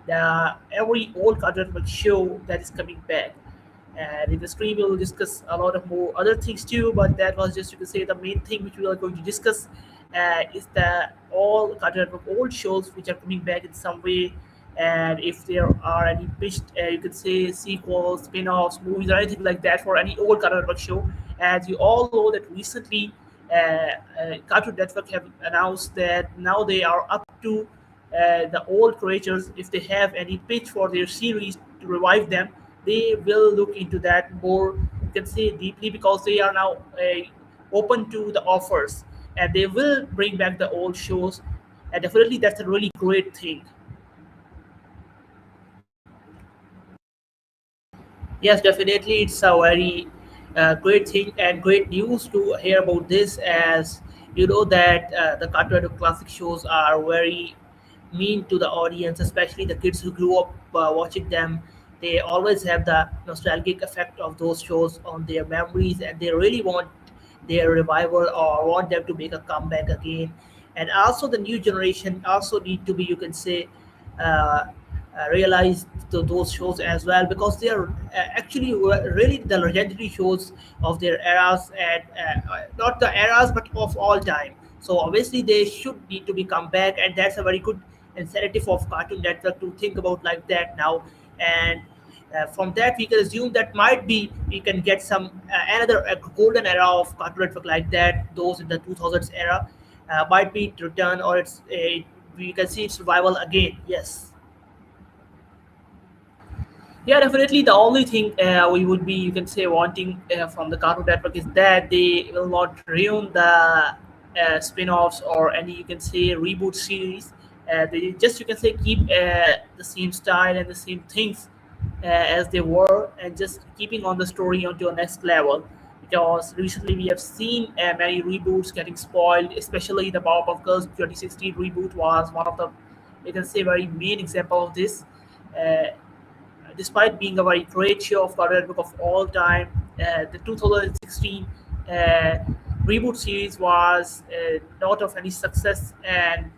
the every old Cartoon Network show that is coming back. And in the stream, we will discuss a lot of more other things too. But that was just, you can say, the main thing which we are going to discuss is the all Cartoon Network old shows which are coming back in some way. And if there are any pitched, you could say, sequels, spin-offs, movies, or anything like that for any old Cartoon Network show. As you all know that recently, Cartoon Network have announced that now they are up to the old creators. If they have any pitch for their series to revive them, they will look into that more, you can say, deeply, because they are now open to the offers, and they will bring back the old shows. And definitely that's a really great thing. Yes, definitely, it's a very great thing and great news to hear about this. As you know that the Cartoon Network classic shows are very mean to the audience, especially the kids who grew up watching them. They always have the nostalgic effect of those shows on their memories, and they really want their revival or want them to make a comeback again. And also, the new generation also need to be, you can say, uh, realize those shows as well, because they are actually really the legendary shows of their eras, and not the eras but of all time. So obviously they should need to be come back, and that's a very good incentive of Cartoon Network to think about like that now. And from that we can assume that might be we can get some another golden era of Cartoon Network like that, those in the 2000s era might be to return, or we can see its revival again. Yes. Yeah, definitely. The only thing we would be, you can say, wanting from the Cartoon Network is that they will not ruin the spin-offs or any, you can say, reboot series. They just, you can say, keep the same style and the same things as they were, and just keeping on the story onto a next level. Because recently we have seen many reboots getting spoiled, especially the Powerpuff Girls 2016 reboot was one of the, you can say, very main example of this. Uh, Despite being a very great show of Cartoon Network of all time, the 2016 uh, reboot series was not of any success, and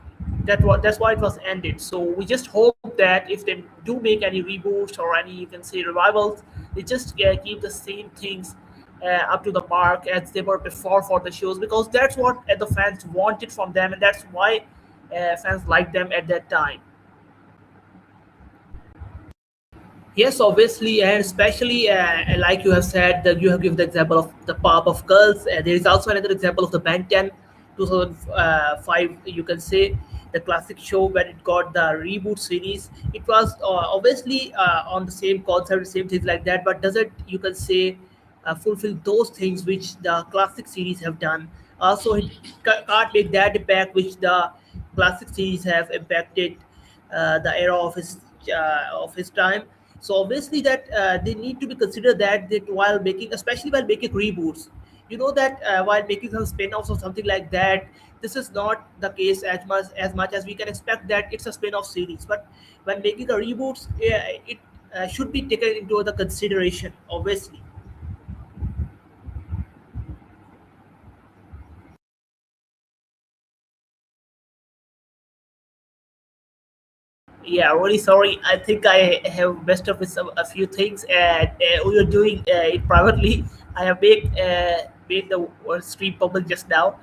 that's why it was ended. So we just hope that if they do make any reboots or any, you can say, revivals, they just keep the same things up to the mark as they were before for the shows, because that's what the fans wanted from them, and that's why fans liked them at that time. Yes, obviously, and especially like you have said, that you have given the example of the pop of girls. There is also another example of the Ben 10 2005. You can say the classic show when it got the reboot series. It was obviously on the same concept, same things like that, but doesn't, you can say, fulfill those things which the classic series have done. Also, it can't make that impact which the classic series have impacted the era of his time. So obviously that they need to be considered that while making, especially while making reboots, you know that while making some spin-offs or something like that, this is not the case as much as we can expect that it's a spin-off series. But when making a reboots, it should be taken into the consideration, obviously. Yeah, really sorry. I think I have messed up with a few things, and we are doing it privately. I have made the stream public just now.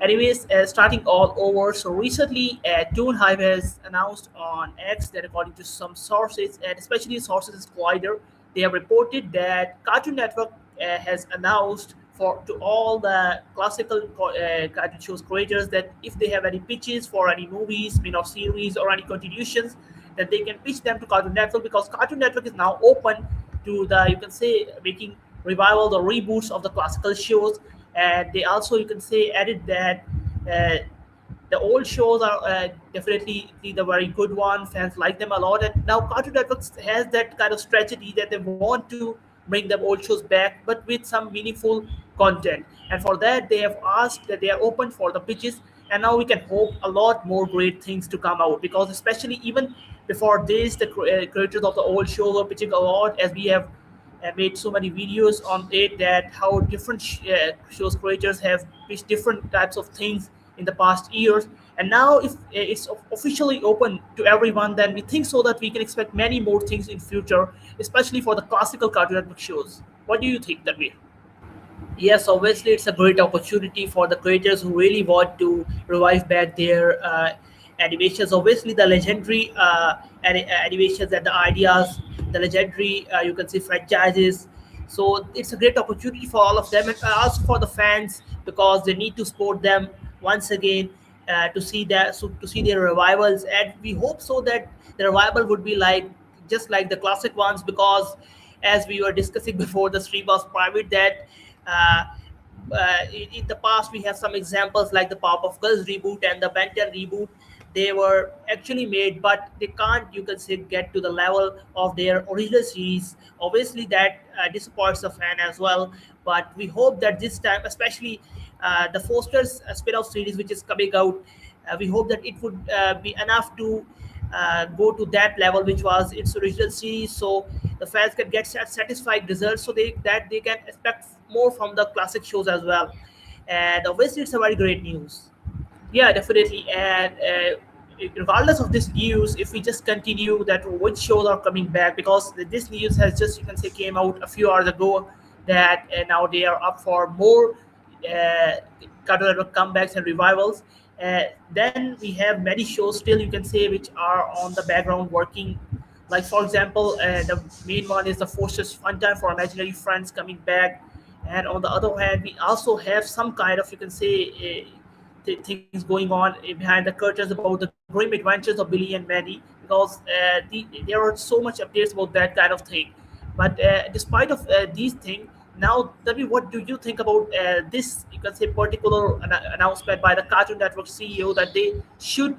Anyways, starting all over. So recently, Toon Hive has announced on X that, according to some sources, and especially sources Collider, they have reported that Cartoon Network has announced for to all the classical cartoon shows creators that if they have any pitches for any movies, spin-off series, or any continuations, that they can pitch them to Cartoon Network, because Cartoon Network is now open to the, you can say, making revival or reboots of the classical shows. And they also, you can say, added that uh, the old shows are definitely the very good one. Fans like them a lot, and now Cartoon Network has that kind of strategy that they want to bring them old shows back, but with some meaningful content. And for that, they have asked that they are open for the pitches, and now we can hope a lot more great things to come out, because especially even before this, the creators of the old shows are pitching a lot, as we have made so many videos on it, that how different shows creators have pitched different types of things in the past years. And now, if it's officially open to everyone, then we think so that we can expect many more things in future, especially for the classical Cartoon Network shows. What do you think, Tanvir? Yes, obviously it's a great opportunity for the creators who really want to revive back their animations. Obviously, the legendary animations and the ideas, the legendary you can say franchises. So it's a great opportunity for all of them, and also for the fans because they need to support them once again to see their revivals. And we hope so that the revival would be like just like the classic ones, because as we were discussing before the stream was private, that uh, in the past we have some examples like the Powerpuff Girls reboot and the Ben 10 reboot. They were actually made, but they can't, you can say, get to the level of their original series. Obviously that disappoints the fan as well, but we hope that this time, especially the Foster's spin-off series which is coming out, we hope that it would be enough to go to that level which was its original series, so the fans can get satisfied results, so they can expect more from the classic shows as well. And obviously it's a very great news. Yeah, definitely. And regardless of this news, if we just continue that which shows are coming back, because this news has just, you can say, came out a few hours ago, that now they are up for more uh, Cartoon Network comebacks and revivals. Then we have many shows still, you can say, which are on the background working. Like for example, the main one is the Forces Fun Time for Imaginary Friends coming back, and on the other hand, we also have some kind of, you can say, things going on behind the curtains about the grim adventures of Billy and Mandy, because there are so much updates about that kind of thing. But despite of these things, now Tavi, what do you think about this? You can say particular announcement by the Cartoon Network CEO that they should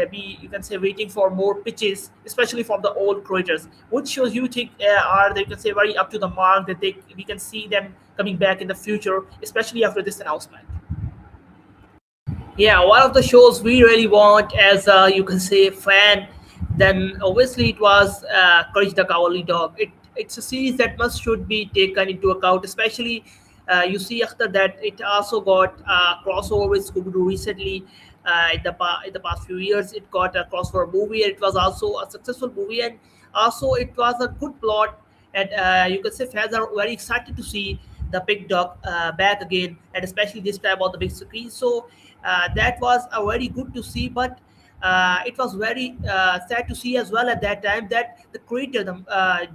be, you can say, waiting for more pitches, especially from the old creators. Which shows you think are they, you can say, very up to the mark that they we can see them coming back in the future, especially after this announcement? Yeah, one of the shows we really want as a, you can say, fan, then obviously it was Courage the Cowardly Dog. It's a series that must should be taken into account, especially you see after that it also got crossover with Scooby Doo recently. In the past few years, it got a crossover movie, and it was also a successful movie, and also it was a good plot. And you can say fans are very excited to see the Big Dog back again, and especially this time on the big screen. So that was a very good to see, but it was very sad to see as well at that time that the creator,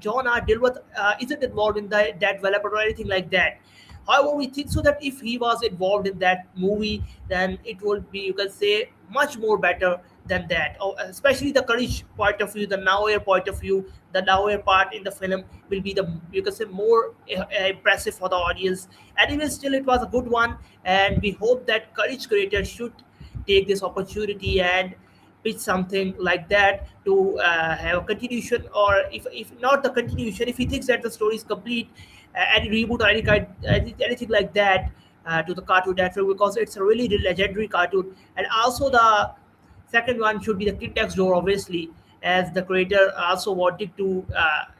John R. Dilworth, isn't involved in that development or anything like that. However, we think so that if he was involved in that movie, then it would be, you can say, much more better than that. Oh, especially the courage point of view, the now-air point of view, the now-air part in the film will be the, you can say, more impressive for the audience. Anyway, still it was a good one, and we hope that courage creators should take this opportunity and pitch something like that to have a continuation, or if not the continuation, if he thinks that the story is complete, any reboot or any kind, anything like that to the Cartoon Network, because it's a really legendary cartoon. And also the second one should be the Kid Next Door, obviously, as the creator also wanted to.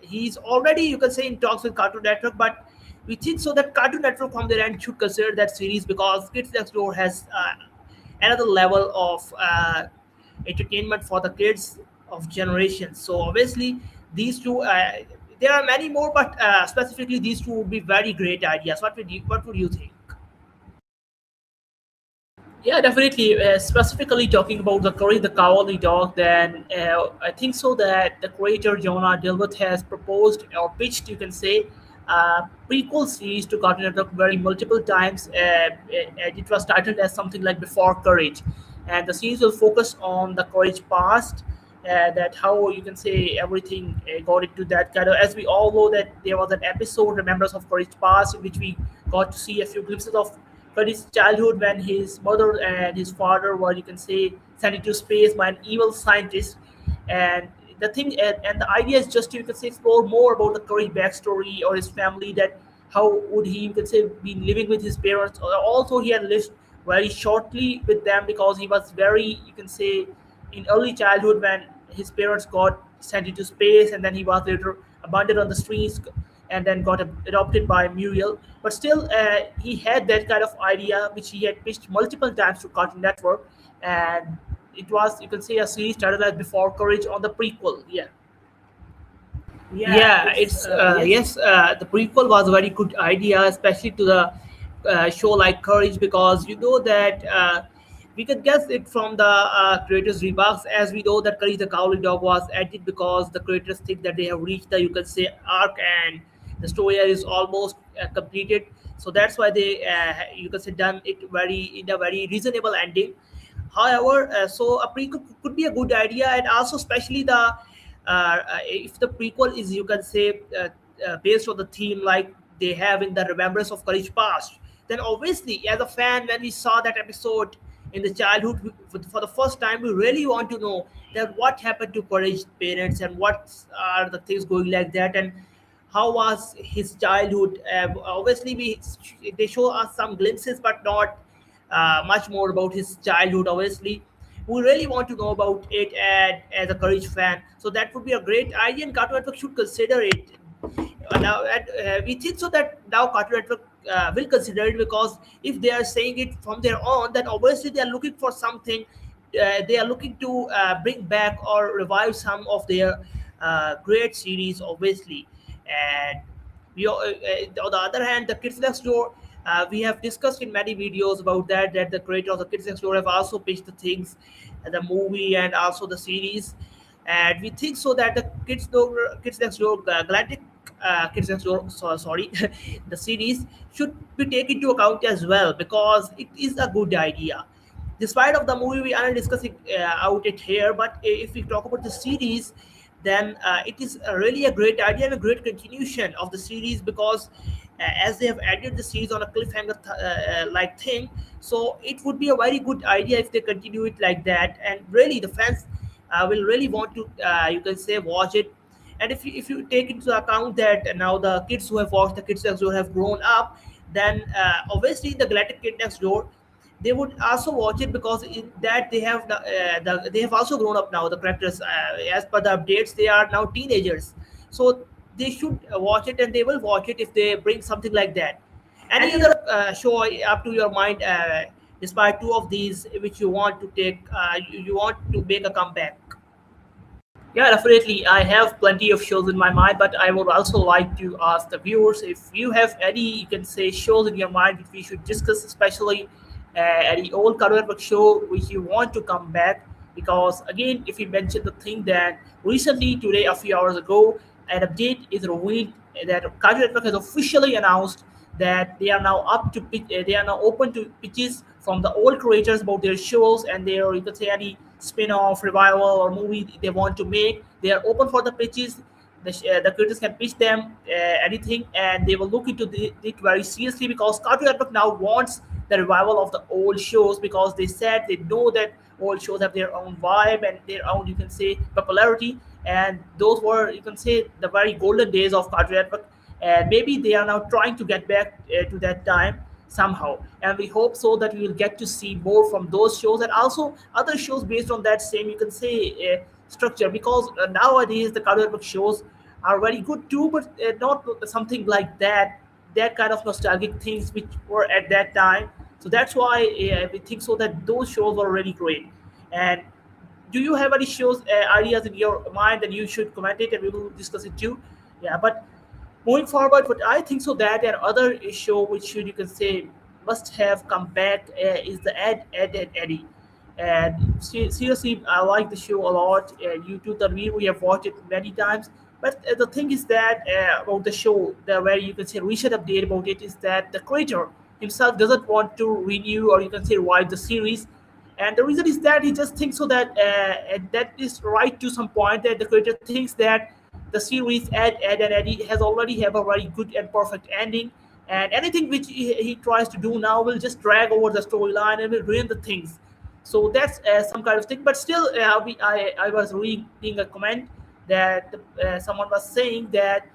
He's already, you can say, in talks with Cartoon Network, but we think so that Cartoon Network from their end should consider that series, because Kids Next Door has another level of entertainment for the kids of generations. So obviously these two, there are many more, but specifically these two would be very great ideas. What would you think? Yeah, definitely. Specifically talking about the Courage the Cowardly Dog, then I think so that the creator Jonah Dilworth has proposed or pitched, you can say, prequel series to Cartoon Network very multiple times. And it was titled as something like Before Courage, and the series will focus on the Courage past. That how, you can say, everything got into that kind of, as we all know that there was an episode, Remembrance of Courage Past, in which we got to see a few glimpses of but his childhood, when his mother and his father were, you can say, sent into space by an evil scientist. And the thing, and the idea is just to, you can say, explore more about the Curry backstory or his family, that how would he, you can say, be living with his parents. Also, he had lived very shortly with them, because he was very, you can say, in early childhood when his parents got sent into space, and then he was later abandoned on the streets, and then got adopted by Muriel. But still, he had that kind of idea which he had pitched multiple times to Cartoon Network, and it was, you can say, a series started as Before Courage on the prequel. Yeah. Yeah, Yeah, it's it's yes. yes. The prequel was a very good idea, especially to the show like Courage, because you know that we could guess it from the creators' remarks, as we know that Courage the Cowardly Dog was added because the creators think that they have reached the, you can say, arc, and the story is almost completed. So that's why they, you can say, done it very in a very reasonable ending. However, so a prequel could be a good idea, and also especially if the prequel is, you can say, based on the theme like they have in the Remembrance of Courage Past, then obviously as a fan, when we saw that episode in the childhood, for the first time, we really want to know that what happened to Courage's parents and what are the things going like that, and how was his childhood. Obviously, they show us some glimpses, but not much more about his childhood. Obviously, we really want to know about it as a Courage fan. So that would be a great idea, and Cartoon Network should consider it. We think so that now Cartoon Network will consider it, because if they are saying it from their own, then obviously they are looking for something. They are looking to bring back or revive some of their great series, obviously. And on the other hand, the Kids Next Door, we have discussed in many videos about that the creator of the Kids Next Door have also pitched the things, the movie and also the series, and we think so that the Kids Next Door Galactic Kids Next Door, sorry, the series should be taken into account as well, because it is a good idea. Despite of the movie, we are not discussing out it here, but if we talk about the series, then it is really a great idea and a great continuation of the series, because as they have added the series on a cliffhanger like thing, so it would be a very good idea if they continue it like that, and really the fans will really want to, you can say, watch it. And if you take into account that now the kids who have watched the Kids Next Door have grown up, then obviously the Galactic Kid Next Door, they would also watch it, because in that they have they have also grown up now. The characters, as per the updates, they are now teenagers, so they should watch it, and they will watch it if they bring something like that. And Any you know, other show up to your mind, despite two of these, which you want to take, you want to make a comeback? Yeah, definitely. I have plenty of shows in my mind, but I would also like to ask the viewers if you have any, you can say, shows in your mind which we should discuss, especially any old Cartoon Network show which you want to come back. Because again, if you mention the thing that recently, today, a few hours ago, an update is revealed that Cartoon Network has officially announced that they are now they are now open to pitches from the old creators about their shows and their, you could say, any spin-off, revival, or movie they want to make. They are open for the pitches. The creators can pitch them anything, and they will look into it very seriously, because Cartoon Network now wants the revival of the old shows, because they said they know that old shows have their own vibe and their own, you can say, popularity, and those were, you can say, the very golden days of Cartoon Network, and maybe they are now trying to get back to that time somehow, and we hope so that we will get to see more from those shows and also other shows based on that same, you can say, structure, because nowadays the Cartoon Network shows are very good too, but not something like that kind of nostalgic things which were at that time. So that's why we think so that those shows were really great. And do you have any shows ideas in your mind, then you should comment it and we will discuss it too. Yeah, but moving forward, but I think so that and other show which should, you can say, must have come back is the Ed and Eddie. And seriously, I like the show a lot. You too, Tanvir, we have watched it many times. But the thing is that about the show, the very, you can say, recent update about it is that the creator himself doesn't want to renew or, you can say, revive the series, and the reason is that he just thinks so that and that is right to some point, that the creator thinks that the series Ed and Eddie has already have a very good and perfect ending, and anything which he tries to do now will just drag over the storyline and will ruin the things. So that's some kind of thing. But still, I was reading a comment that someone was saying that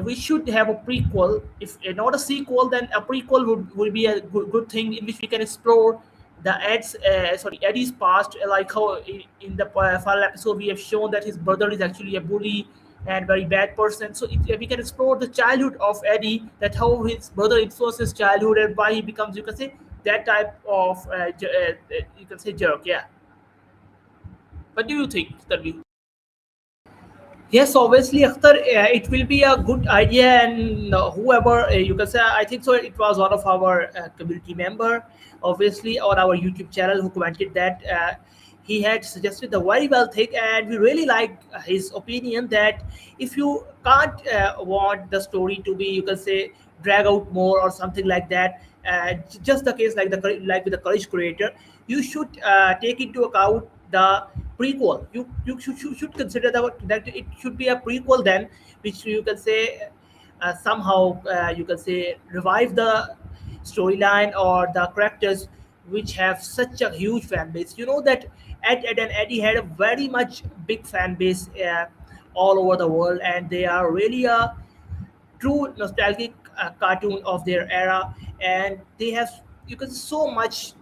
we should have a prequel. If not a sequel, then a prequel would be a good thing in which we can explore the Eddie's past, like how in the final episode we have shown that his brother is actually a bully and very bad person. So we can explore the childhood of Eddie, that how his brother influences childhood and why he becomes, you can say, that type of you can say jerk. Yeah. What do you think, Tanvi? Yes, obviously, Akhtar, it will be a good idea, and whoever you can say, I think so. It was one of our community member, obviously, on our YouTube channel who commented that he had suggested the very well thing, and we really like his opinion that if you can't want the story to be, you can say, drag out more or something like that. Just the case like like with the Courage creator, you should take into account the prequel. You should consider that it should be a prequel then, which you can say somehow you can say revive the storyline or the characters which have such a huge fan base. You know that Ed and Eddie had a very much big fan base all over the world, and they are really a true nostalgic cartoon of their era, and they have you can so much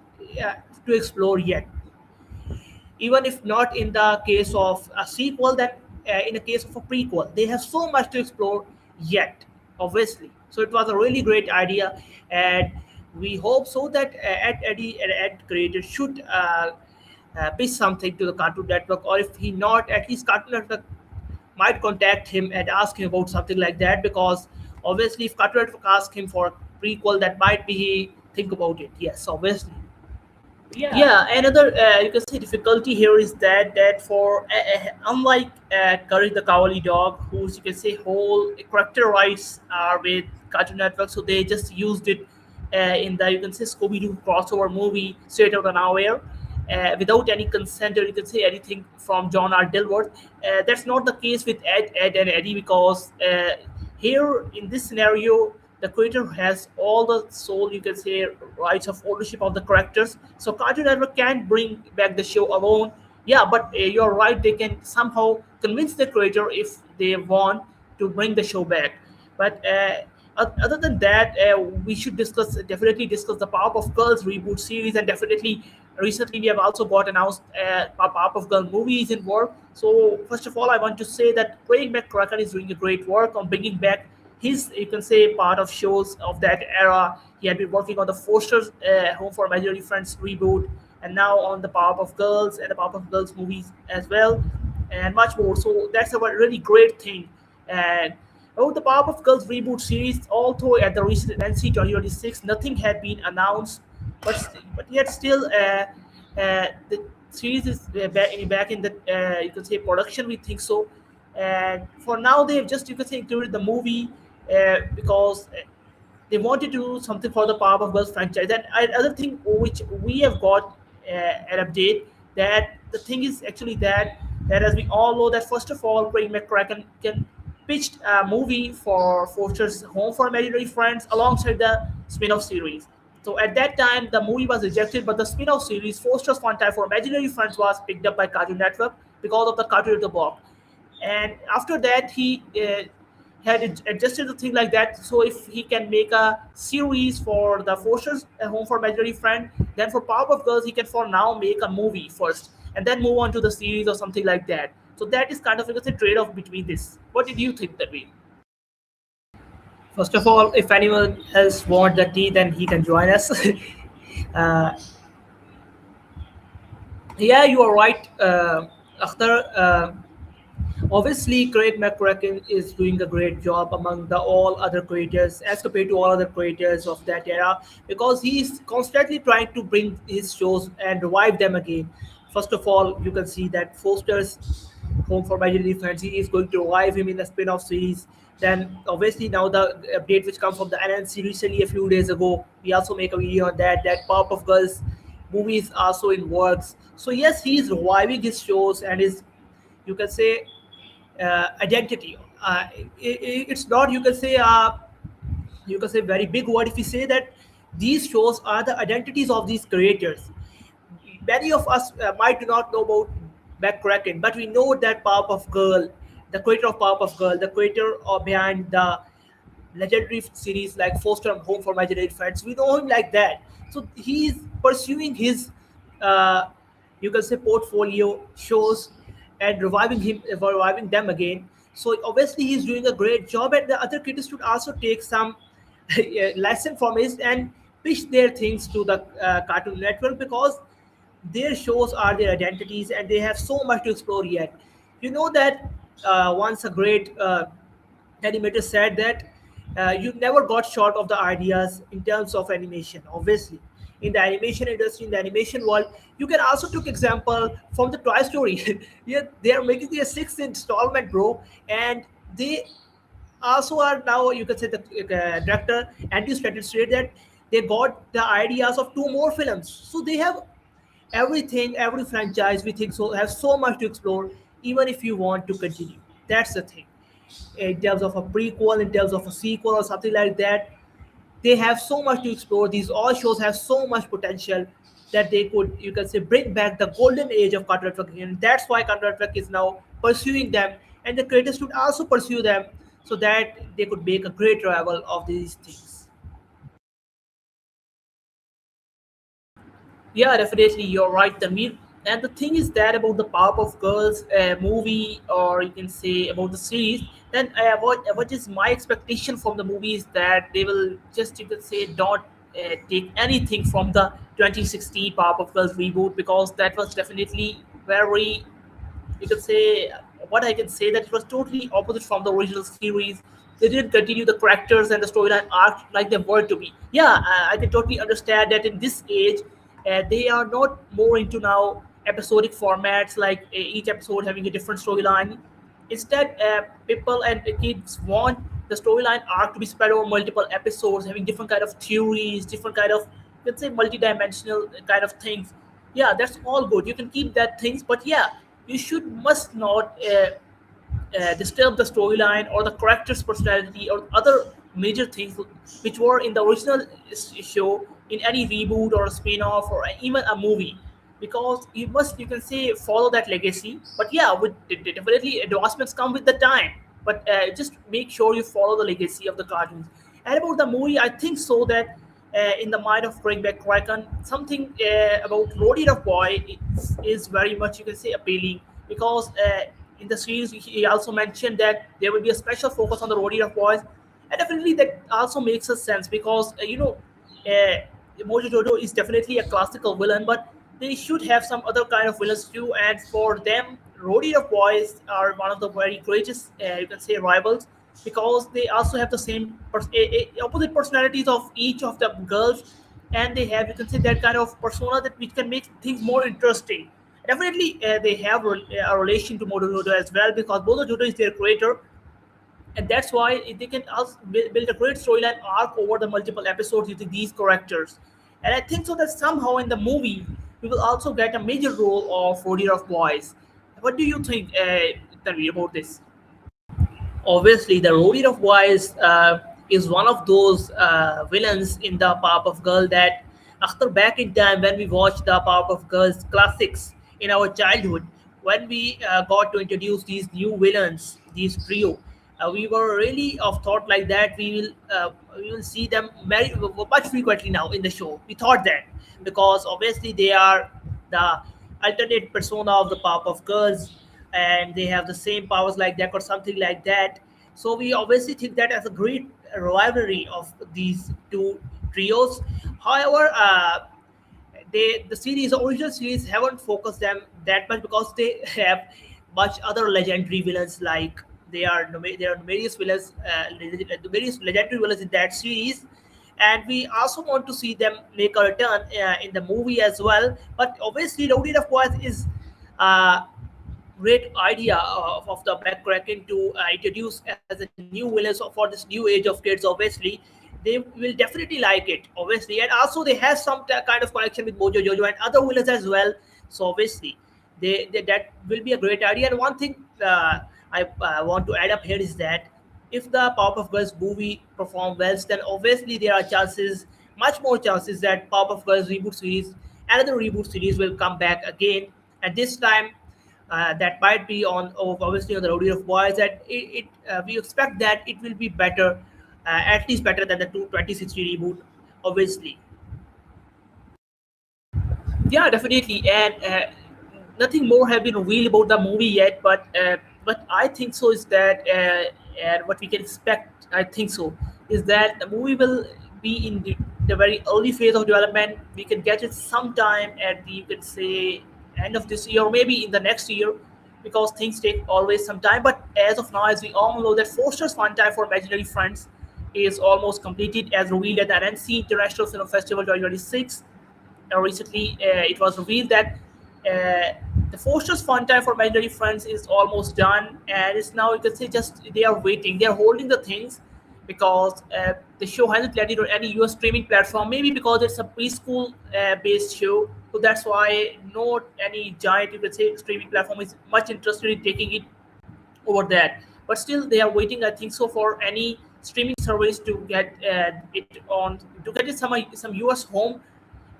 uh, to explore yet, even if not in the case of a sequel, then in the case of a prequel they have so much to explore yet, obviously. So it was a really great idea, and we hope so that Eddie and Ed creator should pitch something to the Cartoon Network, or if he not, at least Cartoon Network might contact him and ask him about something like that, because obviously if Cartoon Network ask him for a prequel, that might be he think about it. Yes, obviously. Yeah. Yeah, another you can say difficulty here is that for unlike Courage the Cowardly Dog, whose you can say whole character rights are with Cartoon Network, so they just used it in the you can say Scooby Doo crossover movie straight out of nowhere. Without any consent or you can say anything from John R. Dilworth. That's not the case with Ed and Eddie, because here in this scenario, the creator has all the sole you can say rights of ownership of the characters. So Cartoon Network can bring back the show alone. Yeah, but you're right. They can somehow convince the creator if they want to bring the show back. But other than that, we should definitely discuss the Powerpuff Girls reboot series, and definitely recently we have also got announced a Powerpuff Girl movie is in work. So first of all, I want to say that Craig McCracken is doing a great work on bringing back his you can say part of shows of that era. He had been working on the Foster's Home for Imaginary Friends reboot, and now on the Powerpuff Girls and the Powerpuff Girls movies as well, and much more. So that's a really great thing. And about the Powerpuff Girls reboot series, although at the recent NC 2026 nothing had been announced, but yet still the series is back in the you can say production. We think so, and for now they have just you can say included the movie because they wanted to do something for the Powerpuff Girls franchise. And other thing which we have got an update, that the thing is actually that as we all know that first of all, Craig McCracken can pitched a movie for Foster's Home for Imaginary Friends alongside the spin-off series. So at that time, the movie was rejected, but the spin-off series Foster's Fun Time for Imaginary Friends was picked up by Cartoon Network because of the Cartoon Network box. And after that, he had adjusted the thing like that. So if he can make a series for the Foster's Home for Imaginary Friend, then for Powerpuff Girls, he can for now make a movie first and then move on to the series or something like that. So that is kind of like a trade-off between this. What did you think that way? First of all, if anyone else want the tea, then he can join us. uh, yeah, you are right, Akhtar. Obviously, Craig McCracken is doing a great job among the all other creators as compared to all other creators of that era, because he is constantly trying to bring his shows and revive them again. First of all, you can see that Foster's Home for Imaginary Friends, he is going to revive him in the spin-off series. Then obviously now the update which comes from the NNC recently a few days ago, we also make a video on that Powerpuff Girls movie is also in works. So yes, he is reviving his shows and his you can say identity. It's not you can say very big word if you say that these shows are the identities of these creators. Many of us might do not know about McCracken, but we know that Powerpuff Girl, the creator of Powerpuff Girl, the creator behind the legendary series like Foster and Home for Imaginary Friends. We know him like that. So he's pursuing his, uh, you can say, portfolio shows and reviving them again. So obviously he's doing a great job, and the other creators should also take some lesson from it and pitch their things to the Cartoon Network because their shows are their identities and they have so much to explore yet. You know that once a great animator said that you never got short of the ideas in terms of animation. Obviously, in the animation industry, in the animation world, you can also take example from the Toy Story. Yeah, they are making their sixth installment, bro, and they also are now, you can say, the director Andy Stratton said that they got the ideas of two more films, so they have everything, every franchise we think so have so much to explore, even if you want to continue. That's the thing. In terms of a prequel, in terms of a sequel or something like that, they have so much to explore. These all shows have so much potential that they could, you can say, bring back the golden age of Cartoon Network again. That's why Cartoon Network is now pursuing them, and the creators should also pursue them so that they could make a great revival of these things. Yeah, definitely, you're right, Tanvir. And the thing is that about the Powerpuff Girls movie, or you can say about the series, then what is my expectation from the movie is that they will just, you can say, not take anything from the 2016 Powerpuff Girls reboot, because that was definitely very, you can say, what I can say, that it was totally opposite from the original series. They didn't continue the characters and the storyline arc like they were to be. Yeah, I can totally understand that in this age, they are not more into now episodic formats, like each episode having a different storyline. Instead, people and kids want the storyline arc to be spread over multiple episodes, having different kind of theories, different kind of, let's say, multi-dimensional kind of things. Yeah, that's all good. You can keep that things, but yeah, you should must not disturb the storyline or the character's personality or other major things which were in the original show in any reboot or a spin-off or even a movie, because you must, you can say, follow that legacy. But yeah, with definitely advancements come with the time, but just make sure you follow the legacy of the cartoons. And about the movie, I think so that in the mind of Craig McCracken, something about Roadie the Boy is very much, you can say, appealing, because in the series he also mentioned that there will be a special focus on the Roadie of Boys, and definitely that also makes a sense because Mojo Jojo is definitely a classical villain, but they should have some other kind of villains too, and for them, Roadie of Boys are one of the very greatest, you can say, rivals, because they also have the same opposite personalities of each of the girls, and they have, you can say, that kind of persona that which can make things more interesting. Definitely, they have a relation to Moto Jojo as well, because Moto Jojo is their creator, and that's why they can also build a great storyline arc over the multiple episodes using these characters. And I think so that somehow in the movie we will also get a major role of Roadier of Boys. What do you think, Tanvi, about this? Obviously, the Roadie of Boys is one of those villains in the Powerpuff Girl that, after back in time when we watched the Powerpuff Girls classics in our childhood, when we got to introduce these new villains, these trio, we were really of thought like that we will see them very much frequently now in the show. We thought that because obviously they are the alternate persona of the Powerpuff Girls, and they have the same powers like that or something like that. So we obviously think that as a great rivalry of these two trios. However, the series, original series, haven't focused them that much because they have much other legendary villains, like there are various villains, various legendary villains in that series, and we also want to see them make a return in the movie as well. But obviously, Loaded of Boys is uh, great idea of the McCracken to introduce as a new villain for this new age of kids. Obviously, they will definitely like it. Obviously, and also they have some kind of connection with Mojo Jojo and other villains as well. So obviously, that will be a great idea. And one thing I want to add up here is that if the Powerpuff Girls movie perform well, then obviously there are chances, much more chances, that Powerpuff Girls reboot series, another reboot series will come back again, and this time that might be on obviously on the Roadie of Boys. That we expect that it will be better, at least better than the 2060 reboot, obviously. Yeah, definitely, and nothing more have been revealed about the movie yet, but what I think so is that and what we can expect, I think so, is that the movie will be in the very early phase of development. We can get it sometime at the, you can say, end of this year or maybe in the next year, because things take always some time. But as of now, as we all know, that Foster's Fun Time for Imaginary Friends is almost completed, as revealed at the NNC International Film Festival 2026. Recently, it was revealed that uh, the Foster's Fun Time for Imaginary Friends is almost done, and it's now, you can say, just they are waiting, they are holding the things, because the show hasn't landed on any US streaming platform. Maybe because it's a preschool based show, so that's why not any giant, you can say, streaming platform is much interested in taking it over that. But still, they are waiting, I think so, for any streaming service to get it on, to get it some US home,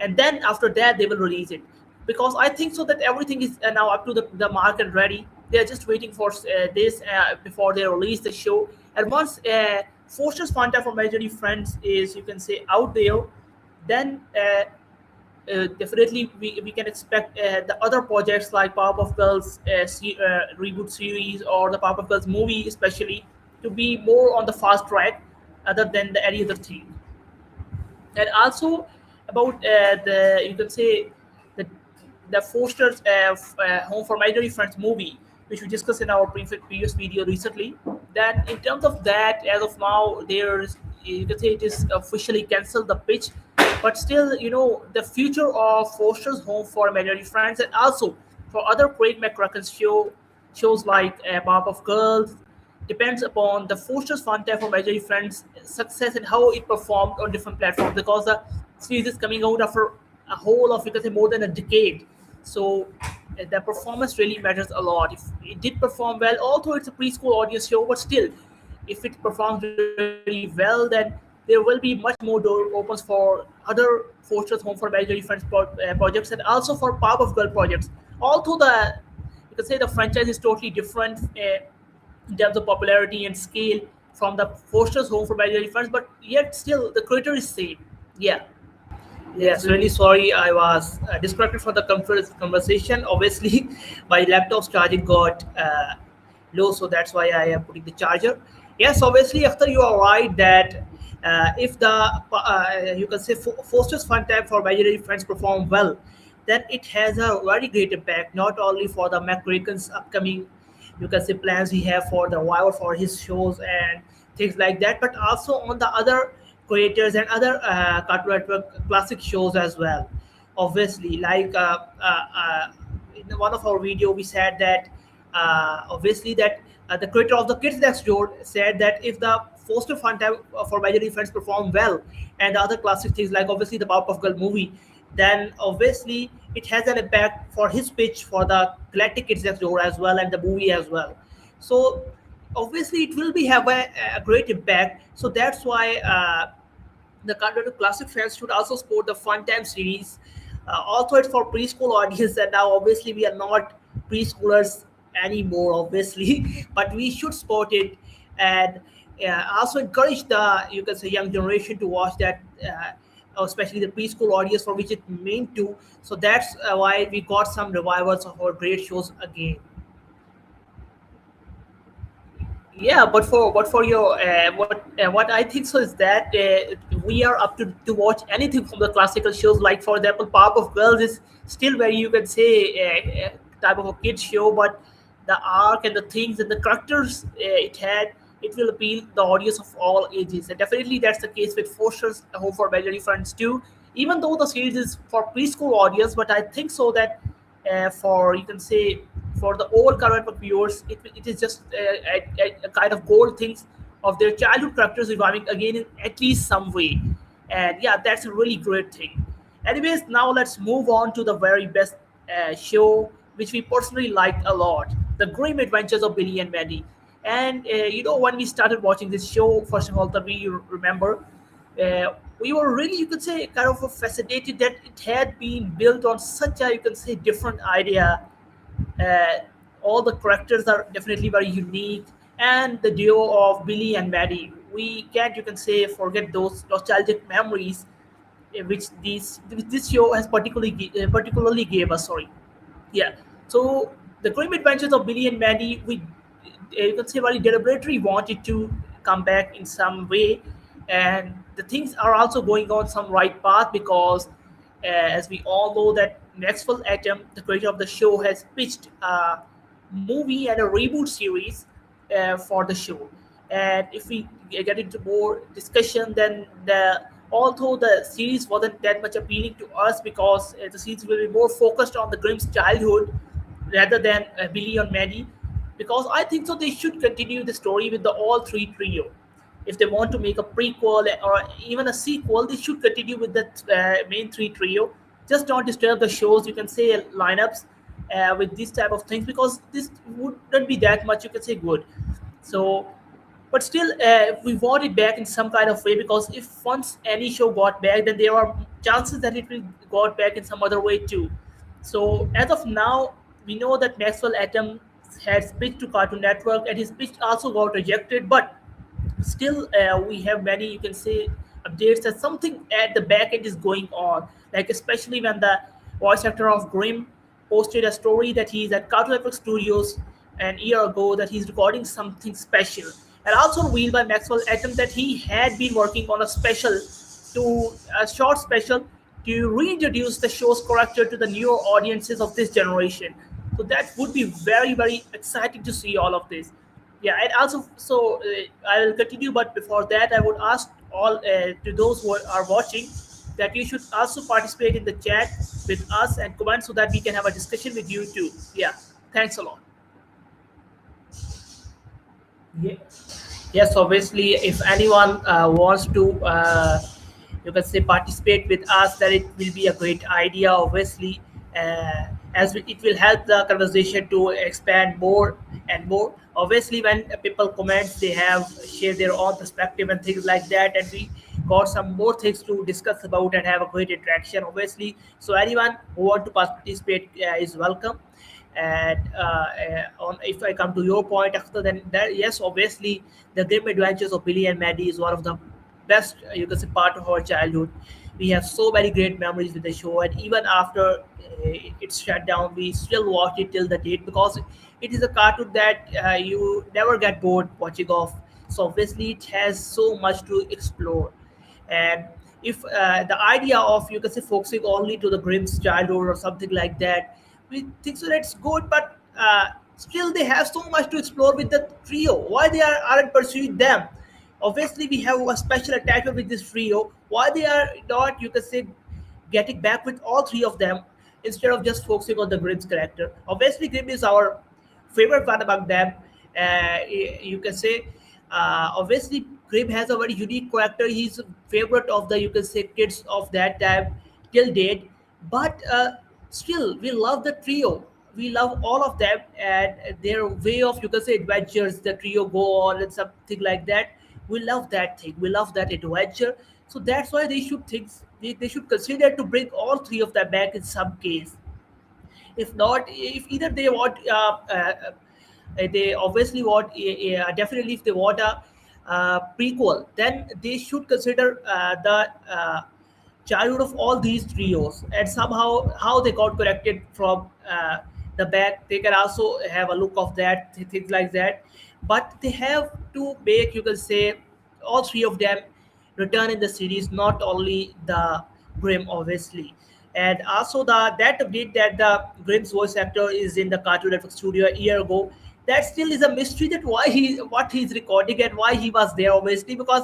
and then after that they will release it. Because I think so that everything is now up to the market ready. They are just waiting for this before they release the show. And once Fortune's Fanta for Imaginary Friends is, you can say, out there, then definitely we can expect the other projects like Powerpuff Girls reboot series, or the Powerpuff Girls movie especially, to be more on the fast track other than any other thing. And also about the, you can say, the Foster's Home for Imaginary Friends movie, which we discussed in our previous video recently. That in terms of that, as of now, there's, you can say, it is officially cancelled the pitch, but still, the future of Foster's Home for Imaginary Friends, and also for other Craig McCracken's shows like Pop of Girls, depends upon the Foster's Fun Time for Imaginary Friends success and how it performed on different platforms, because the series is coming out after a whole of, you can say, more than a decade. So the performance really matters a lot. If it did perform well, although it's a preschool audience show, but still, if it performs really well, then there will be much more door opens for other Foster's Home for Imaginary Friends projects, and also for Powerpuff Girl projects. Although the, you can say, the franchise is totally different in terms of popularity and scale from the Foster's Home for Imaginary Friends, but yet still the creator is same. Yeah. Yes, really sorry. I was distracted from the conversation. Obviously, my laptop's charging got low, so that's why I am putting the charger. Yes, obviously, after you are right that if the you can say Foster's Fun Time for Imaginary Friends perform well, then it has a very great impact not only for the McRaken's upcoming, you can say, plans he have for the Wire for his shows and things like that, but also on the other creators and other Cartoon Network classic shows as well. Obviously, like in one of our video, we said that obviously that the creator of the Kids Next Door said that if the Foster Fun Time for Imaginary Friends perform well, and the other classic things like obviously the Powerpuff Girl movie, then obviously it has an impact for his pitch for the Galactic Kids Next Door as well, and the movie as well. So obviously it will be have a great impact. So that's why the Cartoon Classic fans should also support the Fun Time series. Although it's for preschool audience, and now obviously we are not preschoolers anymore, obviously, but we should support it, and also encourage the, you can say, young generation to watch that, especially the preschool audience for which it meant to. So that's why we got some revivals of our great shows again. Yeah, but for your what I think so is that we are up to watch anything from the classical shows. Like for example, Powerpuff Girls is still very, you can say, type of a kid show, but the arc and the things and the characters it had, it will appeal the audience of all ages, and definitely that's the case with Foster's Home for Imaginary Friends too. Even though the series is for preschool audience, but I think so that for, you can say, for the old current viewers, it is just a kind of gold things of their childhood characters reviving again in at least some way. And yeah, that's a really great thing. Anyways, now let's move on to the very best show which we personally liked a lot, the Grim Adventures of Billy and Mandy. And when we started watching this show, first of all, that we remember, we were really, you could say, kind of fascinated that it had been built on such a, you can say, different idea. uh, all the characters are definitely very unique, and the duo of Billy and Maddie, we can't, you can say, forget those nostalgic memories which this show has particularly gave us. Sorry. Yeah. So the Grim Adventures of Billy and Mandy, we, you can say, very deliberately wanted to come back in some way, and the things are also going on some right path because as we all know that Maxwell Atom, the creator of the show, has pitched a movie and a reboot series for the show. And if we get into more discussion, then although the series wasn't that much appealing to us because the series will be more focused on the Grimm's childhood rather than Billy and Maddie, because I think so they should continue the story with the all three trio. If they want to make a prequel or even a sequel, they should continue with the main three trio. Just don't disturb the shows. You can say lineups with these type of things because this would not be that much. You can say good. So, but still, we want it back in some kind of way because if once any show got back, then there are chances that it will got back in some other way too. So as of now, we know that Maxwell Atom has pitched to Cartoon Network and his pitch also got rejected, but still we have many, you can say, updates that something at the back end is going on, like especially when the voice actor of Grimm posted a story that he's at Cartoon Network Studios an year ago, that he's recording something special, and also revealed by Maxwell Atom that he had been working on a special, to a short special, to reintroduce the show's character to the newer audiences of this generation. So that would be very, very exciting to see all of this. Yeah, and also, so I will continue, but before that, I would ask all to those who are watching that you should also participate in the chat with us and comment so that we can have a discussion with you too. Yeah, thanks a lot. Yeah. Yes, obviously, if anyone wants to, you can say, participate with us, then it will be a great idea. Obviously, it will help the conversation to expand more and more. Obviously, when people comment, they have share their own perspective and things like that, and we got some more things to discuss about and have a great interaction. Obviously, so anyone who want to participate is welcome. And on, if I come to your point after, then that, yes, obviously the Grim Adventures of Billy and Maddie is one of the best, you can say, part of our childhood. We have so many great memories with the show, and even after it's shut down, we still watch it till the date because it is a cartoon that you never get bored watching off. So obviously it has so much to explore. And if the idea of, you can say, focusing only to the Grimm's childhood or something like that, we think so that's good, but still they have so much to explore with the trio. Why they aren't pursuing them? Obviously, we have a special attachment with this trio. Why they are not, you can say, getting back with all three of them instead of just focusing on the Grimm's character? Obviously, Grimm is our favorite one among them. You can say, obviously, Grimm has a very unique character. He's a favorite of the, you can say, kids of that time till date. But still, we love the trio. We love all of them and their way of, you can say, adventures. The trio go on and something like that. We love that thing. We love that adventure. So that's why they should think, they should consider to bring all three of them back in some case. If not, if either they want they obviously want definitely, if they want a prequel, then they should consider the childhood of all these trios and somehow how they got corrected from the back. They can also have a look of that, things like that. But they have to make, you can say, all three of them return in the series, not only the Grimm, obviously. And also the that update that the Grimm's voice actor is in the Cartoon Network studio a year ago, that still is a mystery, that why he, what he's recording and why he was there, obviously, because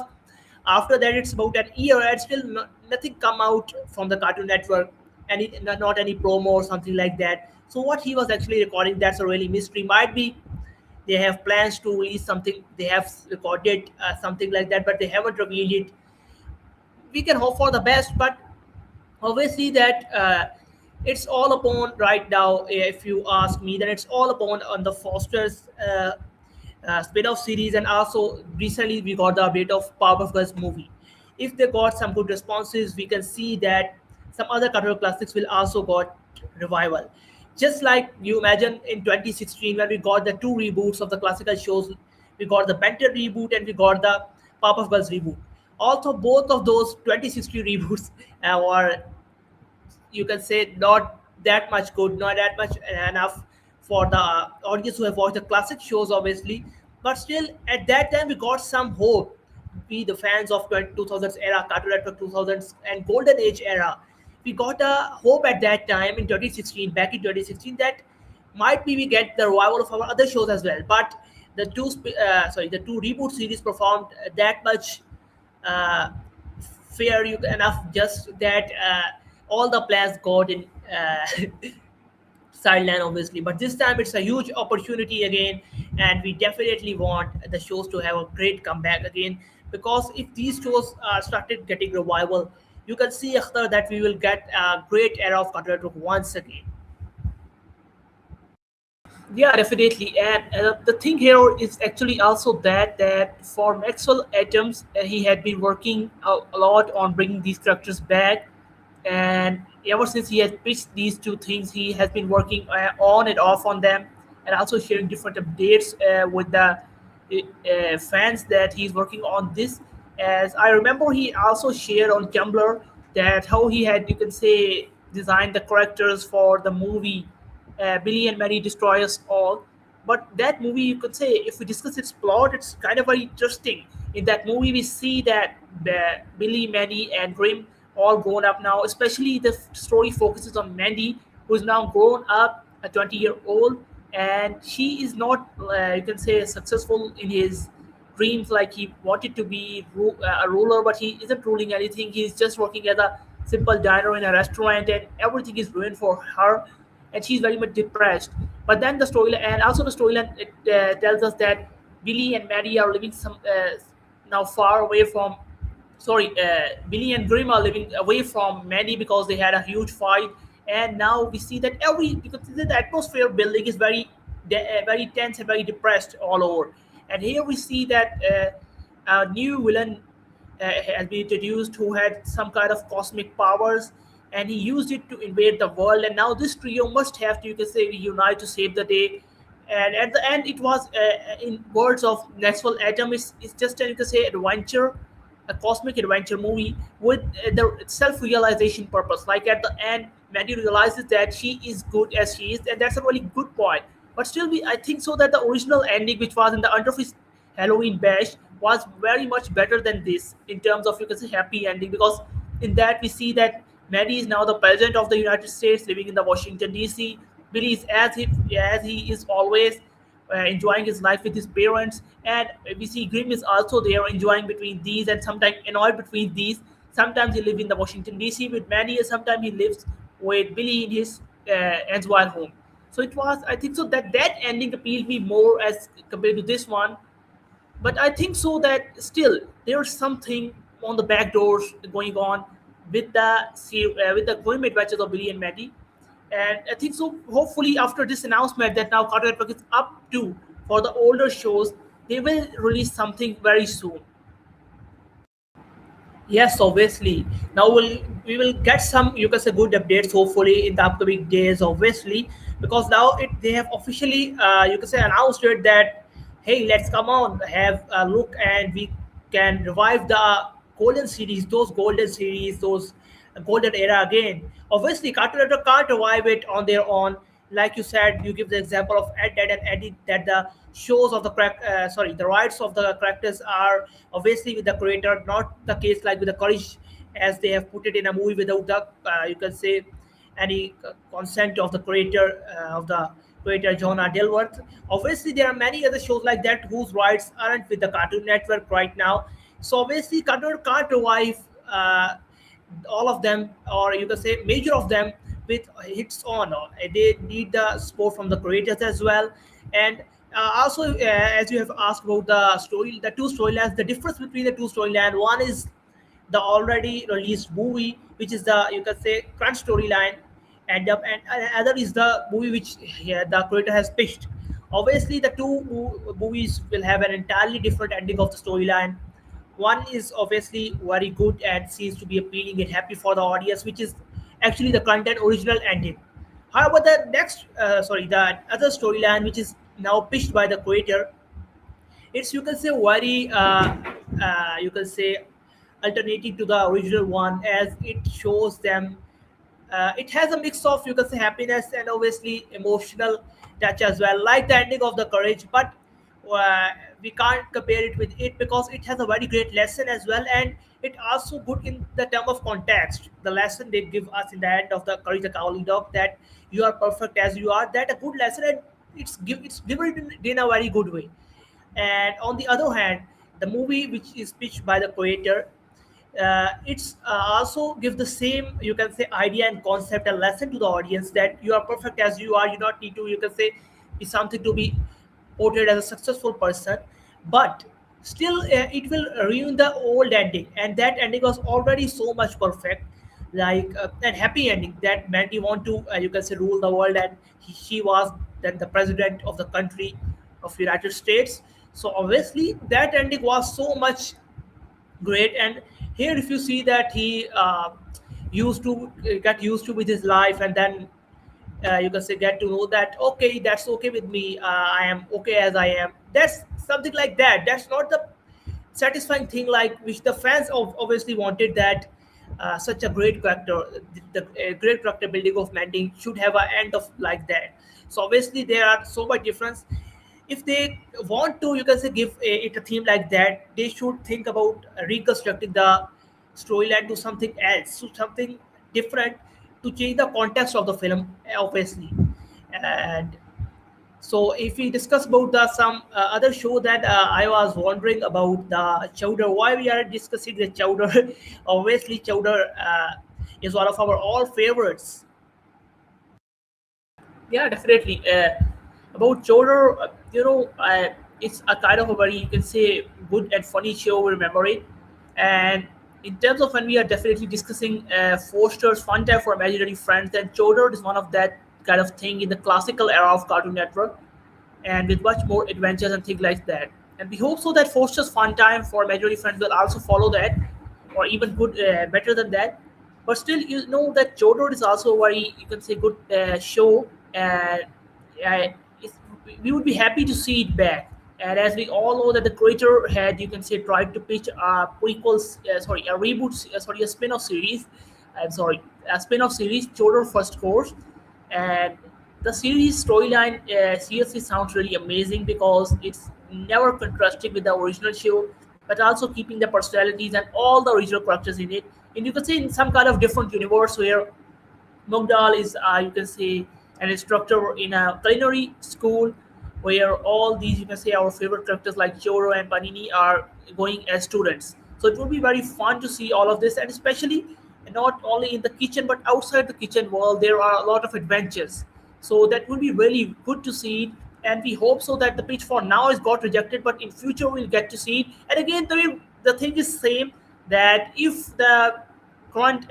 after that it's about an year and still nothing come out from the Cartoon Network, any, not any promo or something like that. So what he was actually recording, that's a really mystery. Might be they have plans to release something, they have recorded something like that, but they haven't revealed it. We can hope for the best, but obviously that it's all upon right now, if you ask me, then it's all upon on the Foster's spin-off series, and also recently we got the update of Powerpuff Girls movie. If they got some good responses, we can see that some other cultural classics will also got revival. Just like you imagine in 2016 when we got the two reboots of the classical shows, we got the Benton reboot and we got the Powerpuff Girls reboot. Also, both of those 2016 reboots were, you can say, not that much good, not that much enough for the audience who have watched the classic shows, obviously. But still, at that time, we got some hope we the fans of 2000s era, Cartoon Network 2000s and Golden Age era, we got a hope at that time in 2016, back in 2016, that might be we get the revival of our other shows as well. But the two reboot series performed that much uh, fair enough, just that all the players got in sideline obviously. But this time it's a huge opportunity again, and we definitely want the shows to have a great comeback again, because if these shows started getting revival, you can see, Akhtar, that we will get a great era of Cartoon Network once again. Yeah, definitely. And the thing here is actually also that for Maxwell Atoms, he had been working a lot on bringing these characters back, and ever since he has pitched these two things, he has been working on and off on them, and also sharing different updates with the fans that he's working on this. As I remember, he also shared on Tumblr that how he had, you can say, designed the characters for the movie Billy and Mary Destroy Us All. But that movie, you could say, if we discuss its plot, it's kind of very interesting. In that movie, we see that Billy, Mandy, and Grim all grown up now. Especially the story focuses on Mandy, who is now grown up, a 20-year-old, and she is not, you can say, successful in his dreams like he wanted to be a ruler, but he isn't ruling anything. He's just working as a simple diner in a restaurant, and everything is ruined for her, and she's very much depressed. But then the storyline, and also the storyline, it tells us that Billy and Mary are living some now far away from. Sorry, Billy and Grim are living away from Mandy because they had a huge fight, and now we see that every because the atmosphere building is very tense and very depressed all over. And here we see that a new villain has been introduced who had some kind of cosmic powers, and he used it to invade the world. And now this trio must have to, you can say, unite to save the day. And at the end, it was, in words of Maxwell Atom, it's just a, you can say, adventure, a cosmic adventure movie with the self-realization purpose. Like at the end, Mandy realizes that she is good as she is, and that's a really good point. But still, I think so that the original ending, which was in the Underfist Halloween Bash, was very much better than this in terms of, you can say, happy ending, because in that we see that Mandy is now the president of the United States, living in the Washington D.C. Billy is as he is always enjoying his life with his parents, and we see Grim is also there enjoying between these, and sometimes annoyed between these. Sometimes he lives in the Washington D.C. with Mandy, and sometimes he lives with Billy in his Answell home. So it was, I think so that that ending appealed me more as compared to this one. But I think so that still there's something on the back doors going on with with the going adventures of Billy and Maddie. And I think so. Hopefully, after this announcement that now Cartoon Network is up to for the older shows, they will release something very soon. Yes, obviously. Now we will get some, you can say, good updates hopefully in the upcoming days, obviously, because now they have officially, you can say, announced it that, hey, let's come on, have a look, and we can revive the golden series, those golden era again. Obviously, Cartoon Network can't revive it on their own. Like you said, you give the example of Ed and Eddie, that the shows of the the rights of the characters are obviously with the creator, not the case like with the Courage, as they have put it in a movie without the, you can say, any consent of the creator John R. Dilworth. Obviously, there are many other shows like that whose rights aren't with the Cartoon Network right now. So obviously, Cartoon can't revive all of them, or you can say major of them, with hits on. They need the support from the creators as well. And also, as you have asked about the two storylines, the difference between the two storylines, one is the already released movie, which is the, you can say, crunch storyline, and other is the movie which, yeah, the creator has pitched. Obviously, the two movies will have an entirely different ending of the storyline. One is obviously very good and seems to be appealing and happy for the audience, which is actually the content original ending. However, the other storyline, which is now pitched by the creator, it's, you can say, very you can say, alternative to the original one, as it shows them, it has a mix of, you can say, happiness and obviously emotional touch as well, like the ending of the Courage. But uh, we can't compare it with it because it has a very great lesson as well, and it also good in the term of context. The lesson they give us in the end of the Courage the Cowardly Dog, that you are perfect as you are, that a good lesson, and it's given in a very good way. And on the other hand, the movie which is pitched by the creator, it's also give the same, you can say, idea and concept and lesson to the audience, that you are perfect as you are. You don't need to, you can say, be something to be portrayed as a successful person, but still it will ruin the old ending, and that ending was already so much perfect, like and happy ending, that Mandy want to, you can say, rule the world, and she was then the president of the country of United States. So obviously that ending was so much great. And here if you see that he used to get used to with his life, and then you can say get to know that okay, that's okay with me, I am okay as I am. That's something like that. That's not the satisfying thing like which the fans obviously wanted, that such a great character, the great character building of Mandy should have an end of like that. So obviously there are so much difference. If they want to, you can say, give it a theme like that, they should think about reconstructing the storyline to something else, to something different, to change the context of the film, obviously. And so, if we discuss about the some other show that I was wondering about, the Chowder, why we are discussing the Chowder? Obviously, Chowder is one of our all favorites. Yeah, definitely. About Chowder, it's a kind of a very, you can say, good and funny show. We remember it. And in terms of when we are definitely discussing Foster's Fun Time for Imaginary Friends, then Chowder is one of that kind of thing in the classical era of Cartoon Network, and with much more adventures and things like that. And we hope so that Foster's Fun Time for Imaginary Friends will also follow that, or even good, better than that. But still, you know that Chowder is also a very, you can say, good show, and it's, we would be happy to see it back. And as we all know that the creator had, you can say, tried to pitch a prequels, sorry, a reboot, sorry, a spin-off series. I'm sorry, a spin-off series, Chowder First Course, and the series storyline seriously sounds really amazing because it's never contrasting with the original show, but also keeping the personalities and all the original characters in it. And you can say in some kind of different universe where Mogdal is, you can say, an instructor in a culinary school, where all these, you can say, our favorite characters like Choro and Panini are going as students. So it would be very fun to see all of this, and especially not only in the kitchen but outside the kitchen world, there are a lot of adventures. So that would be really good to see it, and we hope so that the pitch for now is got rejected, but in future we'll get to see it. And again, the thing is same, that if the current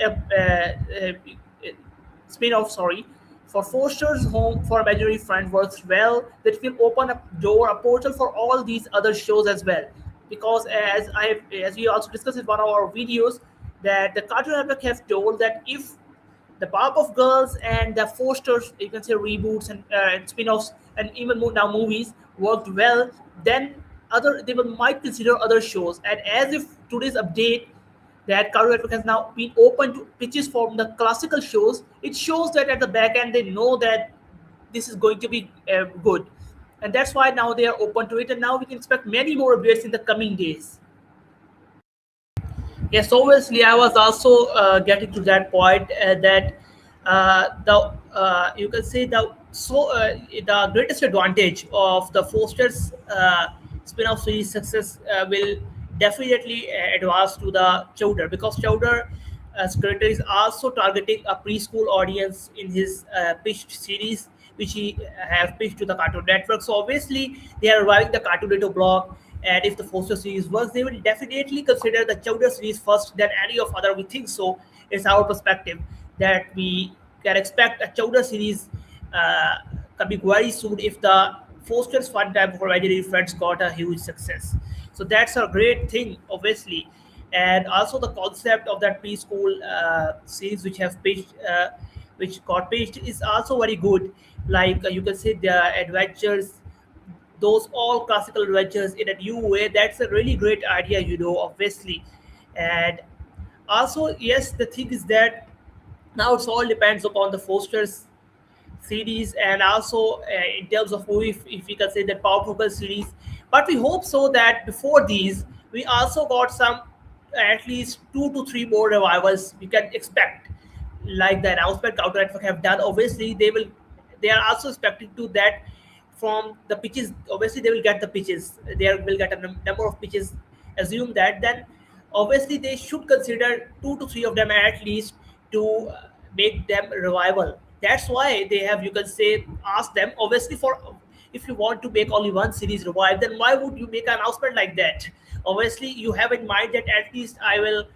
spin-off, sorry, for Foster's Home for Imaginary Friend works well, that will open a door, a portal for all these other shows as well. Because as we also discussed in one of our videos, that the Cartoon Network have told that if the Powerpuff Girls and the Foster's, you can say, reboots and spin-offs and even more now movies worked well, then other they will might consider other shows. And as if today's update, that Cartoon Network has now been open to pitches from the classical shows, it shows that at the back end they know that this is going to be good, and that's why now they are open to it. And now we can expect many more updates in the coming days. Yes, obviously, I was also getting to that point, that the you can say the greatest advantage of the Foster's spin-off series success will definitely advance to the Chowder, because Chowder as creator is also targeting a preschool audience in his pitched series, which he have pitched to the Cartoon Network. So obviously, they are reviving the Cartoon Network block, and if the Foster series works, they will definitely consider the Chowder series first than any of other. We think so. It's our perspective that we can expect a Chowder series coming very soon if the Foster's Fun Time for Imaginary Friends got a huge success. So that's a great thing, obviously. And also the concept of that preschool series which got pitched is also very good. Like you can say the adventures, those all classical adventures in a new way. That's a really great idea, obviously. And also, yes, the thing is that now it's all depends upon the Foster's series, and also in terms of movie, if we can say that Powerpuff Girls series But we hope so that before these, we also got some at least 2 to 3 more revivals we can expect, like the announcement Counter Network have done. Obviously, they are also expecting to that from the pitches. Obviously, they will get the pitches. They will get a number of pitches. Assume that then, obviously, they should consider 2 to 3 of them at least to make them revival. That's why they have, you can say, ask them. Obviously, for if you want to make only one series revive, then why would you make an announcement like that? Obviously, you have in mind that at least I will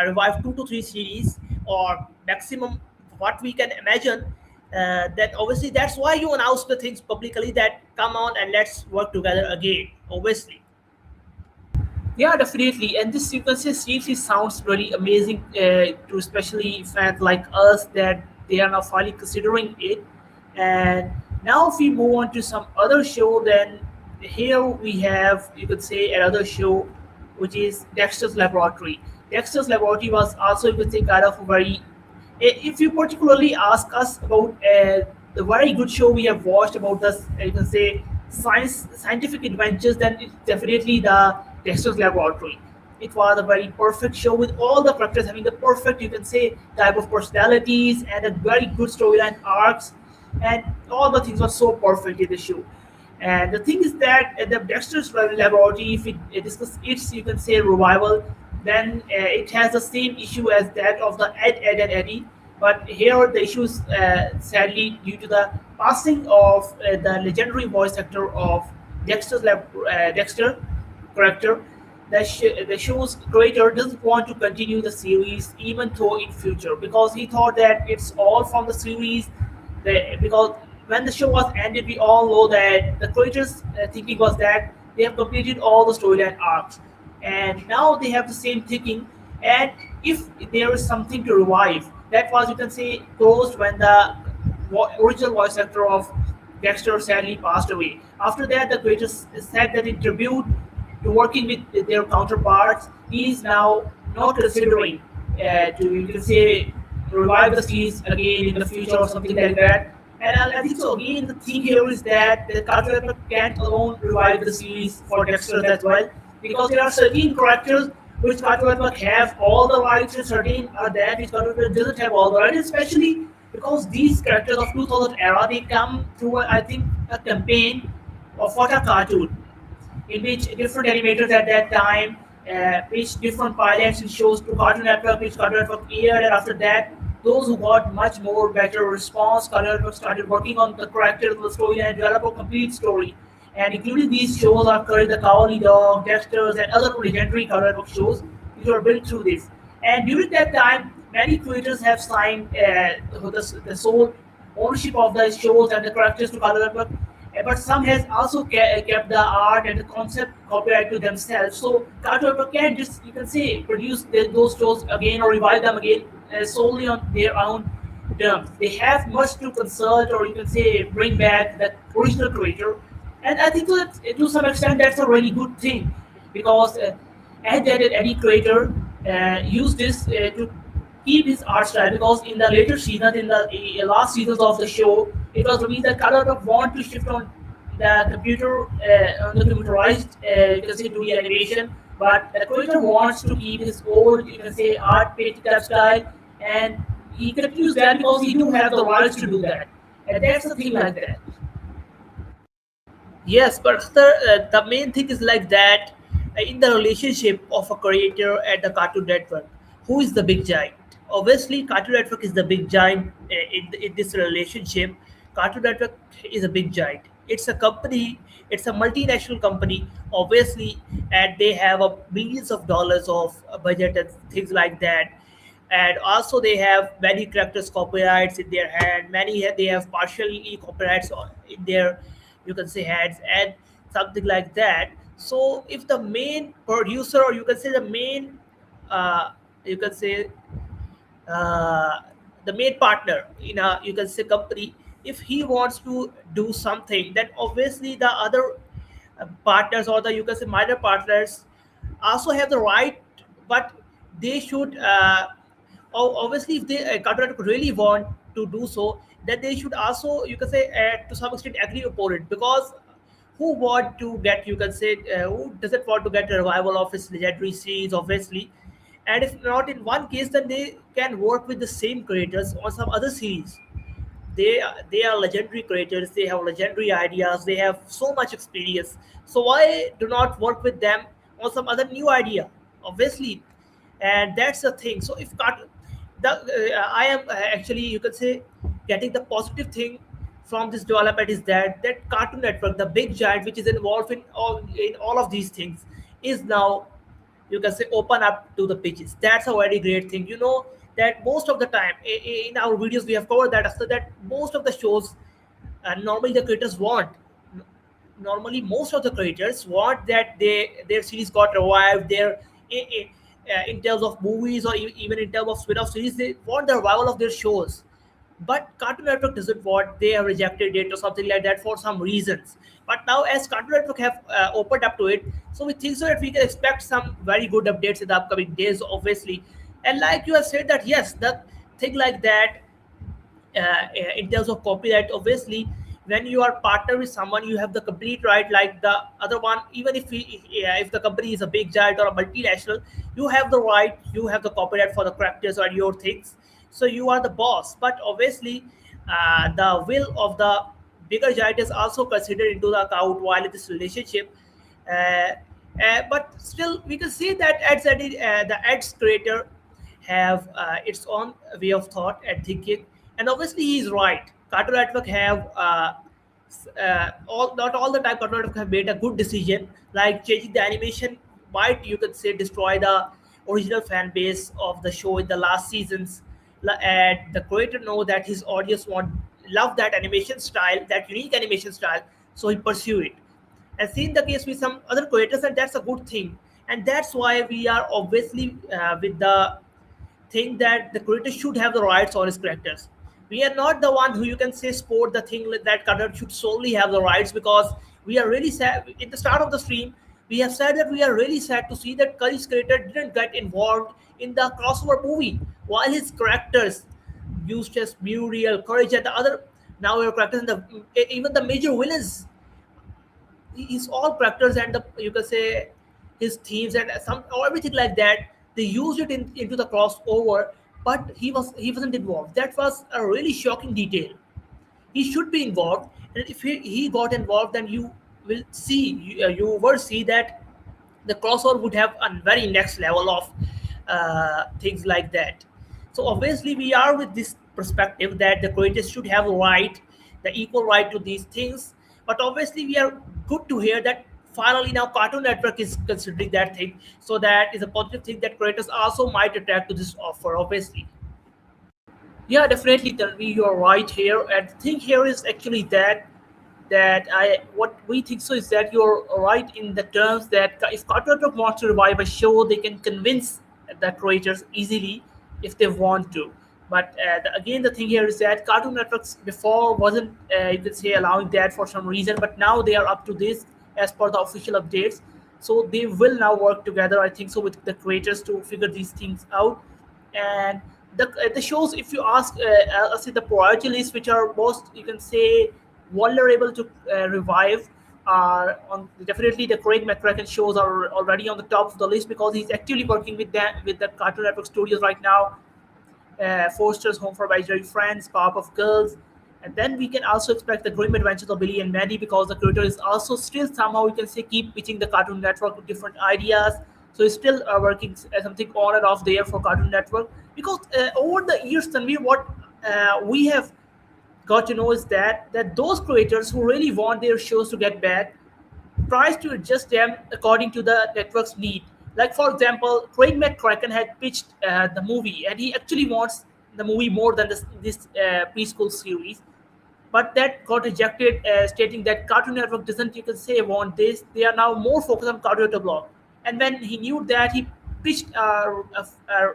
revive 2 to 3 series or maximum what we can imagine. That obviously that's why you announce the things publicly that come on and let's work together again. Obviously, yeah, definitely. And this sequence seriously sounds really amazing to especially fans like us that they are now finally considering it. And now, if we move on to some other show, then here we have, you could say, another show, which is Dexter's Laboratory. Dexter's Laboratory was also, you could say, kind of very. If you particularly ask us about the very good show we have watched about this, you can say, scientific adventures, then it's definitely the Dexter's Laboratory. It was a very perfect show with all the characters having the perfect, you can say, type of personalities and a very good storyline arcs, and all the things were so perfect in the show. And the thing is that the Dexter's Laboratory, if it discuss its, you can say, revival, then it has the same issue as that of the Ed, and Eddie. But here the issue is sadly due to the passing of the legendary voice actor of Dexter character. The show's creator doesn't want to continue the series even though in future because he thought that it's all from the series. Because when the show was ended, we all know that the creators' thinking was that they have completed all the storyline arcs, and now they have the same thinking. And if there is something to revive, that was, you can say, closed when the original voice actor of Dexter sadly passed away. After that, the creators said that in tribute to working with their counterparts, he is now not considering to, you can say, revive the series again in the future or something like that. And I think so. Again, the thing here is that the Cartoon Network can't alone revive the series for Dexter as well, because there are certain characters which Cartoon Network have all the rights, and certain are that which Cartoon Network doesn't have all the rights, especially because these characters of 2000 era, they come through I think a campaign of what a cartoon in which different animators at that time pitched different pilots and shows to Cartoon Network, which Cartoon Network aired, and after that, those who got much more better response, Cartoon Network started working on the character of the story and develop a complete story. And including these shows are current the Cowardly Dog, Dexter's, and other legendary Cartoon Network shows which were built through this. And during that time, many creators have signed the sole ownership of the shows and the characters to Cartoon Network, but some has also kept the art and the concept copyright to themselves. So Cartoon Network can just, you can say, produce those shows again or revive them again solely on their own terms. They have much to consult or, you can say, bring back the original creator. And I think that to some extent that's a really good thing because any creator use this to keep his art style, because in the later seasons, in the last seasons of the show, it was revealed that Color of want to shift on the computerized, you can say, 2D animation, but the creator wants to keep his old, you can say, art painting type style, and he continues that because he do have the rights to do that, and that's the thing like that. Yes, but the main thing is like that in the relationship of a creator and the Cartoon Network, who is the big giant? Obviously, Cartoon Network is the big giant in this relationship. Cartoon Network is a big giant. It's a company, it's a multinational company, obviously, and they have a billions of dollars of budget and things like that. And also they have many characters copyrights in their hand, they have partially copyrights in their, you can say, hands, and something like that. So if the main producer, or you can say the main you can say uh, the main partner in a, you can say, company, if he wants to do something, then obviously the other partners, or the, you can say, minor partners, also have the right, but they should obviously, if they contract really want to do so, then they should also, you can say, to some extent agree upon it, because who want to get, you can say, who doesn't want to get a revival of his legendary series, obviously. And if not in one case, then they can work with the same creators on some other series. They are legendary creators, they have legendary ideas, they have so much experience. So why do not work with them on some other new idea, obviously. And that's the thing. So if I am actually, you can say, getting the positive thing from this development is that Cartoon Network, the big giant which is involved in all of these things, is now, you can say, open up to the pitches. That's a very great thing. You know that most of the time in our videos we have covered that, so that most of the shows, normally the creators want, normally most of the creators want that their series got revived, in terms of movies or even in terms of spin-off series, they want the revival of their shows. But Cartoon Network doesn't want, they have rejected it or something like that for some reasons. But now as Cartoon Network have opened up to it, so we think so that we can expect some very good updates in the upcoming days, obviously. And like you have said that yes, the thing like that, in terms of copyright, obviously, when you are partner with someone, you have the complete right, like the other one. Even if the company is a big giant or a multinational, you have the right, you have the copyright for the characters or your things. So you are the boss. But obviously, the will of the bigger giant is also considered into the account while in this relationship. uh, but still, we can see that the ads creator have its own way of thought and thinking, and obviously he's right. Cartoon Network have all not all the time. Cartoon Network have made a good decision, like changing the animation might, you could say, destroy the original fan base of the show in the last seasons. And the creator know that his audience want love that animation style, that unique animation style, so he pursue it. And seen the case with some other creators, and that's a good thing. And that's why we are obviously with the thing that the creator should have the rights on his characters. We are not the one who, you can say, sport the thing that Katar should solely have the rights, because we are really sad. At the start of the stream, we have said that we are really sad to see that Curry's creator didn't get involved in the crossover movie, while his characters, Eustace, Muriel, Courage, and the other now your characters, and even the major villains, his all characters and the, you can say, his themes and some or everything like that, they used it into the crossover. But he wasn't involved. That was a really shocking detail. He should be involved, and if he got involved, then you will see, you will see that the crossover would have a very next level of things like that. So obviously we are with this perspective that the creators should have a right, the equal right to these things. But obviously we are good to hear that finally now Cartoon Network is considering that thing. So that is a positive thing that creators also might attract to this offer, obviously. Yeah, definitely, Tanvi, you're right here. And the thing here is actually that I what we think so is that you're right in the terms that if Cartoon Network wants to revive a show, they can convince the creators easily if they want to. But again, the thing here is that Cartoon Networks before wasn't, you could say, allowing that for some reason, but now they are up to this as per the official updates. So they will now work together, I think so, with the creators to figure these things out. And the shows, if you ask us, in the priority list, which are most, you can say, vulnerable to revive, are on definitely the Craig McCracken shows are already on the top of the list, because he's actively working with the Cartoon Network studios right now. Foster's Home for Imaginary Friends, Powerpuff Girls, and then we can also expect the Grim Adventures of Billy and Mandy, because the creator is also still somehow, we can say, keep pitching the Cartoon Network with different ideas. So he's still working something on and off there for Cartoon Network, because over the years, Tanvir, what we have got to know is that those creators who really want their shows to get back tries to adjust them according to the network's need. Like for example, Craig McCracken had pitched the movie, and he actually wants the movie more than this preschool series, but that got rejected, stating that Cartoon Network doesn't, you can say, want this. They are now more focused on Cartoon Network block. And when he knew that, he pitched a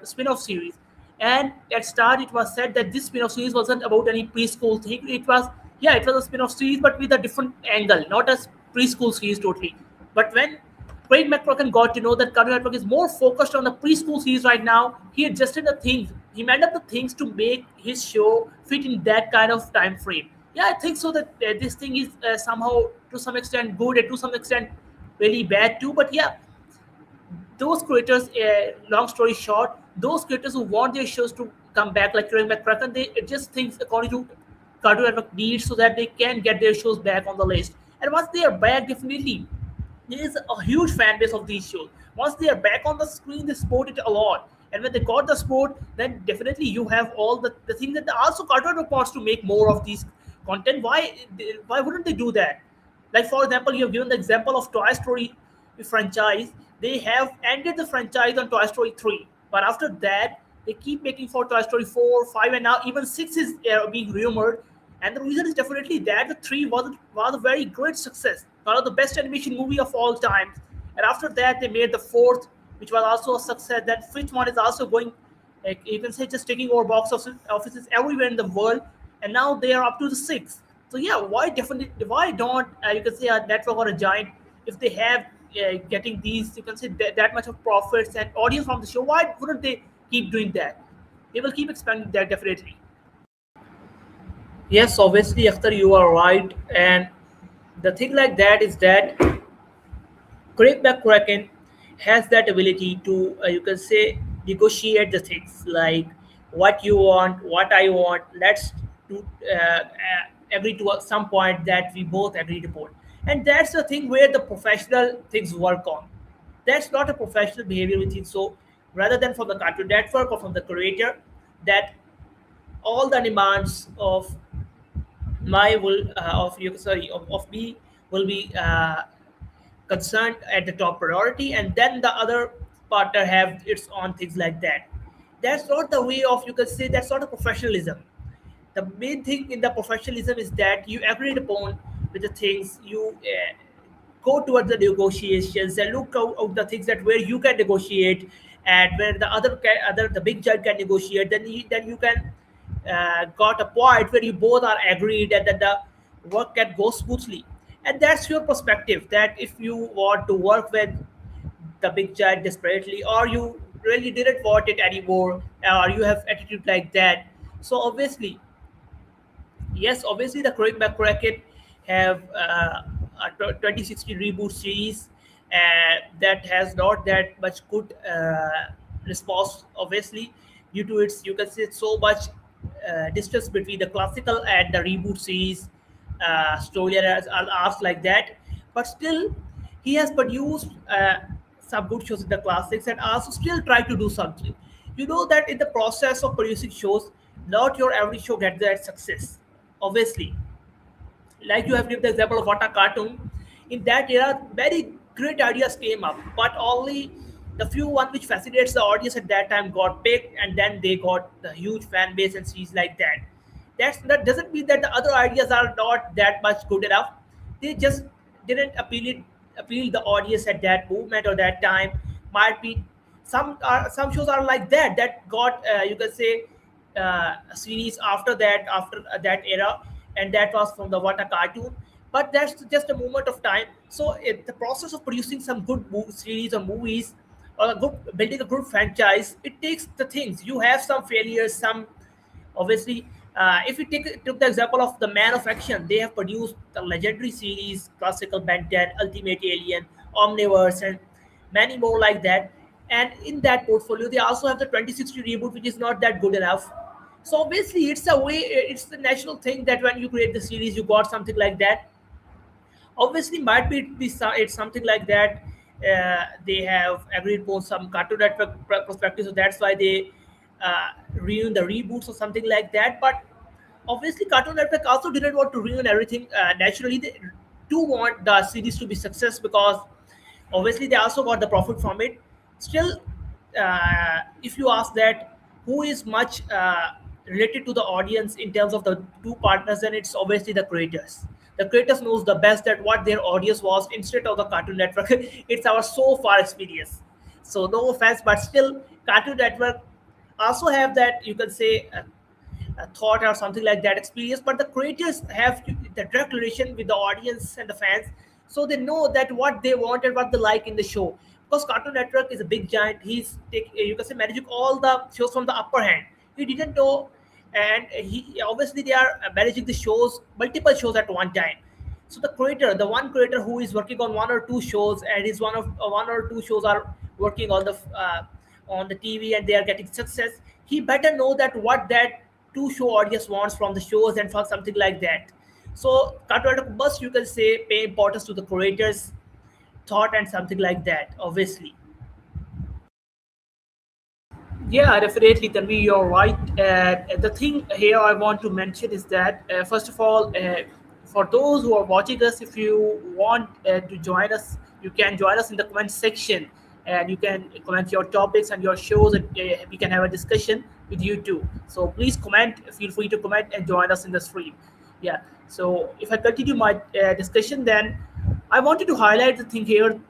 spin-off series. And at start, it was said that this spin-off series wasn't about any preschool thing. It was, yeah, it was a spin-off series, but with a different angle, not a preschool series totally. But when Craig McCracken got to know that Cartoon Network is more focused on the preschool series right now, he adjusted the things. He made up the things to make his show fit in that kind of time frame. Yeah, I think so that this thing is somehow to some extent good and to some extent really bad too. But yeah, those creators, long story short, those creators who want their shows to come back, like Karen McCracken, they just think according to Cartoon Network needs so that they can get their shows back on the list. And once they are back, definitely there is a huge fan base of these shows. Once they are back on the screen, they support it a lot. And when they got the sport, then definitely you have all the thing that also Cartoon Network wants to make more of these content. Why wouldn't they do that? Like for example, you have given the example of Toy Story franchise. They have ended the franchise on Toy Story 3, but after that they keep making for Toy Story 4, 5, and now even 6 is being rumored. And the reason is definitely that the 3 was a very great success, one of the best animation movie of all time. And after that they made the fourth, which was also a success. That fifth one is also going, like you can say, just taking over offices everywhere in the world. And now they are up to the sixth. So yeah, why don't you can say a network or a giant, if they have getting these, you can say that much of profits and audience from the show, why wouldn't they keep doing that? They will keep expanding that definitely. Yes, obviously, Akhtar, you are right. And the thing like that is that Craig McCracken has that ability to, you can say, negotiate the things like what you want, what I want. Let's do agree to some point that we both agreed upon. And that's the thing where the professional things work on. That's not a professional behavior, we think. So rather than from the Cartoon Network or from the creator, that all the demands of my will of you sorry of me will be concerned at the top priority, and then the other partner have its own things like that. That's not the way of, you can say, that's not a professionalism. The main thing in the professionalism is that you agreed upon with the things, you go towards the negotiations and look out the things that where you can negotiate, and where the other the big judge can negotiate, then you can got a point where you both are agreed and that the work can go smoothly. And that's your perspective, that if you want to work with the big giant desperately, or you really didn't want it anymore, or you have attitude like that. So obviously, yes, obviously the Craig McCracken have a 2016 reboot series that has not that much good response, obviously, due to its, you can say, so much distance between the classical and the reboot series story and arcs like that. But still, he has produced some good shows in the classics and also still try to do something. You know that in the process of producing shows, not your every show gets that success. Obviously, like you have given the example of Wata cartoon, in that era, very great ideas came up, but only the few one which fascinates the audience at that time got picked, and then they got the huge fan base and series like that. That doesn't mean that the other ideas are not that much good enough. They just didn't appeal the audience at that movement or that time. Might be some shows are like that that got, you can say, a series after that, after that era, and that was from the Wata cartoon. But that's just a moment of time. So the process of producing some good series or movies, or a good building a good franchise, it takes the things. You have some failures, some, obviously, if we took the example of the Man of Action, they have produced the legendary series, classical Ben 10, Ultimate Alien, Omniverse, and many more like that. And in that portfolio, they also have the 2060 reboot, which is not that good enough. So obviously, it's a way, it's the natural thing that when you create the series, you got something like that. Obviously, might it's something like that. They have agreed upon some Cartoon Network perspective, so that's why they ruin the reboots or something like that. But obviously, Cartoon Network also didn't want to ruin everything. Naturally, they do want the series to be success, because obviously they also got the profit from it. Still, if you ask that who is much related to the audience in terms of the two partners, then it's obviously the creators. The creators knows the best that what their audience was instead of the Cartoon Network. It's our so far experience. So no offense, but still, Cartoon Network also have that, you can say, a thought or something like that experience, but the creators have the direct relation with the audience and the fans, so they know that what they want and what they like in the show. Because Cartoon Network is a big giant, you can say, managing all the shows from the upper hand. He didn't know and he obviously they are managing the shows, multiple shows at one time. So the creator, the one creator who is working on one or two shows, and is one of one or two shows are working on the TV, and they are getting success, he better know that what that two show audience wants from the shows and for something like that. So Cartoon Network must, you can say, pay importance to the creators thought and something like that, obviously. Yeah, definitely, Tanvi, you're right. The thing here I want to mention is that, first of all, for those who are watching us, if you want to join us, you can join us in the comment section, and you can comment your topics and your shows, and we can have a discussion with you too. So please comment, feel free to comment and join us in the stream. Yeah. So if I continue my discussion, then I wanted to highlight the thing here,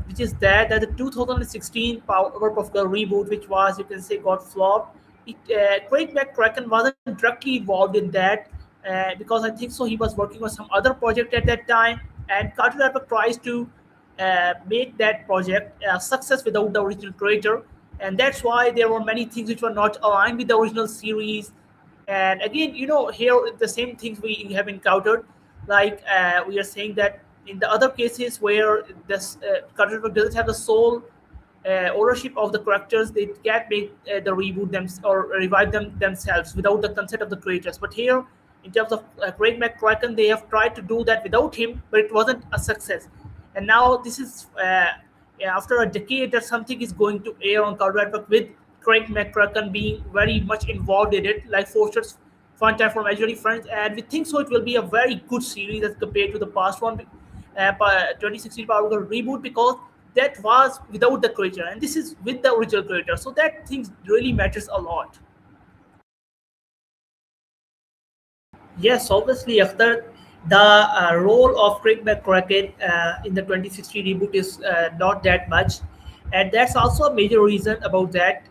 which is that the 2016 Powerpuff Girl reboot, which was, you can say, got flopped. Craig McCracken wasn't directly involved in that, because I think so he was working on some other project at that time, and Cartoon Network tries to make that project a success without the original creator, and that's why there were many things which were not aligned with the original series. And again, here the same things we have encountered, like we are saying that in the other cases where this Cartoon Network doesn't have the sole ownership of the characters, they can't make the reboot them or revive them themselves without the consent of the creators. But here, in terms of Craig McCracken, they have tried to do that without him, but it wasn't a success. And now this is yeah, after a decade that something is going to air on Cartoon Network with Craig McCracken being very much involved in it, like Foster's Fun Time for Imaginary Friends, and we think so it will be a very good series as compared to the past one, 2016 Power Girl reboot, because that was without the creator, and this is with the original creator. So that thing really matters a lot. Yes, obviously, after the role of Craig McCracken in the 2016 reboot is not that much, and that's also a major reason about that.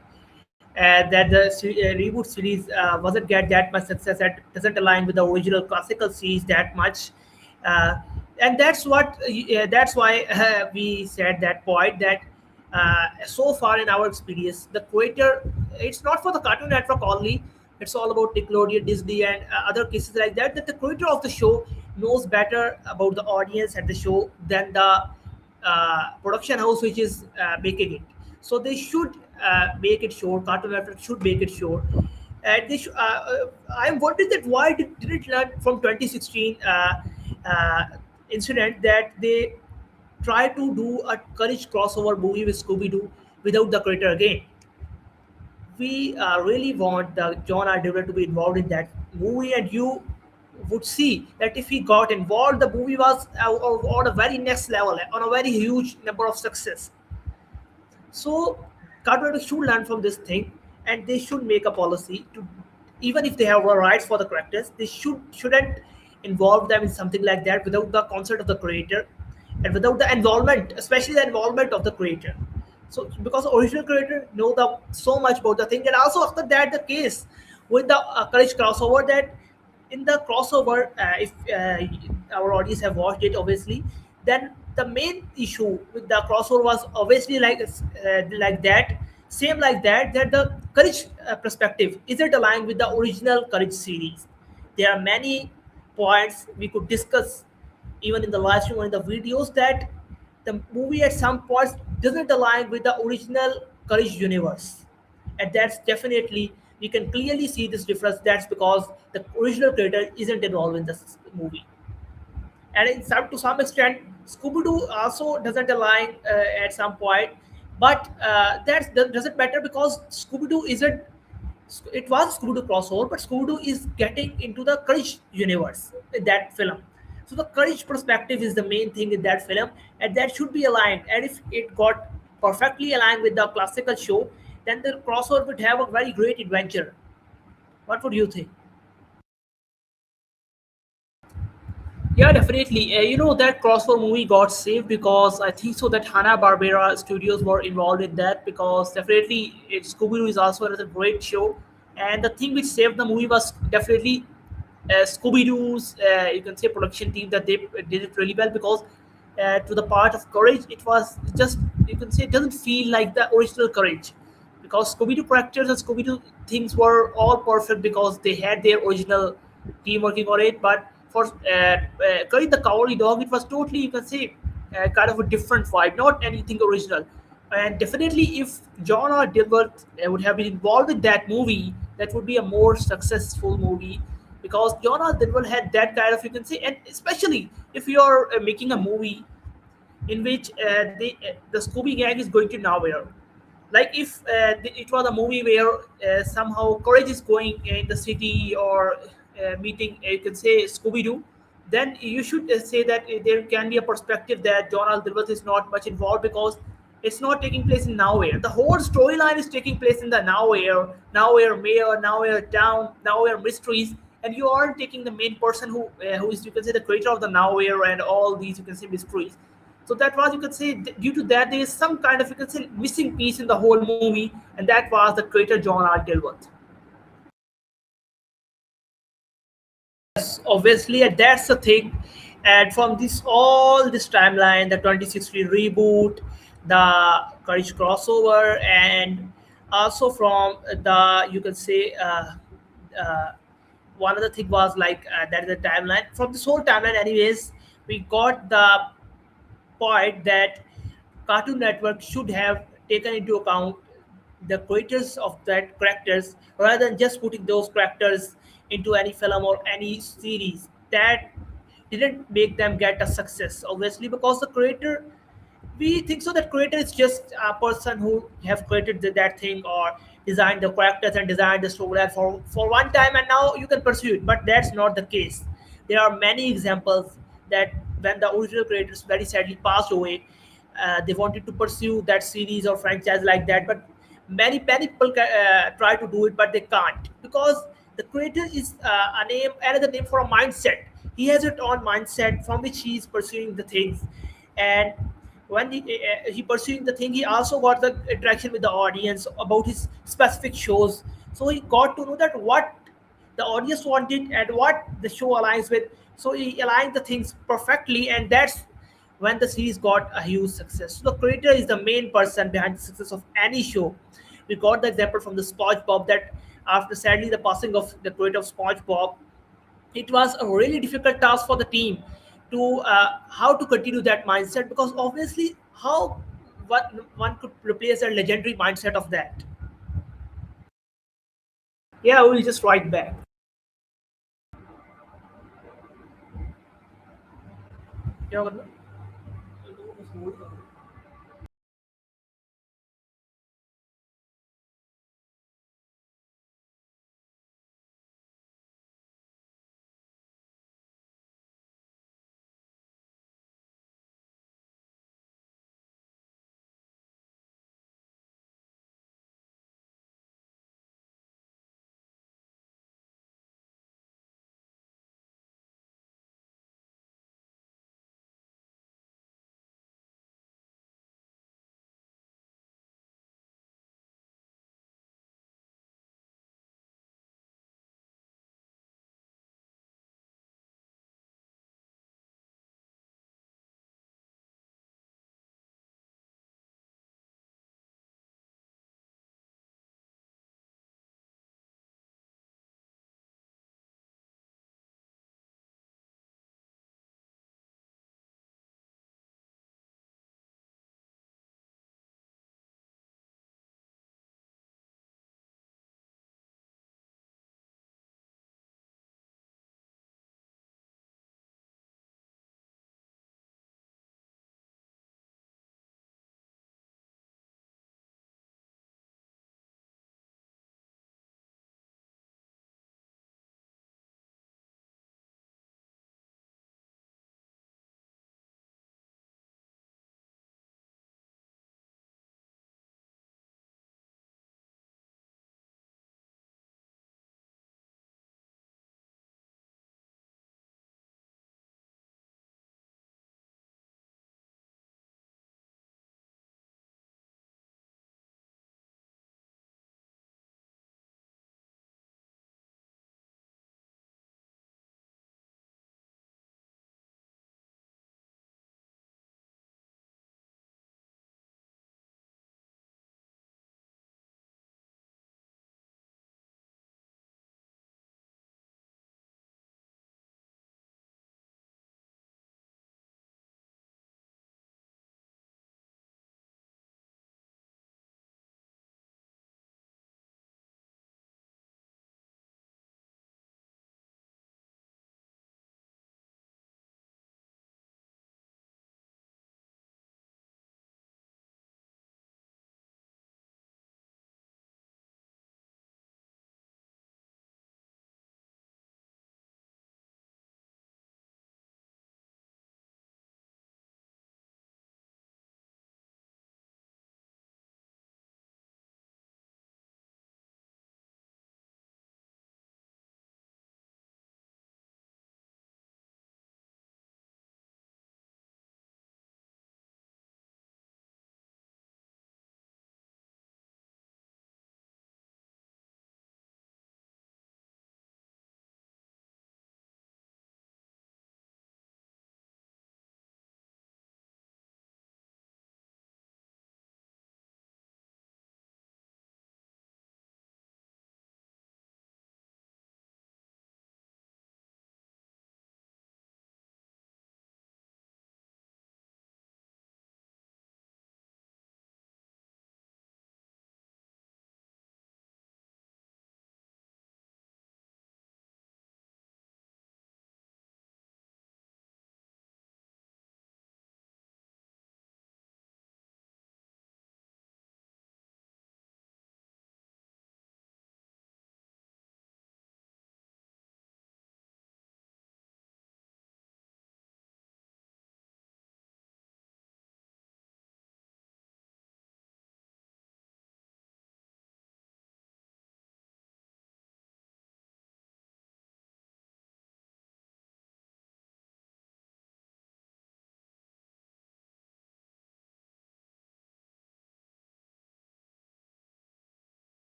That the reboot series wasn't get that much success, and doesn't align with the original classical series that much. Uh, and that's why we said that point that so far in our experience, the creator, it's not for the Cartoon Network only. It's all about Nickelodeon, Disney, and other cases like that. That the creator of the show knows better about the audience and the show than the production house which is making it. So they should make it sure. Cartoon Network should make it sure. And I'm wondering that why did it learn from 2016 uh, incident that they try to do a Courage crossover movie with Scooby Doo without the creator again. We really want the John R. Dillon to be involved in that movie, and you would see that if he got involved, the movie was on a very next level, on a very huge number of success. So Carter should learn from this thing, and they should make a policy to, even if they have rights for the characters, they shouldn't involve them in something like that without the consent of the creator, and without the involvement, especially the involvement of the creator. So because the original creator know the so much about the thing, and also after that the case with the Courage crossover, that in the crossover, if our audience have watched it, obviously, then the main issue with the crossover was obviously like that, same like that, that the Courage perspective isn't aligned with the original Courage series. There are many points we could discuss even in the live stream or in the videos, that the movie at some points doesn't align with the original Courage universe. And that's definitely, we can clearly see this difference. That's because the original creator isn't involved in this movie. And in some, to some extent, Scooby-Doo also doesn't align at some point, but that doesn't matter because Scooby-Doo isn't, it was Scooby-Doo crossover, but Scooby-Doo is getting into the Courage universe in that film. So the Courage perspective is the main thing in that film, and that should be aligned. And if it got perfectly aligned with the classical show, then the crossover would have a very great adventure. What would you think? Yeah, definitely. That crossover movie got saved because I think so that Hanna Barbera Studios were involved in that, because definitely Scooby Doo is also another great show, and the thing which saved the movie was definitely Scooby Doo's, you can say, production team, that they did it really well, because to the part of Courage, it was just, you can say, it doesn't feel like the original Courage, because Scooby Doo characters and Scooby Doo things were all perfect because they had their original team working on it. But for Courage the Cowardly Dog, it was totally, you can say, kind of a different vibe, not anything original. And definitely, if John R. Dilworth would have been involved in that movie, that would be a more successful movie, because John R. Dilworth had that kind of, you can say, and especially if you are making a movie in which the Scooby Gang is going to nowhere. Like if it was a movie where somehow Courage is going in the city or meeting, you can say, Scooby Doo, then you should say that there can be a perspective that John Al Dilworth is not much involved because it's not taking place in nowhere. The whole storyline is taking place in the nowhere, nowhere mayor, nowhere town, nowhere mysteries, and you aren't taking the main person who is, you can say, the creator of the nowhere and all these, you can say, mysteries. So that was, you could say, due to that there is some kind of, you could say, missing piece in the whole movie, and that was the creator John R. Dilworth. Yes, obviously, and that's the thing. And from this all this timeline, the 2016 reboot, the Courage crossover, and also from the, you can say, uh, one other thing was like that is the timeline. From this whole timeline, anyways, we got the point that Cartoon Network should have taken into account the creators of that characters rather than just putting those characters into any film or any series. That didn't make them get a success, obviously, because the creator, we think so that creator is just a person who have created that thing or designed the characters and designed the storyline for one time, and now you can pursue it. But that's not the case. There are many examples that when the original creators very sadly passed away, they wanted to pursue that series or franchise like that, but many people try to do it, but they can't because the creator is a name, another name for a mindset. He has its own mindset from which he is pursuing the things. And when he pursuing the thing, he also got the interaction with the audience about his specific shows. So he got to know that what the audience wanted and what the show aligns with. So he aligned the things perfectly, and that's when the series got a huge success. So the creator is the main person behind the success of any show. We got the example from the SpongeBob that after sadly the passing of the creator of SpongeBob, it was a really difficult task for the team to how to continue that mindset, because obviously how one could replace a legendary mindset of that. Yeah, we'll just write back. Yeah.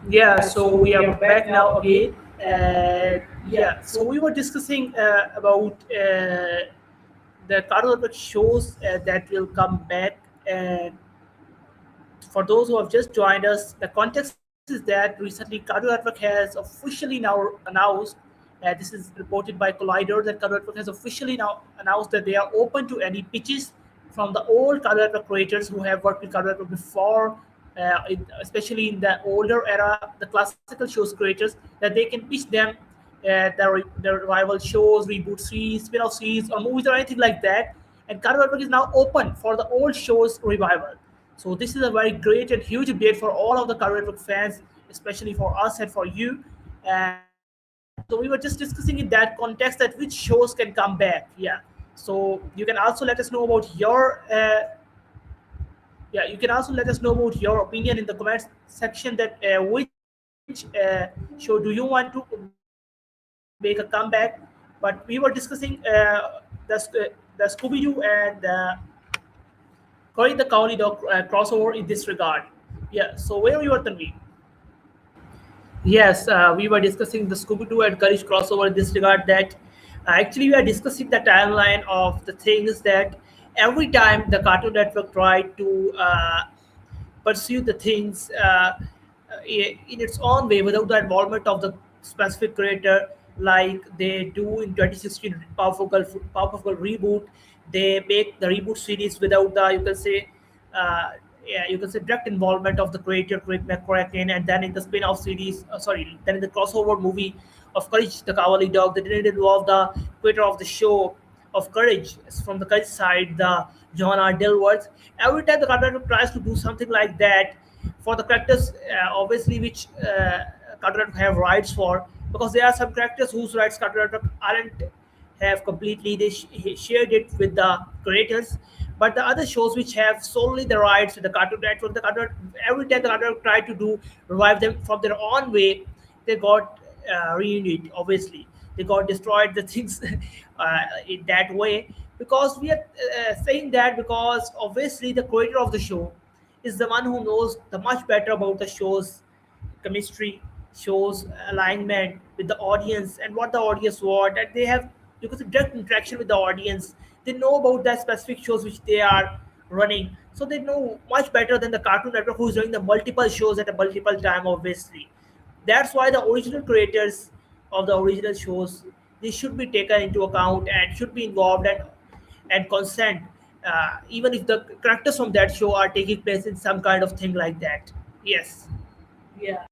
Yeah, so we are back now again. Yeah, so we were discussing about the Cartoon Network shows that will come back. And for those who have just joined us, the context is that recently Cartoon Network has officially now announced, this is reported by Collider, that Cartoon Network has officially now announced that they are open to any pitches from the old Cartoon Network creators who have worked with Cartoon Network before, especially in the older era, the classical shows creators, that they can pitch them the revival shows, reboot series, spin-off series, or movies or anything like that. And Cartoon Network is now open for the old shows revival. So this is a very great and huge update for all of the Cartoon Network fans, especially for us and for you. And so we were just discussing in that context that which shows can come back. Yeah. So you can also let us know about your yeah, you can also let us know about your opinion in the comments section that which show do you want to make a comeback. But we were discussing the Scooby Doo and the Courage the Cowardly Dog crossover in this regard. Yeah, so where are you at, Tanvi? Yes, we were discussing the Scooby Doo and Courage crossover in this regard. That actually we are discussing the timeline of the things that every time the Cartoon Network tried to pursue the things in its own way without the involvement of the specific creator, like they do in 2016 Powerful reboot. They make the reboot series without the, you can say, uh, yeah, you can say direct involvement of the creator Craig McCracken. And then in the spin-off series, then in the crossover movie of Courage the Cowardly Dog, they didn't involve the creator of the show of Courage from the Courage side, the John R. Dilworth. Every time the Cartoon Network tries to do something like that for the characters, obviously which Cartoon Network have rights for, because there are some characters whose rights Cartoon Network aren't have completely, they shared it with the creators. But the other shows which have solely the rights with the Cartoon Network, every time the Cartoon Network tried to do revive them from their own way, they got ruined. Obviously, they got destroyed. The things in that way, because we are saying that because obviously the creator of the show is the one who knows the much better about the show's chemistry, shows alignment with the audience and what the audience want, and they have, because of direct interaction with the audience, they know about that specific shows which they are running. So they know much better than the Cartoon Network, who's doing the multiple shows at a multiple time. Obviously, that's why the original creators of the original shows, they should be taken into account and should be involved and consent, even if the characters from that show are taking place in some kind of thing like that. Yes. Yeah.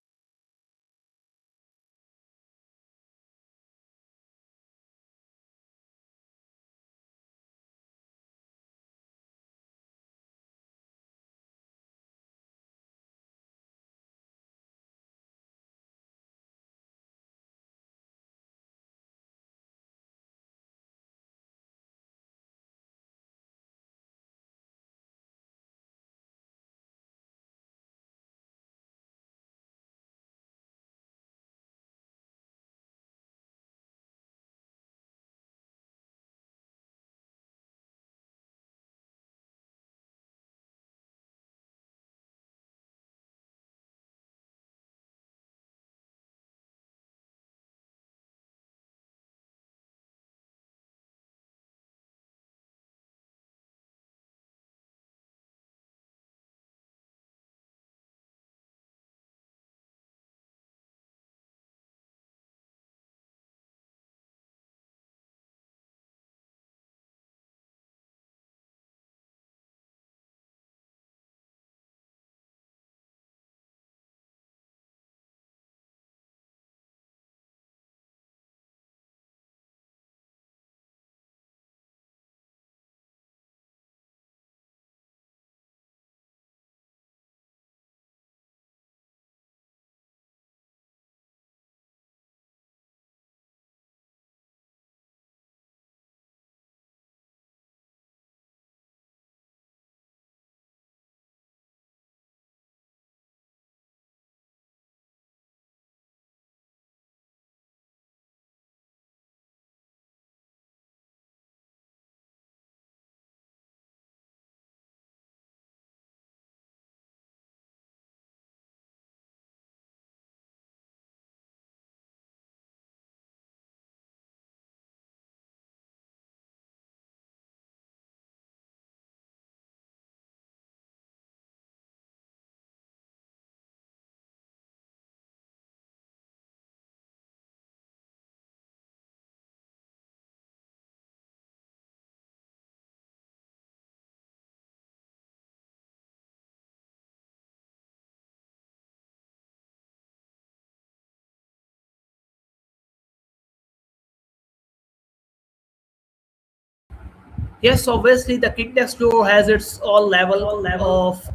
Yes, obviously the Kid Next Door has its own level of,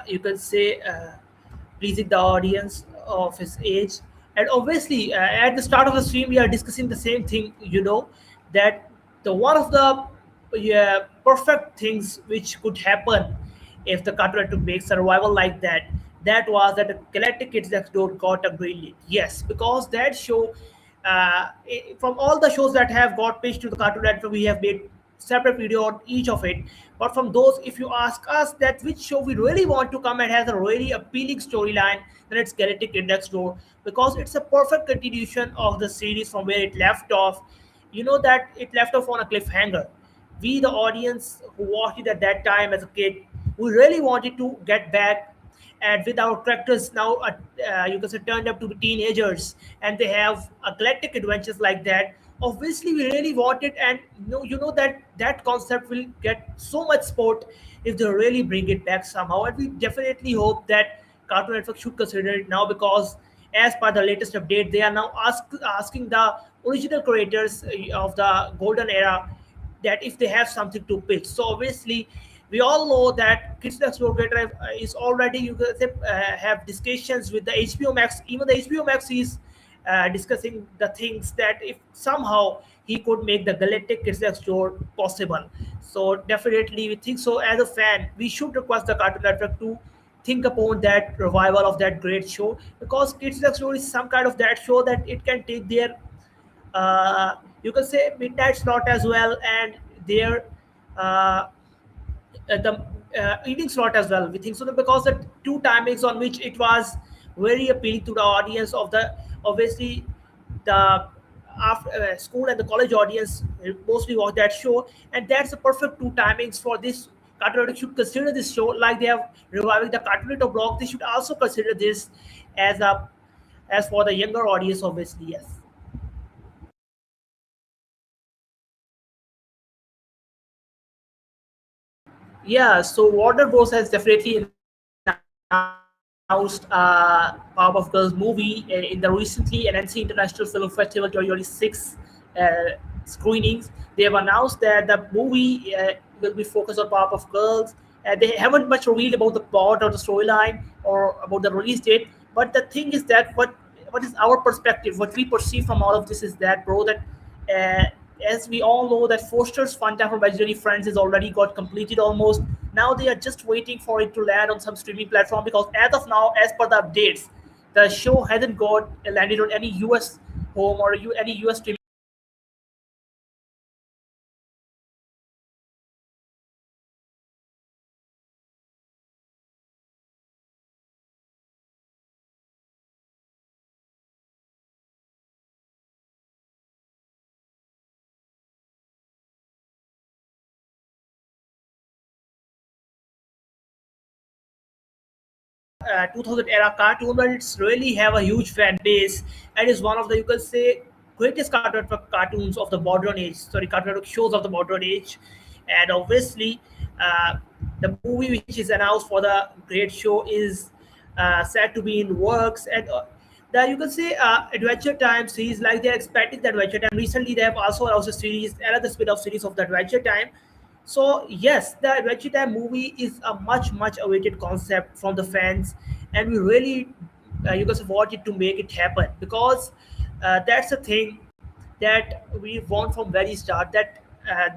you can say, pleasing the audience of his age. And obviously, at the start of the stream, we are discussing the same thing. That the one of the, yeah, perfect things which could happen if the Cartoon Network makes survival like that. That was that the Galactic Kids Next Door got a greenlit. Yes, because that show, from all the shows that have got pitched to the Cartoon Network, we have made separate video on each of it. But from those, if you ask us that which show we really want to come and has a really appealing storyline, then it's Galactic Index Door, because it's a perfect continuation of the series from where it left off. You know that it left off on a cliffhanger. We, the audience who watched it at that time as a kid, we really wanted to get back, and with our characters now, you can say, turned up to be teenagers, and they have galactic adventures like that. Obviously, we really want it, and that that concept will get so much support if they really bring it back somehow. And we definitely hope that Cartoon Network should consider it now, because as per the latest update, they are now asking the original creators of the golden era that if they have something to pitch. So obviously, we all know that Kids Next Door Creator is already, you can say, have discussions with the HBO Max. Even the HBO Max is discussing the things that if somehow he could make the Galactic Kids Next Door possible. So definitely, we think so. As a fan, we should request the Cartoon Network to think upon that revival of that great show, because Kids Next Door is some kind of that show that it can take their, uh, you can say, midnight slot as well, and their the evening slot as well. We think so, because the two timings on which it was very appealing to the audience of the, obviously, the after school and the college audience mostly watch that show, and that's the perfect two timings for this. Cartoon Network should consider this show like they have reviving the Cartoon Network block. They should also consider this as a, as for the younger audience, obviously. Yes. Yeah, so Warner Bros. Has definitely announced Powerpuff Girls movie in the recently NNC International Film Festival 2026 screenings. They have announced that the movie will be focused on Powerpuff Girls. They haven't much revealed about the plot or the storyline or about the release date. But the thing is that what is our perspective, what we perceive from all of this is that, bro, that uh, as we all know that Foster's Fanta from Legendary Friends is already got completed almost. Now they are just waiting for it to land on some streaming platform, because as of now, as per the updates, the show hasn't got landed on any US home or any US streaming. It's 2000 era cartoon, but it's really have a huge fan base, and is one of the, you can say, greatest Cartoon Network cartoons of the modern age. Sorry, Cartoon Network shows of the modern age. And obviously, uh, the movie which is announced for the great show is said to be in works. And the, you can say, Adventure Time series, like they're expecting the Adventure Time. Recently, they have also announced a series, another spin-off series of the Adventure Time. So yes, the Adventure Time movie is a much awaited concept from the fans, and we really, you guys, wanted to make it happen, because that's the thing that we want from very start. That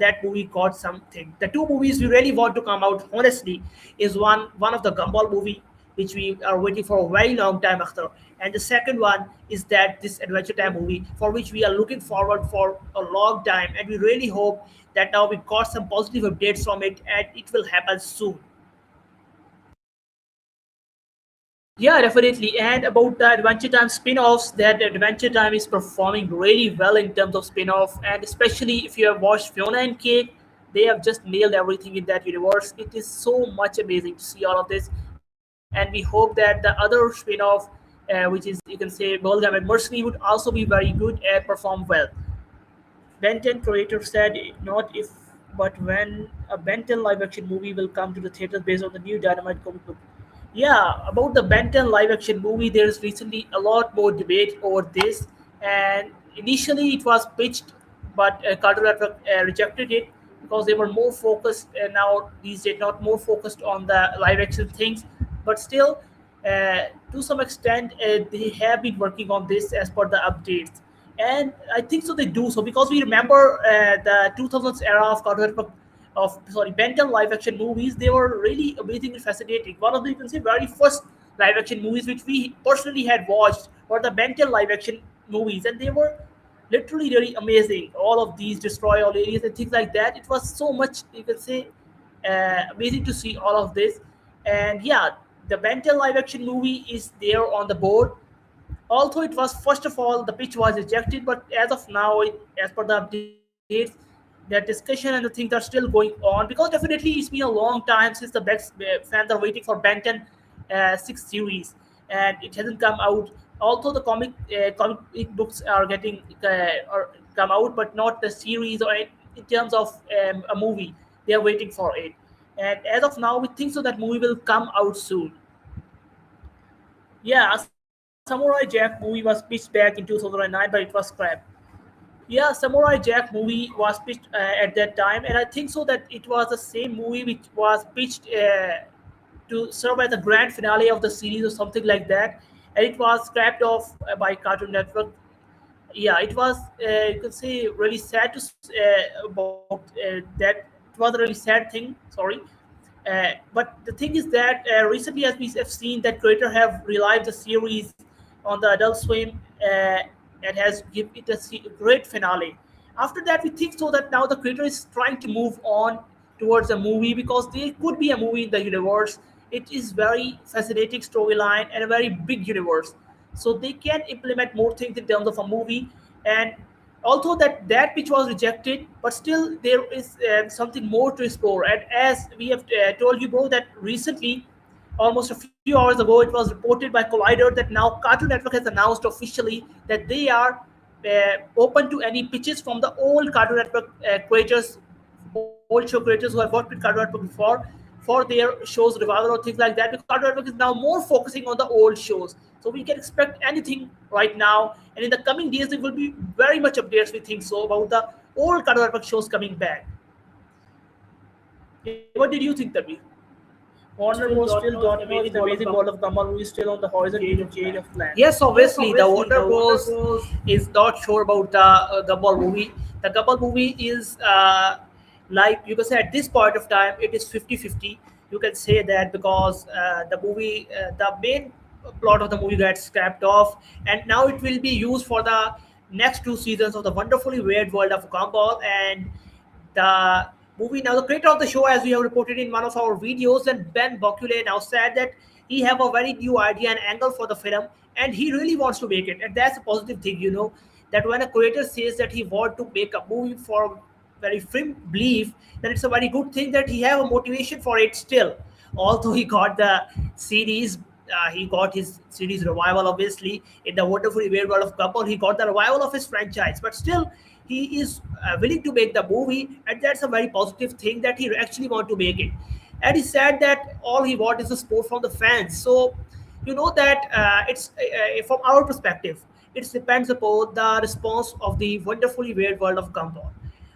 that movie got something. The two movies we really want to come out honestly is one of the Gumball movie, which we are waiting for a very long time after, and the second one is that this Adventure Time movie, for which we are looking forward for a long time, and we really hope that now we got some positive updates from it, and it will happen soon. Yeah, definitely. And about the Adventure Time spin-offs, that Adventure Time is performing really well in terms of spin-off, and especially if you have watched Fiona and Kate, they have just nailed everything in that universe. It is so much amazing to see all of this, and we hope that the other spin-off, which is, you can say, Bubblegum and Mercenary, would also be very good and perform well. Ben 10 creator said, not if, but when a Ben 10 live action movie will come to the theaters based on the new Dynamite comic book. Yeah, about the Ben 10 live action movie, there's recently a lot more debate over this. And initially it was pitched, but Cartoon Network rejected it, because they were more focused now these days, not more focused on the live action things, but still, to some extent, they have been working on this as per the updates, and I think so they do so because we remember the 2000s era of Cartoon Network of sorry Ben 10 live action movies. They were really amazing and fascinating. One of the, you can say, very first live action movies which we personally had watched were the Ben 10 live action movies, and they were literally really amazing. All of these destroy all areas and things like that. It was so much, you can say, amazing to see all of this. And yeah, the Ben 10 live action movie is there on the board. Although it was, first of all, the pitch was rejected, but as of now, as per the updates, the discussion and the things are still going on because definitely it's been a long time since the fans are waiting for Ben 10 6 series, and it hasn't come out. Although the comic books are getting or come out, but not the series or in terms of a movie. They are waiting for it, and as of now, we think so that movie will come out soon. Yeah, Samurai Jack movie was pitched back in 2009, but it was scrapped. Yeah, Samurai Jack movie was pitched at that time, and I think so that it was the same movie which was pitched to serve as the grand finale of the series or something like that, and it was scrapped off by Cartoon Network. Yeah, it was, you can say, really sad about that. It was a really sad thing. Sorry, but the thing is that recently, as we have seen, that creator have relived the series on the Adult Swim and has given it a great finale. After that, we think so that now the creator is trying to move on towards a movie because there could be a movie in the universe. It is very fascinating storyline and a very big universe, so they can implement more things in terms of a movie. And although that pitch was rejected, but still there is something more to explore. And as we have told you, bro, that recently, almost a few hours ago, it was reported by Collider that now Cartoon Network has announced officially that they are open to any pitches from the old Cartoon Network creators, old show creators who have worked with Cartoon Network before, for their shows revival or things like that, because Cartoon Network is now more focusing on the old shows. So we can expect anything right now, and in the coming days there will be very much updates, we think so, about the old Cartoon Network shows coming back. Yeah, what did you think, Tabi? Warner Bros. Still don't know if the amazing world of Gumball is still on the horizon due to change of plan. Yes, obviously, the Warner Bros. Is not sure about the Gumball movie. The Gumball movie is, like, you can say, at this point of time, it is 50-50. You can say that because the main plot of the movie gets scrapped off, and now it will be used for the next two seasons of the wonderfully weird world of Gumball. And the movie, now the creator of the show, as we have reported in one of our videos, and Ben Bocule now said that he have a very new idea and angle for the film, and he really wants to make it. And that's a positive thing, that when a creator says that he want to make a movie for very firm belief, then it's a very good thing that he have a motivation for it still. Although he got the series, he got his series revival, obviously, in the wonderfully weird world of Couple. He got the revival of his franchise, but still he is willing to make the movie, and that's a very positive thing that he actually want to make it. And he said that all he want is the support from the fans. So that it's from our perspective, it depends upon the response of the wonderfully weird world of Gumball.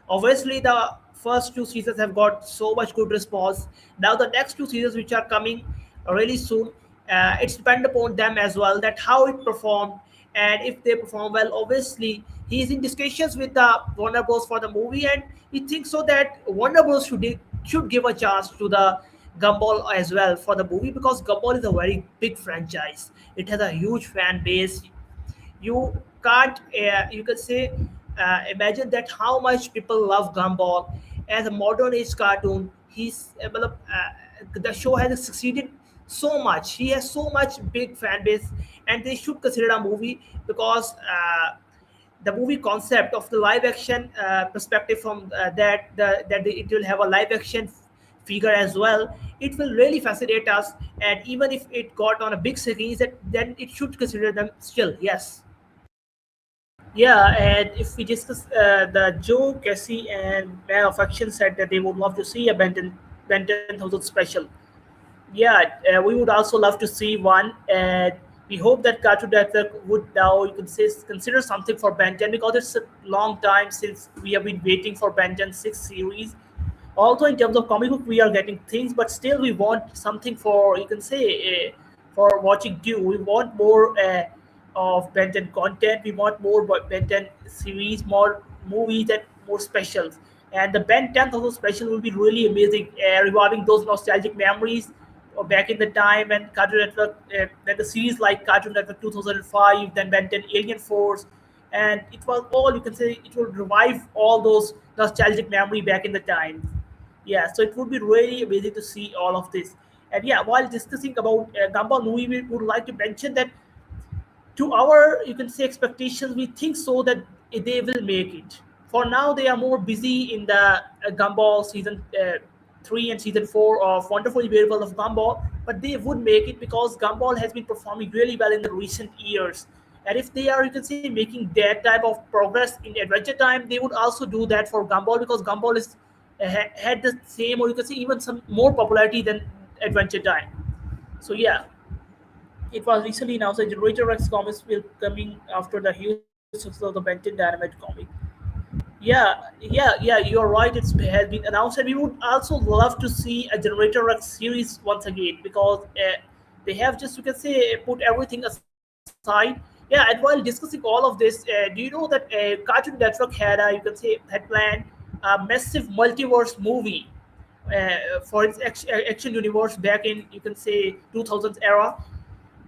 Obviously, the first two seasons have got so much good response. Now the next two seasons, which are coming really soon, it's depend upon them as well, that how it performed. And if they perform well, obviously he's in discussions with the Warner Bros for the movie, and he thinks so that Warner Bros should give a chance to the Gumball as well for the movie, because Gumball is a very big franchise. It has a huge fan base. You can't, you can say, imagine that how much people love Gumball as a modern age cartoon. The show has succeeded so much. He has so much big fan base, and they should consider a movie, because the movie concept of the live action perspective, from it will have a live action figure as well. It will really fascinate us, and even if it got on a big series, then it should consider them still. Yes. Yeah, and if we discuss, the Joe, Cassie, and Man of Action said that they would love to see a Ben 10,000 special. Yeah, we would also love to see one, and we hope that Cartoon Network would now, you can say, consider something for Ben 10, because it's a long time since we have been waiting for Ben 10 6 series. Although in terms of comic book we are getting things, but still we want something for, you can say, for watching too. We want more of Ben 10 content. We want more Ben 10 series, more movies, and more specials. And the Ben 10 also special will be really amazing, reviving those nostalgic memories back in the time when Cartoon Network, when the series like Cartoon Network 2005, then Ben 10 Alien Force, and it was all, you can say, it will revive all those nostalgic memory back in the time. Yeah, so it would be really amazing to see all of this. And yeah, while discussing about Gumball movie, we would like to mention that to our, you can say, expectations, we think so that they will make it. For now they are more busy in the Gumball season 3 and season 4 of Wonderful Variable of Gumball, but they would make it because Gumball has been performing really well in the recent years. And if they are, you can say, making that type of progress in Adventure Time, they would also do that for Gumball, because Gumball is had the same, or you can say even some more popularity than Adventure Time. So yeah, it was recently announced that Generator X comics will coming after the huge success of the Benton Dynamite comic. Yeah, you're right. It has been announced, and we would also love to see a Generator X series once again, because they have just, you can say, put everything aside. Yeah, and while discussing all of this, do you know that Cartoon Network had, you can say, had planned a massive multiverse movie for its action universe back in, you can say, 2000s era,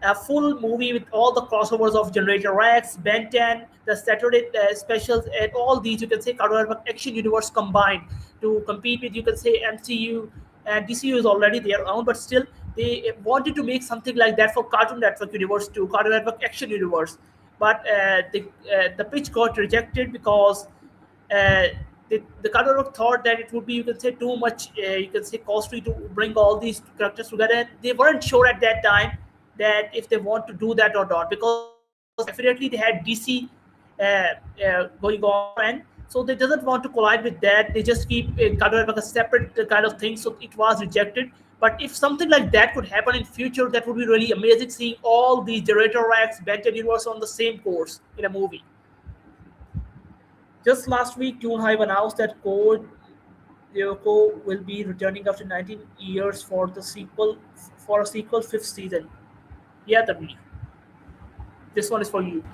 a full movie with all the crossovers of Generator X, Ben 10, the Saturday specials, and all these, you can say, Cartoon Network action universe combined to compete with, you can say, MCU. And DCU is already their own, but still they wanted to make something like that for Cartoon Network universe too, Cartoon Network action universe. But the pitch got rejected because uh, the Cartoon Network thought that it would be, you can say, too much, you can say, costly to bring all these characters together. And they weren't sure at that time that if they want to do that or not, because definitely they had DC going on their end, so they doesn't want to collide with that. They just keep Cartoon Network a separate kind of thing, so it was rejected. But if something like that could happen in future, that would be really amazing, seeing all the Generator X, Benton universe on the same course in a movie. Just last week, Toon Hive announced that Code Lyoko will be returning after 19 years for a sequel fifth season. Yeah, Tanvi, this one is for you.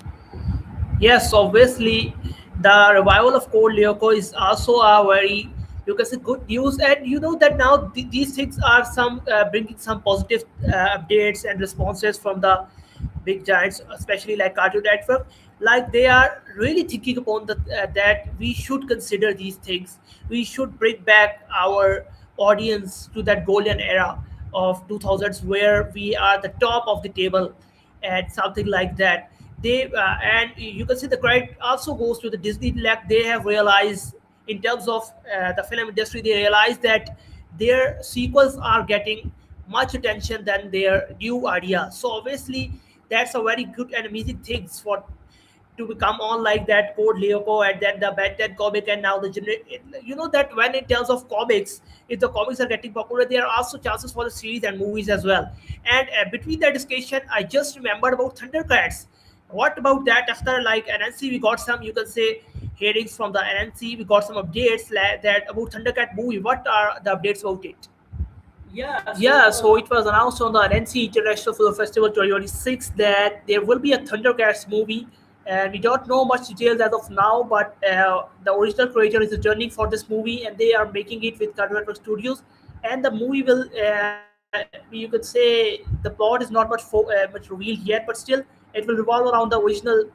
Yes, obviously, the revival of Code Lyoko is also a very, you can say, good news, and you know that now these things are some bringing some positive updates and responses from the big giants, especially like Cartoon Network. Like they are really thinking upon that we should consider these things. We should bring back our audience to that golden era of 2000s where we are the top of the table and something like that. They and you can see the credit also goes to the Disney. Like they have realized in terms of the film industry, they realize that their sequels are getting much attention than their new ideas. So obviously that's a very good and amazing things for to become on like that Code Lyoko, and then the Batman comic, and now the you know that when in terms of comics, if the comics are getting popular, there are also chances for the series and movies as well. And between that discussion, I just remembered about Thundercats. What about that? After like NNC, we got some, you can say, hearings from the NNC. We got some updates that about Thundercat movie. What are the updates about it? Yeah, Yeah, so so it was announced on the NC International Film Festival 2026 that there will be a Thundercats movie, and we don't know much details as of now. But the original creator is returning for this movie, and they are making it with Cartoon Network Studios. And the movie will, you could say, the plot is not much revealed yet, but still, it will revolve around the original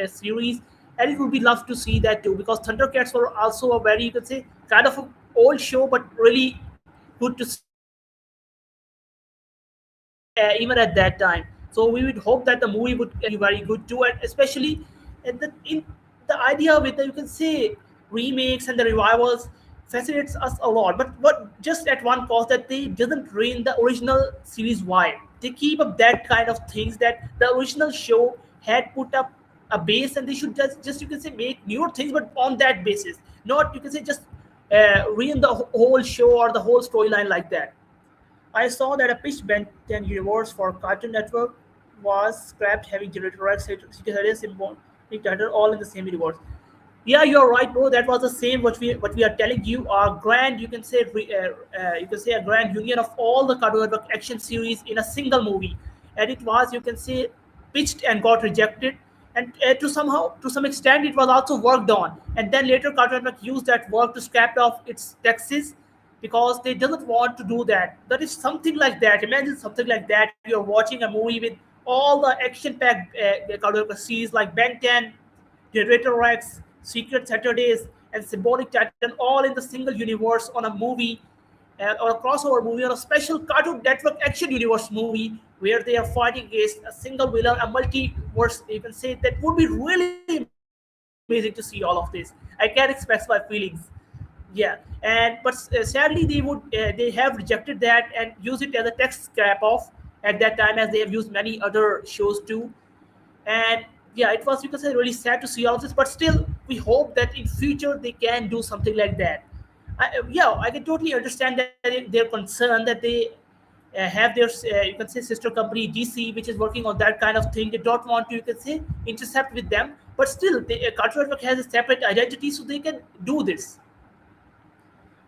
series, and it would be love to see that too, because Thundercats were also a very, you could say, kind of a old show, but really good to see even at that time. So we would hope that the movie would be very good too, and especially in the idea with the, you can say, remakes and the revivals fascinates us a lot. But just at one cost, that they doesn't ruin the original series vibe. They keep up that kind of things that the original show had put up a base, and they should just you can say make newer things, but on that basis, not, you can say, just ruin the whole show or the whole storyline like that. I saw that a pitch Ben 10 universe for Cartoon Network was scrapped, having Generator X, City Headers, Symbolic Title all in the same universe. Yeah, you're right, bro. That was the same what we are telling you. Our grand, you can say, you can say a grand union of all the Cartoon Network action series in a single movie, and it was, you can say, pitched and got rejected, and to some extent it was also worked on, and then later Cartoon Network used that work to scrap off its taxes because they doesn't want to do that. That is something like that. Imagine something like that. You're watching a movie with all the action-packed Cartoon Network series like Ben 10, Generator Rex, Secret Saturdays, and Symbolic Titan all in the single universe on a movie or a crossover movie or a special Cartoon Network action universe movie where they are fighting against a single villain, a multiverse. You can say that would be really amazing to see all of this. I can't express my feelings. Yeah, and but sadly they have rejected that and use it as a text scrap off at that time, as they have used many other shows too. And yeah, it was, you can say, really sad to see all of this, but still we hope that in future they can do something like that. Yeah, I can totally understand that their concern that they have their you can say sister company DC, which is working on that kind of thing. They don't want to, you can say, intercept with them, but still Cartoon Network has a separate identity, so they can do this.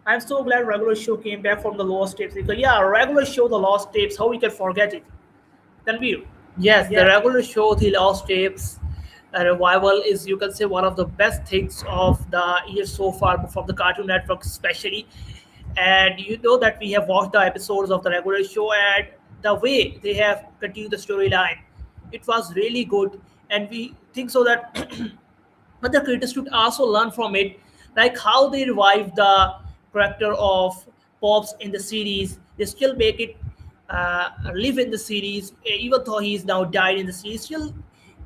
I'm so glad regular show came back from the lost tapes, because yeah, regular show, the lost tapes, how we can forget it. Tanvir. Yes, the Yeah. regular show, The Lost Tapes revival is, you can say, one of the best things of the year so far from the Cartoon Network, especially. And you know that we have watched the episodes of the regular show, and the way they have continued the storyline, it was really good. And we think so that other creators should also learn from it, like how they revive the character of Pops in the series. They still make it live in the series, even though he's now died in the series. Still,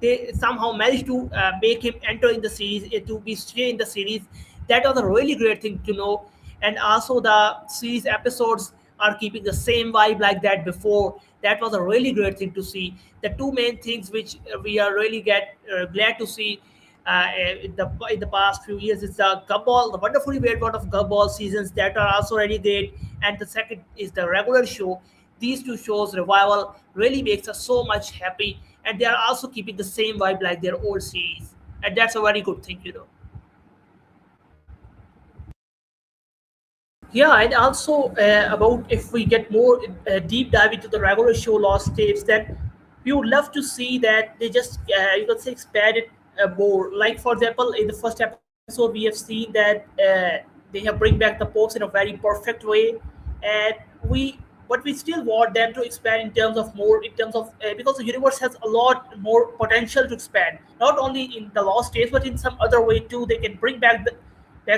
they somehow managed to make him enter in the series, to be stay in the series. That was a really great thing to know. And also the series episodes are keeping the same vibe like that before. That was a really great thing to see. The two main things which we are really glad to see in the past few years is the Gumball, the wonderfully weird world of Gumball seasons that are also really great, and the second is the regular show. These two shows revival really makes us so much happy, and they are also keeping the same vibe like their old series, and that's a very good thing. Yeah, and also about if we get more deep dive into the regular show lost tapes, then we would love to see that they just you can say expand it more. Like for example, in the first episode, we have seen that they have bring back the pops in a very perfect way, and we but we still want them to expand in terms of more in terms of because the universe has a lot more potential to expand, not only in the lost tapes but in some other way too. They can bring back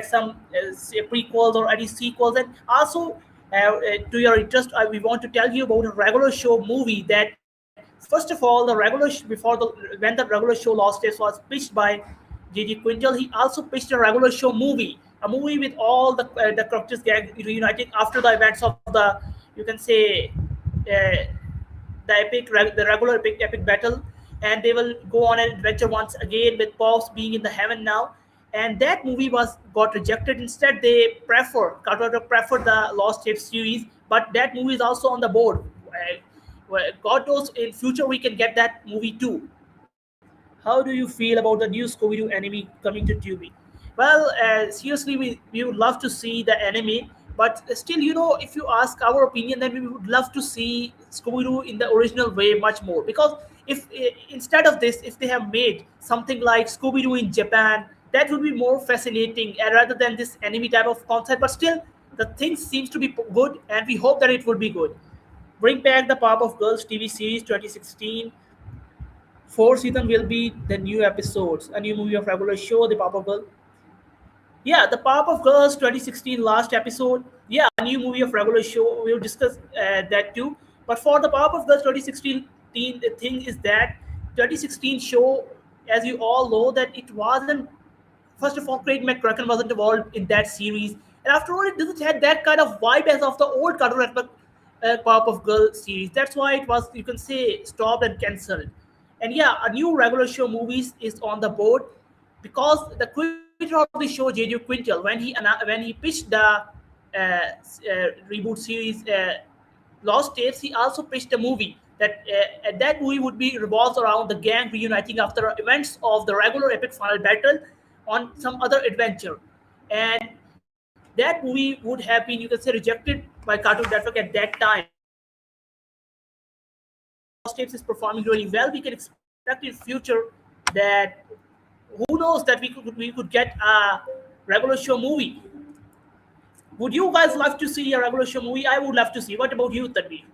some say prequels or any sequels. And also to your interest, we want to tell you about a regular show movie that first of all, the when the regular show lost Tapes was pitched by J.J. Quintel. He also pitched a regular show movie, a movie with all the characters reuniting after the events of the, you can say, uh, the regular epic battle, and they will go on an adventure once again with Pops being in the heaven now. And that movie was got rejected. Instead, they prefer the Lost Tapes series, but that movie is also on the board. Well, God knows in future we can get that movie too. How do you feel about the new Scooby-Doo anime coming to Tubi? Well, seriously, we would love to see the anime, but still, if you ask our opinion, then we would love to see Scooby-Doo in the original way much more. Because if instead of this, if they have made something like Scooby-Doo in Japan, that would be more fascinating rather than this anime type of concept. But still, the thing seems to be good, and we hope that it would be good. Bring back the Powerpuff Girls TV series 2016. Four season will be the new episodes, a new movie of regular show, the Powerpuff Girl. Yeah, the Powerpuff Girls 2016 last episode. Yeah, a new movie of regular show. We'll discuss that too. But for the Powerpuff Girls 2016, the thing is that 2016 show, as you all know, that it wasn't. First of all, Craig McCracken wasn't involved in that series, and after all, it doesn't have that kind of vibe as of the old Cartoon Network Powerpuff Girl series. That's why it was, you can say, stopped and cancelled. And yeah, a new regular show movies is on the board because the creator of the show, J.J. Quintel, when he pitched the reboot series Lost Tapes, he also pitched a movie that movie would be revolves around the gang reuniting after events of the regular epic final battle. on some other adventure. And that movie would have been, you can say, rejected by Cartoon Network at that time. Lost Tapes is performing really well. We can expect in future that who knows that we could get a regular show movie. Would you guys love to see a regular show movie? I would love to see. What about you, Tanvi?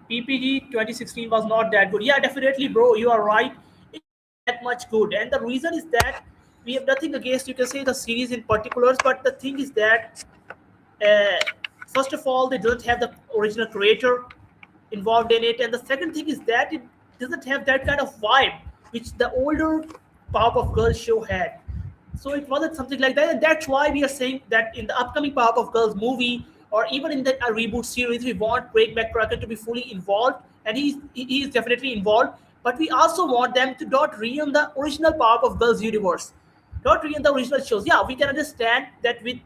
PPG 2016 was not that good. Yeah, definitely, bro. You are right. It wasn't that much good, and the reason is that we have nothing against, you can say, the series in particulars, but the thing is that uh, first of all, they don't have the original creator involved in it, and the second thing is that it doesn't have that kind of vibe which the older Powerpuff Girls show had. So it wasn't something like that, and that's why we are saying that in the upcoming Powerpuff Girls movie, or even in the reboot series, we want Craig McCracken to be fully involved, and he is definitely involved. But we also want them to not ruin the original Powerpuff Girls universe, not ruin the original shows. Yeah, we can understand that with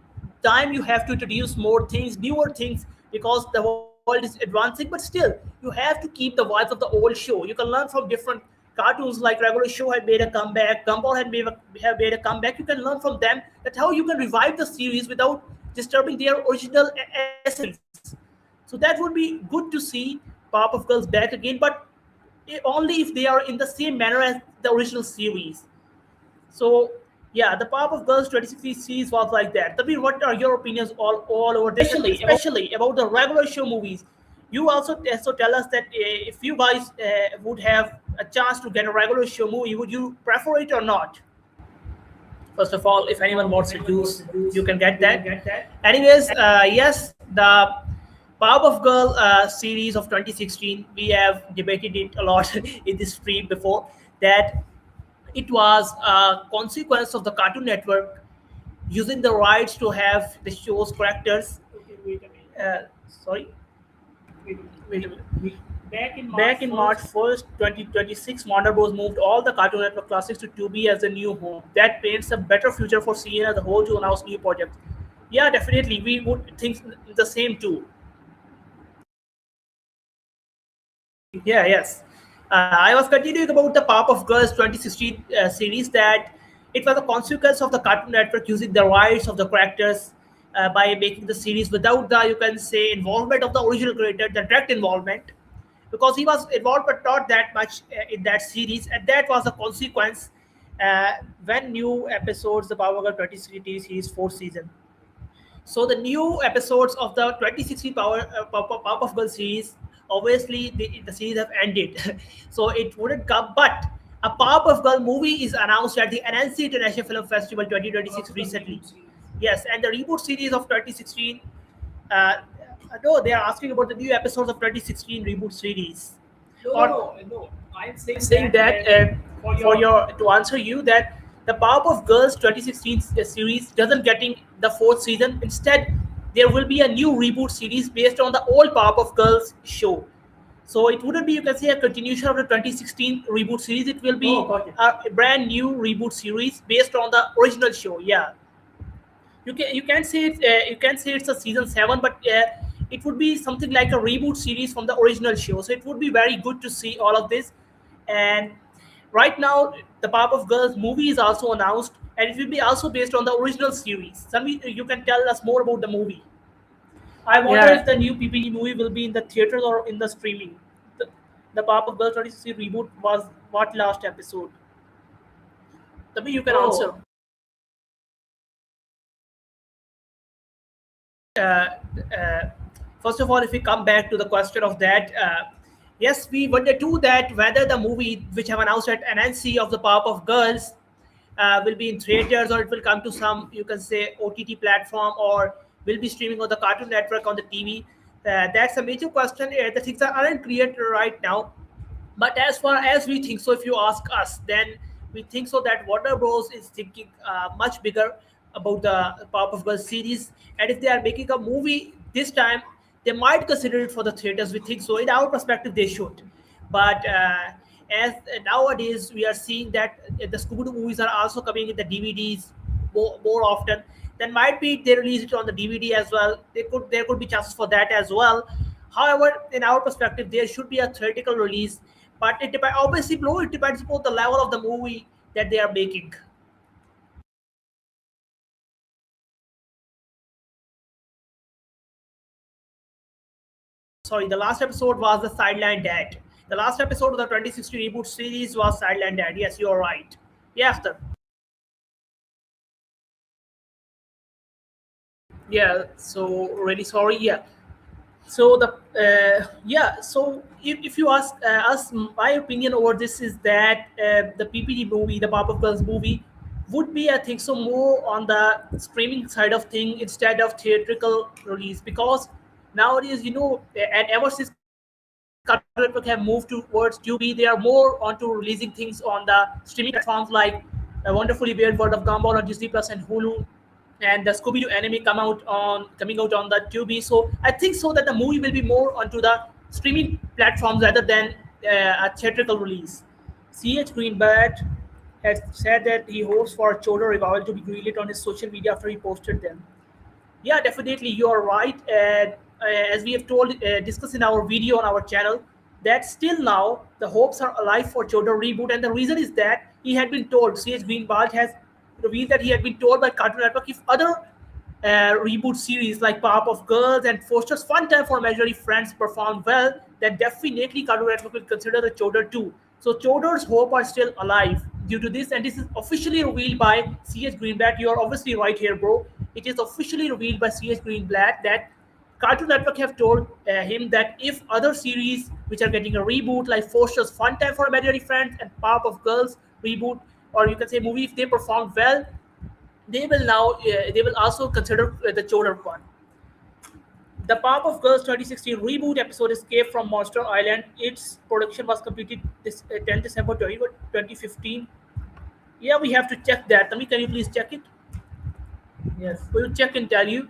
time you have to introduce more things, newer things, because the world is advancing. But still, you have to keep the vibes of the old show. You can learn from different cartoons, like regular show had made a comeback, Gumball have made a comeback. You can learn from them that how you can revive the series without disturbing their original essence. So that would be good to see Powerpuff Girls back again, but only if they are in the same manner as the original series. So yeah, the Powerpuff Girls 2016 series was like that. Tabir, what are your opinions all over this, and especially about the regular show movies? You also tell us that if you guys would have a chance to get a regular show movie, would you prefer it or not? First of all, if anyone wants to use, you can get that. Anyways, yes, the Powerpuff Girl series of 2016, we have debated it a lot in this stream before, that it was a consequence of the Cartoon Network using the rights to have the show's characters. Okay, wait a minute. Sorry, wait a minute. Back in March 1st, 2026, Warner Bros. Moved all the Cartoon Network classics to Tubi as a new home. That paints a better future for CN as a whole to announce new projects. Yeah, definitely, we would think the same too. Yeah, yes. I was continuing about the Powerpuff Girls 2016 series, that it was a consequence of the Cartoon Network using the rights of the characters by making the series without the, you can say, involvement of the original creator, the direct involvement, because he was involved but not that much in that series, and that was the consequence uh, when new episodes, the Power Girl 2016 series fourth season. So the new episodes of the 2016 Powerpuff Girls series, obviously the series have ended, so it wouldn't come. But a Powerpuff Girl movie is announced at the NNC International Film Festival 2026 recently. Yes, and the reboot series of 2016. Uh, no, they are asking about the new episodes of 2016 reboot series. No. I'm saying that for your to answer you, that the Powerpuff Girls 2016 series doesn't getting the fourth season. Instead, there will be a new reboot series based on the old Powerpuff Girls show. So it wouldn't be, you can say, a continuation of the 2016 reboot series. It will be a brand new reboot series based on the original show. Yeah, you can say you can say it's a season 7, but it would be something like a reboot series from the original show. So it would be very good to see all of this. And right now, the Powerpuff Girls movie is also announced, and it will be also based on the original series. Sanvi, you can tell us more about the movie. I wonder if the new PPG movie will be in the theaters or in the streaming. The Powerpuff Girls 2016 reboot was what last episode? Maybe you can answer. uh, uh, First of all, if we come back to the question of that, yes, we wonder too that whether the movie which have announced at NNC of the Powerpuff Girls will be in theaters, or it will come to some, you can say, OTT platform, or will be streaming on the Cartoon Network on the TV. That's a major question. The things aren't clear right now. But as far as we think so, if you ask us, then we think so that Warner Bros. Is thinking much bigger about the Powerpuff Girls series. And if they are making a movie this time, they might consider it for the theaters. We think so. In our perspective, they should. But as nowadays we are seeing that the Scooby-Doo movies are also coming in the DVDs more often, then might be they release it on the DVD as well. There could be chances for that as well. However, in our perspective, there should be a theatrical release, but it depends. Obviously, no, it depends upon the level of the movie that they are making. Sorry, the last episode was the Sideline Dad. The last episode of the 2060 reboot series was Sideline Dad. Yes, you're right. Yeah, Akhtar. Yeah, so really sorry. Yeah. So the yeah, so if you ask us, my opinion over this is that the PPD movie, the Pop of Girls movie, would be, I think so, more on the streaming side of thing instead of theatrical release, because nowadays, and ever since Cartoon Network have moved towards Tubi, they are more onto releasing things on the streaming platforms like Wonderfully Weird World of Gumball on Disney Plus and Hulu, and the Scooby Doo anime coming out on the Tubi. So I think so that the movie will be more onto the streaming platforms rather than a theatrical release. C.H. Greenblatt has said that he hopes for Chodo revival to be greenlit on his social media after he posted them. Yeah, definitely, you are right. And as we have told, discussed in our video on our channel, that still now the hopes are alive for Chodo reboot, and the reason is that he had been told. C.H. Greenwald has revealed that he had been told by Cartoon Network if other reboot series like Powerpuff Girls and Foster's Fun Time for Imaginary Friends perform well, then definitely Cartoon Network will consider the Chodor too. So Chodor's hope are still alive due to this, and this is officially revealed by C.H. Greenblatt. You are obviously right here, bro. It is officially revealed by C.H. Greenblatt that Cartoon Network have told him that if other series which are getting a reboot, like Foster's Fun Time for Imaginary Friends and Powerpuff Girls reboot, or you can say movie, if they perform well, they will also consider the Chodor one. The Powerpuff Girls 2016 reboot episode Escape from Monster Island. Its production was completed this 10 December 2015. Yeah, we have to check that. Tami, can you please check it? Yes, we'll check and tell you.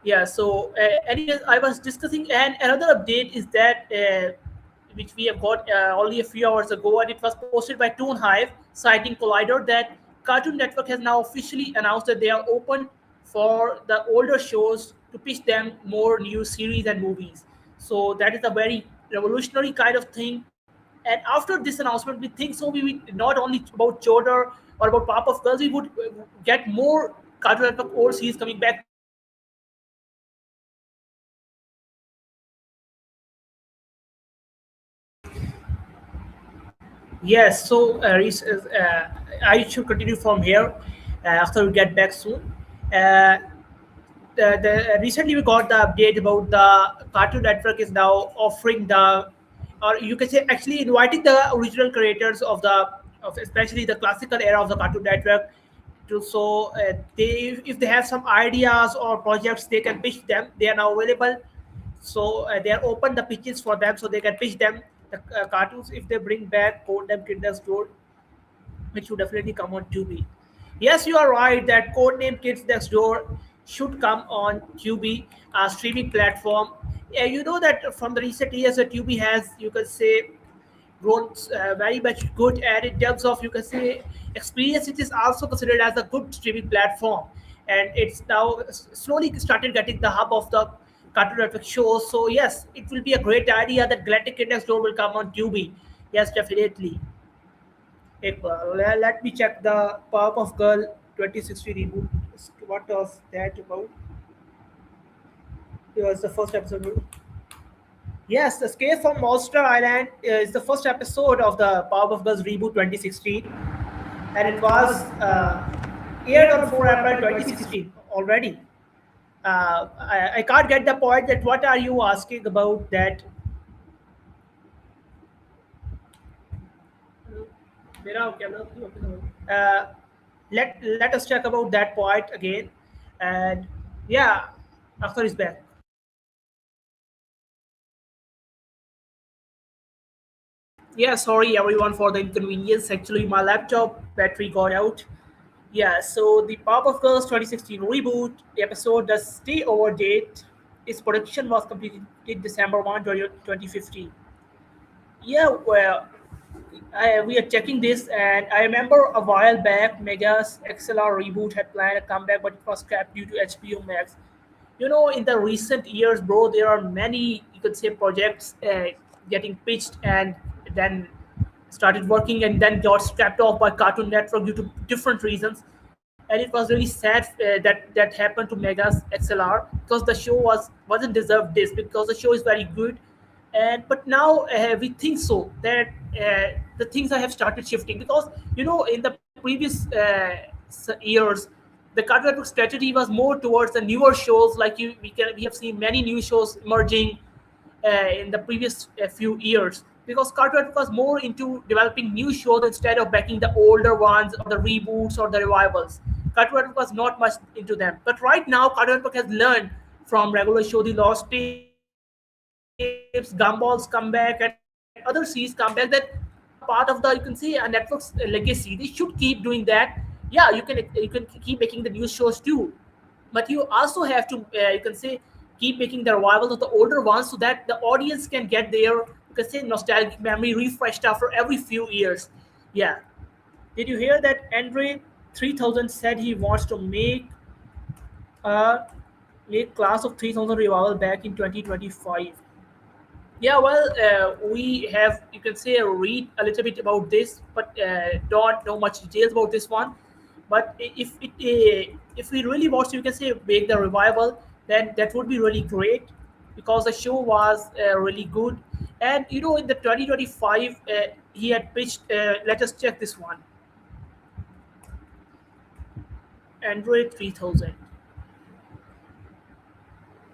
Yeah, so anyways, I was discussing, and another update is that which we have got only a few hours ago, and it was posted by Toon Hive, citing Collider, that Cartoon Network has now officially announced that they are open for the older shows to pitch them more new series and movies. So that is a very revolutionary kind of thing. And after this announcement, we think so. We would not only about Chodor or about Pop of Girls, we would get more Cartoon Network old series coming back to our channel. So I think so that this is a very revolutionary kind of thing. Yes, so I should continue from here after we get back soon. Uh, recently we got the update about the Cartoon Network is now offering the, or you can say actually inviting the original creators of especially the classical era of the Cartoon Network to, so they, if they have some ideas or projects, they can pitch them. They are now available, so they are open the pitches for them, so they can pitch them the cartoons if they bring back Codename Kinder's Door, which should definitely come on Tubi. Yes, you are right that Codename Kids Next Door should come on Tubi, a streaming platform. Yeah, you know that from the recent years, that Tubi has, you can say, grown very much good, and in terms of, you can say, experience, it is also considered as a good streaming platform, and it's now slowly started getting the hub of the Cartoon Network shows. So yes, it will be a great idea that Galactic Kid Next Door will come on Tubi. Yes, definitely. Let me check the Powerpuff Girl 2016 reboot. What was that about? It was the first episode. Yes, the Escape from Monster Island is the first episode of the Powerpuff Girls reboot 2016, and it was aired on 4 April 2016 already. I can't get the point that what are you asking about that? Uh, let us check about that point again, and yeah, after is back. Yeah, sorry everyone for the inconvenience. Actually, my laptop battery got out. Yeah, so the Powerpuff Girls 2016 reboot episode does stay over date. Its production was completed in December 1, 2015. Yeah, well, we are checking this, and I remember a while back, Mega's XLR reboot had planned a comeback, but it was scrapped due to HBO Max. In the recent years, bro, there are many, you could say, projects getting pitched and then started working and then got scrapped off by Cartoon Network due to different reasons. And it was really sad that happened to Megas XLR, because the show wasn't deserved this, because the show is very good. And but now we think so that the things have started shifting, because in the previous years, the Cartoon Network strategy was more towards the newer shows. Like we have seen many new shows emerging in the previous few years, because Cartoon Network was more into developing new shows instead of backing the older ones or the reboots or the revivals. Cartoon Network was not much into them. But right now, Cartoon Network has learned from regular show, The Lost Tapes, Gumball's Comeback, and other series comeback, that these are part of the, you can say, Network's legacy. They should keep doing that. Yeah, you can keep making the new shows too, but you also have to you can say keep making the revivals of the older ones, so that the audience can get their, you can say, nostalgic memory refreshed after every few years. Yeah. Did you hear that Andre 3000 said he wants to a make class of 3000 revival back in 2025? Yeah, well, we have, you can say, read a little bit about this, but don't know much details about this one. But if we really want to, you can say, make the revival, then that would be really great, because the show was really good. And in the 2025, he had pitched. Let us check this one. Android 3000.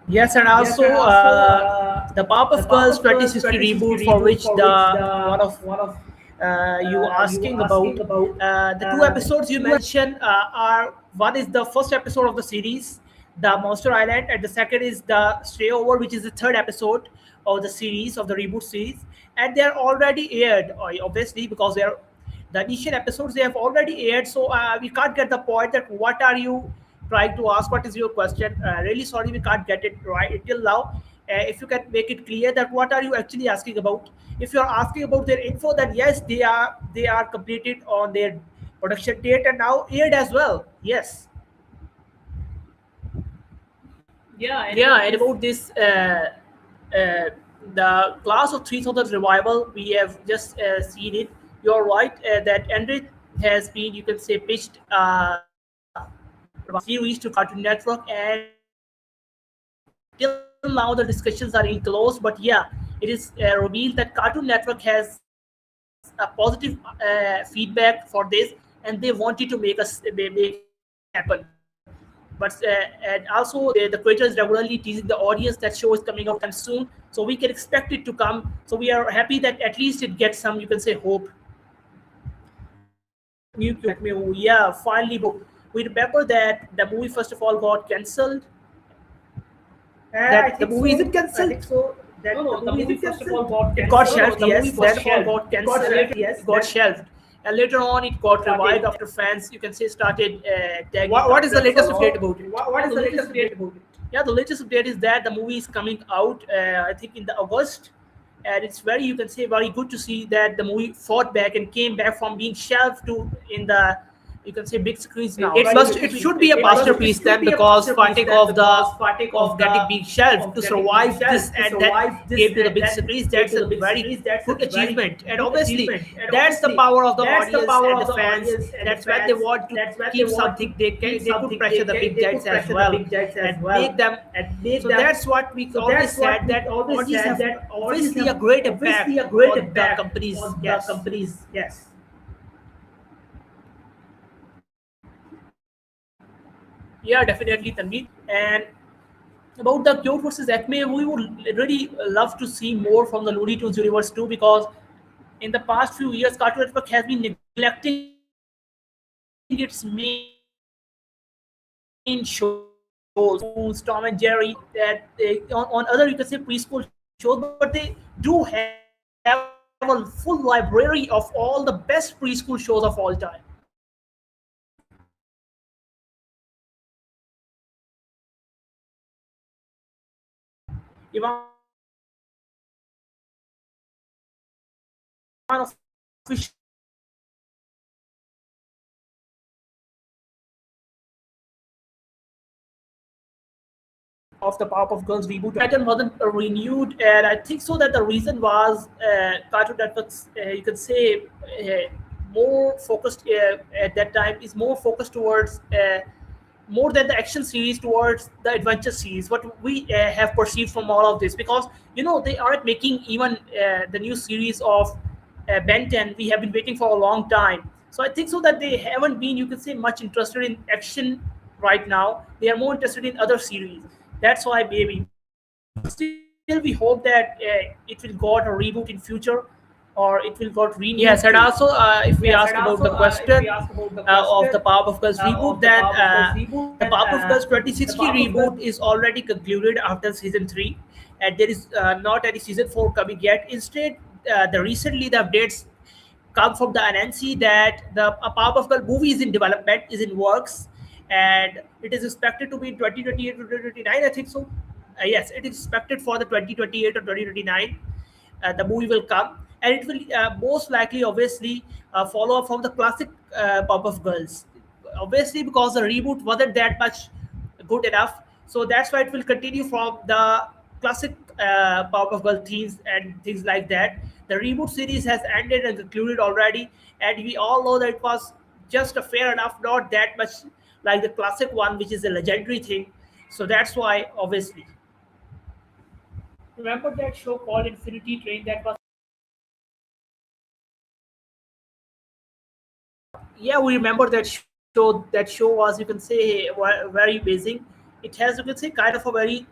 Yes, and Yes, also and also the the Powerpuff Girls Powerpuff Girls 2060 2060 reboot, for reboot, which for which the the one of one of you you asking about. asking about The two the episodes you two. mentioned are, one is the first episode of the series, the Monster Island, and the second is the Stay Over, which is the third episode of the series, of the reboot series. And they are already aired, obviously, because they are the initial episodes, they have already aired. So we can't get the point that what are you trying to ask, what is your question. Really sorry, we can't get it right till now. If you can make it clear that what are you actually asking about. If you're asking about their info, then yes, they are completed on their production date and now aired as well. Yes. Yeah, and Yeah, about and this. about this the Class of 3000 revival, we have just seen it. You're right that Android has been, you can say, pitched series to Cartoon Network, and till now the discussions are in close. But yeah, it is revealed that Cartoon Network has a positive feedback for this, and they wanted to make it happen. But and also the creator is regularly teasing the audience that show is coming out sometime soon, so we can expect it to come. So we are happy that at least it gets some, you can say, hope. New Acme movie, yeah, finally, bro. We remember that the movie first of all got cancelled. I That the think movie isn't so. I cancelled. think so. That No, the no, the movie movie isn't first of all cancelled. got It got cancelled. No, shelved. the movie Yes, first that of of all all got got cancelled. shelved. Yes, It got that shelved, and later on it got started. revived after fans, you can say, started tagging What what is is the the latest latest update update? about it? What Yeah, is the the latest latest update. update about it? Yeah, the latest update is that the movie is coming out. I think in the August, and it's very, you can say, very good to see that the movie fought back and came back from being shelved to in the, you can say, big screens now. It's very It good to should see. be a It masterpiece should then, be a because masterpiece partake then, of the because partake of of getting the being shelved of to getting being survive shelved this to and then survive this came to the and big then screens. came That's to a the big very screens. That's a good very achievement, and good obviously achievement. And that's the obviously, power of the that's the audience power and the of the fans. audience and the That's when they fans. want to That's when they keep want to something. keep They could something. pressure the big They jets could as pressure the well big jets as and well make them. and make So them. that's what we So always that's what said, we that always audience said, have that audience obviously a have great obviously impact a great on the impact companies. on the Yes. companies. Yes. Yeah, definitely, Tanvi. And about the Kyoto versus Acme, we would really love to see more from the Looney Tunes universe too, because in the past few years, Cartoon Network has been neglecting its main shows, Looney Tunes, Tom and Jerry, that on other, you can say, preschool shows, but they do have a full library of all the best preschool shows of all time. Ivan official of the Powerpuff Girls reboot. Titan wasn't renewed, and I think so that the reason was Cartoon Network's, you can say, more focused at that time is more focused towards more than the action series towards the adventure series. What we have perceived from all of this, because they aren't making even the new series of Ben 10. We have been waiting for a long time, so I think so that they haven't been, you can say, much interested in action right now. They are more interested in other series. That's why maybe, but still we hope that it will got a reboot in future, or it will got renewed too. Yes, and also if we Yes, and ask about also the if we question ask about the of the question Powerpuff Girls reboot, of the then Powerpuff Girls reboot, the then Powerpuff Girls the 2060 Powerpuff Girls. reboot is already concluded after season 3, and there is not any season 4 coming yet. Instead, the recently the updates come from the NNC that the a Powerpuff Girl movie is in development, is in works, and it is expected to be in 2028 to 2029. I think so. Yes, it is expected for the 2028 or 2029. The movie will come, and it will most likely, obviously, follow up from the classic Powerpuff Girls. Obviously, because the reboot wasn't that much good enough, so that's why it will continue from the classic Powerpuff Girl themes and things like that. The reboot series has ended and concluded already, and we all know that it was just a fair enough, not that much like the classic one, which is a legendary thing. So that's why, obviously. Remember that show called Infinity Train that was. Yeah, we remember that show. That show was, you can say, very amazing. It has, you can say, kind of a very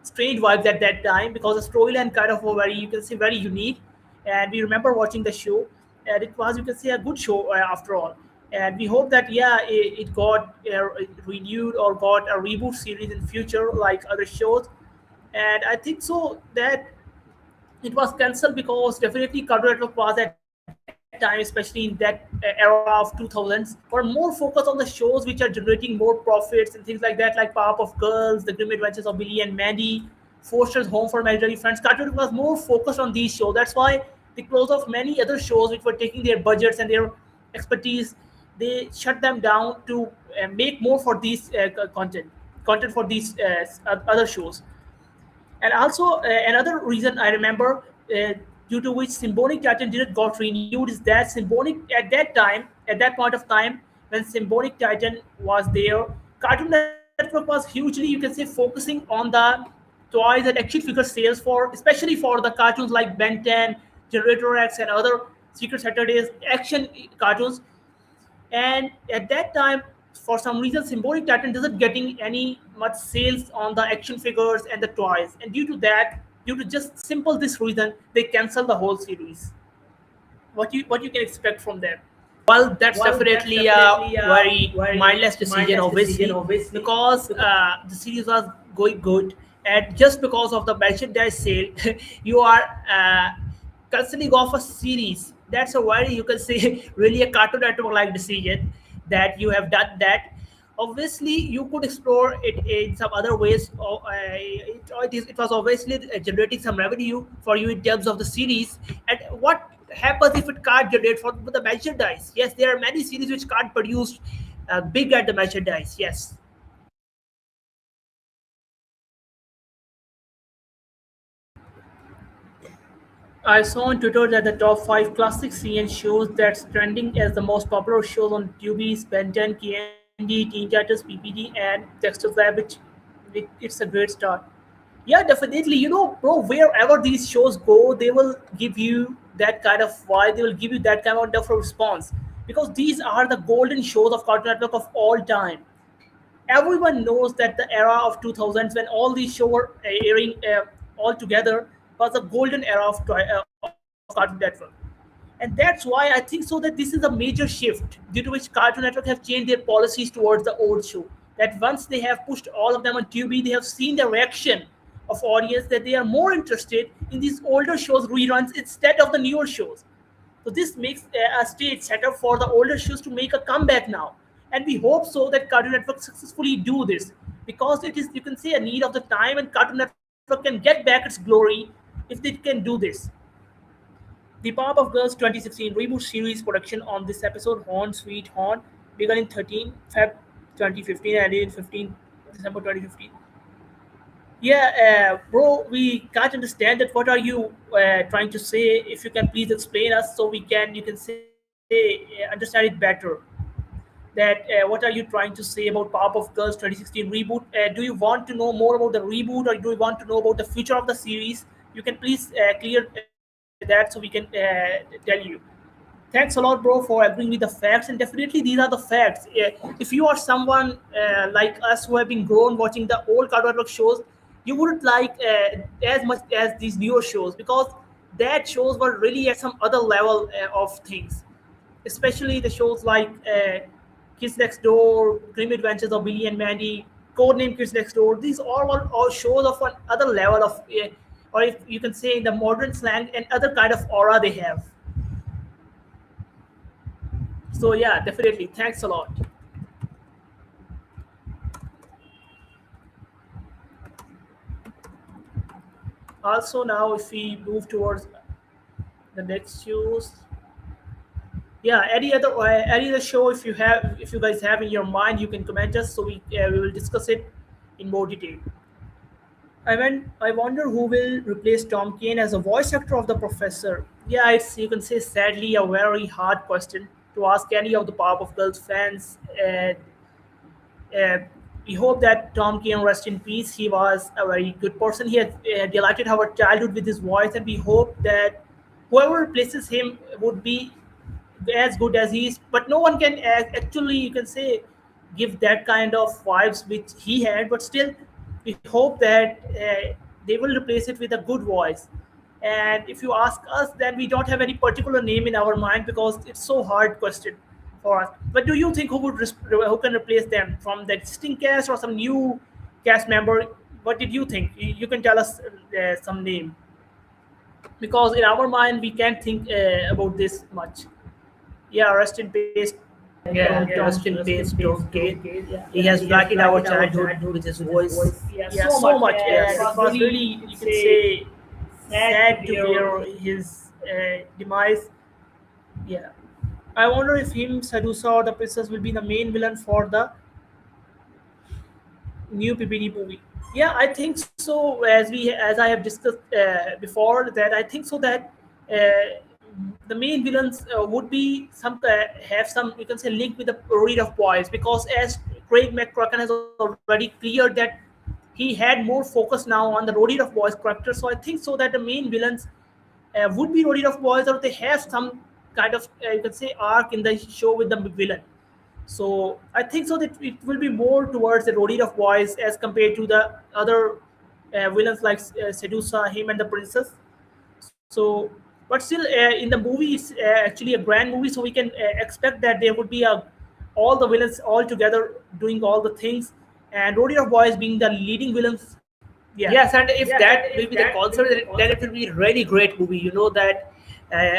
strange vibes at that time, because the storyline kind of a very, you can say, very unique. And we remember watching the show, and it was, you can say, a good show after all. And we hope that, yeah, it got renewed or got a reboot series in future like other shows. And I think so that it was cancelled because definitely Cartoon Network was at that time, especially in that era of 2000s, were more focused on the shows which are generating more profits and things like that, like Powerpuff Girls, The Grim Adventures of Billy and Mandy, Foster's Home for Imaginary Friends. Cartoon Network was more focused on these shows. That's why they closed off many other shows which were taking their budgets and their expertise. They shut them down to make more for these content for these other shows. And also another reason I remember, due to which Symbolic Titan didn't got renewed, is that Symbolic at that point of time when Symbolic Titan was there, Cartoon Network was hugely, you can say, focusing on the toys and action figure sales for, especially for the cartoons like Ben 10, Generator X, and other Secret Saturdays action cartoons. And at that time, for some reason, Symbolic Titan doesn't getting any much sales on the action figures and the toys, and due to that, due to just simple this reason, they cancel the whole series. What you can expect from them? Well, that's Well, that's definitely a definitely a very very mindless decision, mindless decision, obviously, obviously. because the series was going good, and just because of the merchandise sale, you are canceling off a series. That's a very, you can say, really a Cartoon Network like decision that you have done that. Obviously, you could explore it in some other ways. It was obviously generating some revenue for you in terms of the series. And what happens if it can't generate for the merchandise? Yes, there are many series which can't produce big at the merchandise. Yes. I saw on Twitter that the top 5 classic CN shows that's trending as the most popular shows on Tubi, Ben 10, KND, Teen Titans, PPD, and Dexter's Lab, which it's a great start. Yeah, definitely. Bro, wherever these shows go, they will give you that kind of vibe. They will give you that kind of response, because these are the golden shows of Cartoon Network of all time. Everyone knows that the era of 2000s, when all these shows were airing all together, was a golden era of Cartoon Network. And that's why I think so that this is a major shift, due to which Cartoon Network have changed their policies towards the old show. That once they have pushed all of them on Tubi, they have seen the reaction of audience that they are more interested in these older shows reruns instead of the newer shows. So this makes a stage setup for the older shows to make a comeback now, and we hope so that Cartoon Network successfully do this, because it is, you can say, a need of the time, and Cartoon Network can get back its glory if they can do this. The Powerpuff Girls 2016 reboot series production on this episode, Horn Sweet Horn, began in 13 Feb 2015 and ended in 15 December 2015. Yeah, bro, we can't understand that. What are you trying to say? If you can please explain us, so we can, you can say, understand it better. That what are you trying to say about Powerpuff Girls 2016 reboot? Do you want to know more about the reboot, or do you want to know about the future of the series? You can please clear that, so we can tell you. Thanks a lot, bro, for agreeing with the facts. And definitely, these are the facts. If you are someone like us who have been grown watching the old Cartoon Network shows, you wouldn't like as much as these newer shows, because that shows were really at some other level of things. Especially the shows like Kids Next Door, Grim Adventures of Billy and Mandy, Codename Kids Next Door. These are all shows of an other level of, or if you can say in the modern slang, and other kind of aura they have. So yeah, definitely. Thanks a lot. Also, now if we move towards the next shows, yeah, any other show, if you have, if you guys have in your mind, you can comment us, so we will discuss it in more detail. I wonder who will replace Tom Kane as a voice actor of the Professor. Yeah, it's, you can say, sadly a very hard question to ask any of the Powerpuff Girls fans. Uh, we hope that Tom Kane rest in peace. He was a very good person. He had delighted our childhood with his voice, and we hope that whoever replaces him would be as good as he is. But no one can actually, you can say, give that kind of vibes which he had. But still, we hope that they will replace it with a good voice. And if you ask us, then we don't have any particular name in our mind, because it's so hard question for us. But do you think who can replace them from the existing cast, or some new cast member? What did you think? You can tell us some name, because in our mind we can't think about this much. Yeah, rest in peace. Yeah, rest in peace, Tom Kane. He has brightened our childhood with his voice. Yeah, so much. Yeah, it was really, you can say, sad to hear his demise. Yeah, I wonder if him, Sadusa, or the princess will be the main villain for the new PPD movie. Yeah, I think so. As I have discussed before, that I think so that the main villains would be some have some, you can say, link with the Reed of Boys, because as Craig McCracken has already cleared that he had more focus now on the Roadie of Boys character. So I think so that the main villains would be Roadie of Boys, or they have some kind of, you can say, arc in the show with the villain. So I think so that it will be more towards the Roadie of Boys as compared to the other villains like Sedusa, him and the princess. So, but still, in the movie, it's actually a grand movie, so we can expect that there would be a all the villains all together doing all the things, and Roadie of Boys being the leading villains. Yeah. Yes, and if that will be the concept, then it will be a really great movie. You know that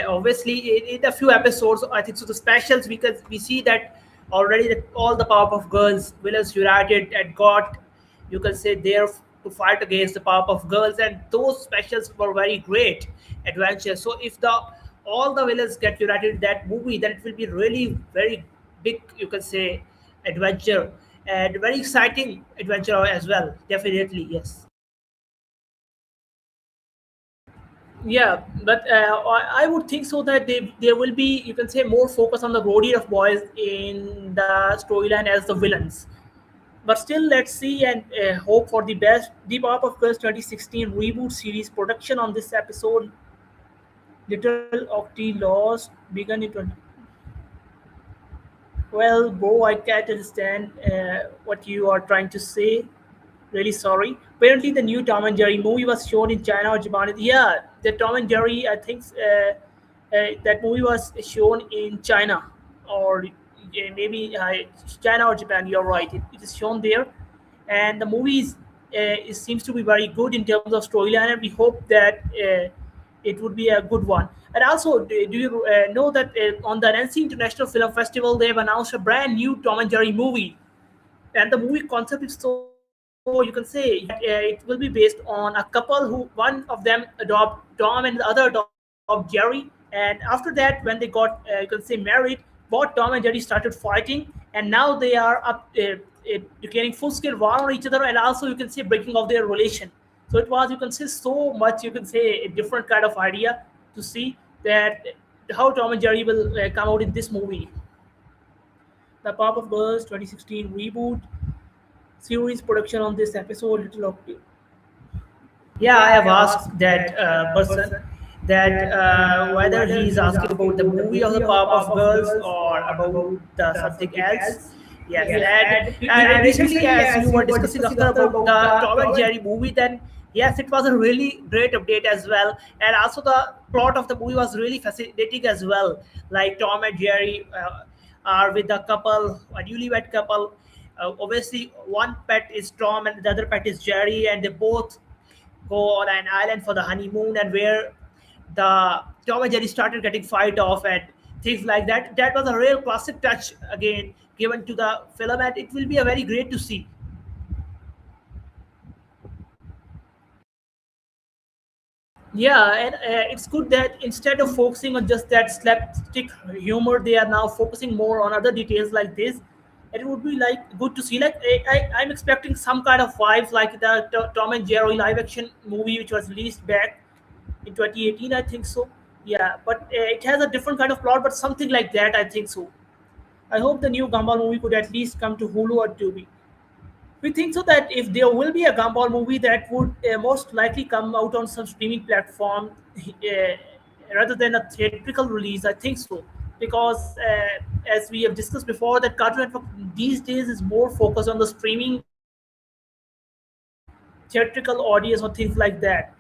obviously in a few episodes, I think so the specials, because we see that already that all the Powerpuff Girls villains united and got, you can say, there to fight against the Powerpuff Girls, and those specials were very great adventures. So if the all the villains get united in that movie, then it will be really very big, you can say, adventure, and very exciting adventure as well. Definitely, yes. Yeah, but I would think so that there will be, you can say, more focus on the Roadie of Boys in the storyline as the villains. But still, let's see and hope for the best. Deep Up of Girls 2016 reboot series production on this episode. Little Octi Lost began in 20. Well, bro, I can't understand what you are trying to say. Really sorry. Apparently, the new Tom and Jerry movie was shown in China or Japan. Yeah, the Tom and Jerry, I think that movie was shown in China, or maybe China or Japan. You're right. It is shown there, and the movie it seems to be very good in terms of storyline, and we hope that it would be a good one. And also, do you know that on the Annecy International Film Festival, they have announced a brand new Tom and Jerry movie, and the movie concept is, so you can say, that it will be based on a couple who, one of them adopt Tom and the other adopt Jerry, and after that, when they got, you can say, married, both Tom and Jerry started fighting, and now they are up declaring full scale war on each other, and also you can say breaking of their relation. So it was, you can say, so much, you can say, a different kind of idea to see that how Tom and Jerry will come out in this movie. The Powerpuff Girls 2016 reboot series production on this episode. Little of, yeah, I have asked that person that whether he is asking about the movie of the Powerpuff Girls or about the something else. Yes, and recently, as you were discussing after about the Tom and Jerry movie, then yes, it was a really great update as well, and also the plot of the movie was really fascinating as well. Like Tom and Jerry are with a couple, a newlywed couple. Obviously, one pet is Tom and the other pet is Jerry, and they both go on an island for the honeymoon, and where the Tom and Jerry started getting fight off and things like that. That was a real classic touch again given to the film, and it will be a very great to see. Yeah, and it's good that instead of focusing on just that slapstick humor, they are now focusing more on other details like this. And it would be like good to see. Like I'm expecting some kind of vibes like the Tom and Jerry live action movie which was released back in 2018, I think so. Yeah, but it has a different kind of plot, but something like that, I think so. I hope the new Gumball movie could at least come to Hulu or Tubi. We think so that if there will be a Gumball movie, that would most likely come out on some streaming platform rather than a theatrical release. I think so because as we have discussed before, that Cartoon Network these days is more focused on the streaming theatrical audience or things like that.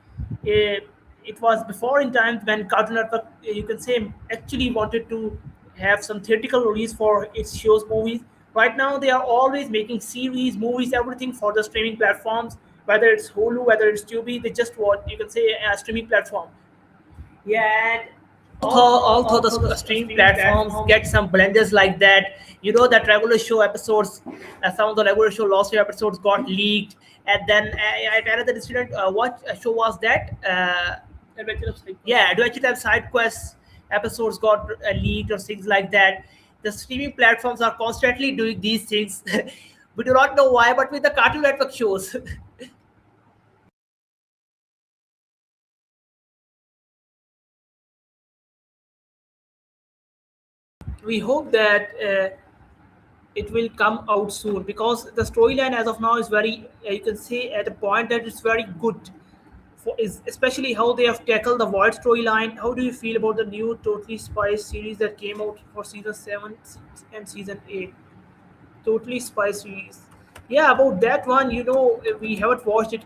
It was before in times when Cartoon Network, you can say, actually wanted to have some theatrical release for its shows, movies. Right now, they are always making series, movies, everything for the streaming platforms, whether it's Hulu, whether it's Tubi. They just want, you can say, a streaming platform. Yeah, and although the streaming platforms get some blenders like that, you know that regular show episodes, some of the regular show last year episodes got leaked, and then at another incident, what show was that? Adventure of Side yeah, Adventure Time Side Quest episodes got leaked or things like that. The streaming platforms are constantly doing these things. We do not know why, but with the Cartoon Network shows. We hope that it will come out soon because the storyline as of now is very, you can say, at a point that it's very good. For, is especially how they have tackled the Void storyline. How do you feel about the new Totally Spies series that came out for season 7 and season 8? Totally Spies series. Yeah, about that one, we haven't watched it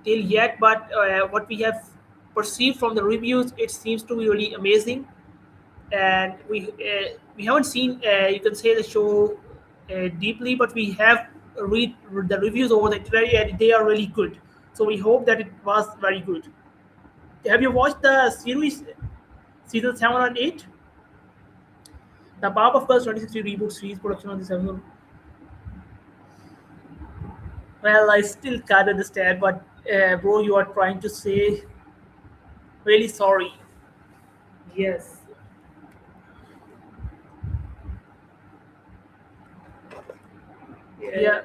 till yet, but what we have perceived from the reviews, it seems to be really amazing, and we haven't seen, you can say, the show deeply, but we have read the reviews over the internet, and they are really good. So we hope that it was very good. Have you watched the series season 7 and 8? The Powerpuff Girls 2060 reboot series production on this episode. Well, I still can't understand what, bro, you are trying to say. Really sorry. Yes. Yeah.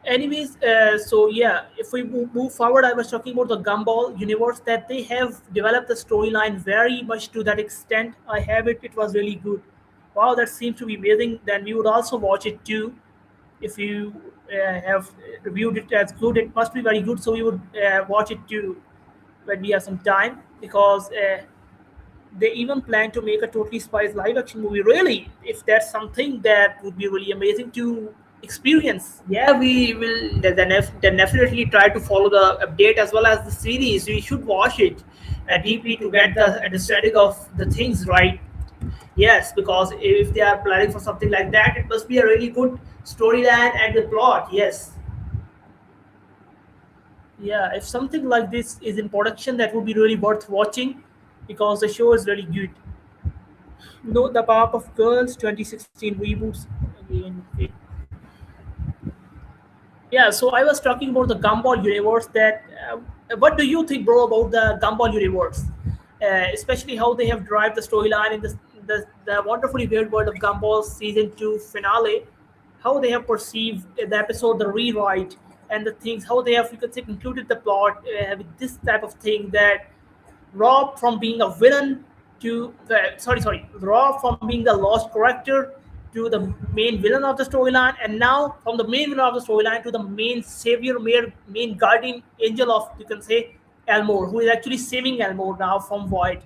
Anyways, so yeah, if we move forward, I was talking about the Gumball universe that they have developed the storyline very much to that extent. I have it; it was really good. Wow, that seems to be amazing. Then we would also watch it too. If you have reviewed it as good, it must be very good. So we would watch it too when we have some time because they even plan to make a Totally Spies live action movie. Really, if that's something that would be really amazing to experience. Yeah, we will then definitely try to follow the update as well as the series. We should watch it deeply to get the understanding of the things right. Yes, because if they are planning for something like that, it must be a really good storyline and the plot. Yes. Yeah, if something like this is in production, that would be really worth watching because the show is really good. No, the Powerpuff Girls 2016 reboots again. Yeah, so I was talking about the Gumball universe. That what do you think, bro, about the Gumball universe? Especially how they have derived the storyline in the Wonderfully Weird World of Gumball season 2 finale, how they have perceived the episode, the rewrite, and the things, how they have, you could say, concluded the plot with this type of thing that Rob from being a villain to the Rob from being the lost character to the main villain of the storyline, and now from the main villain of the storyline to the main savior, main guardian angel of, you can say, Elmore, who is actually saving Elmore now from Void.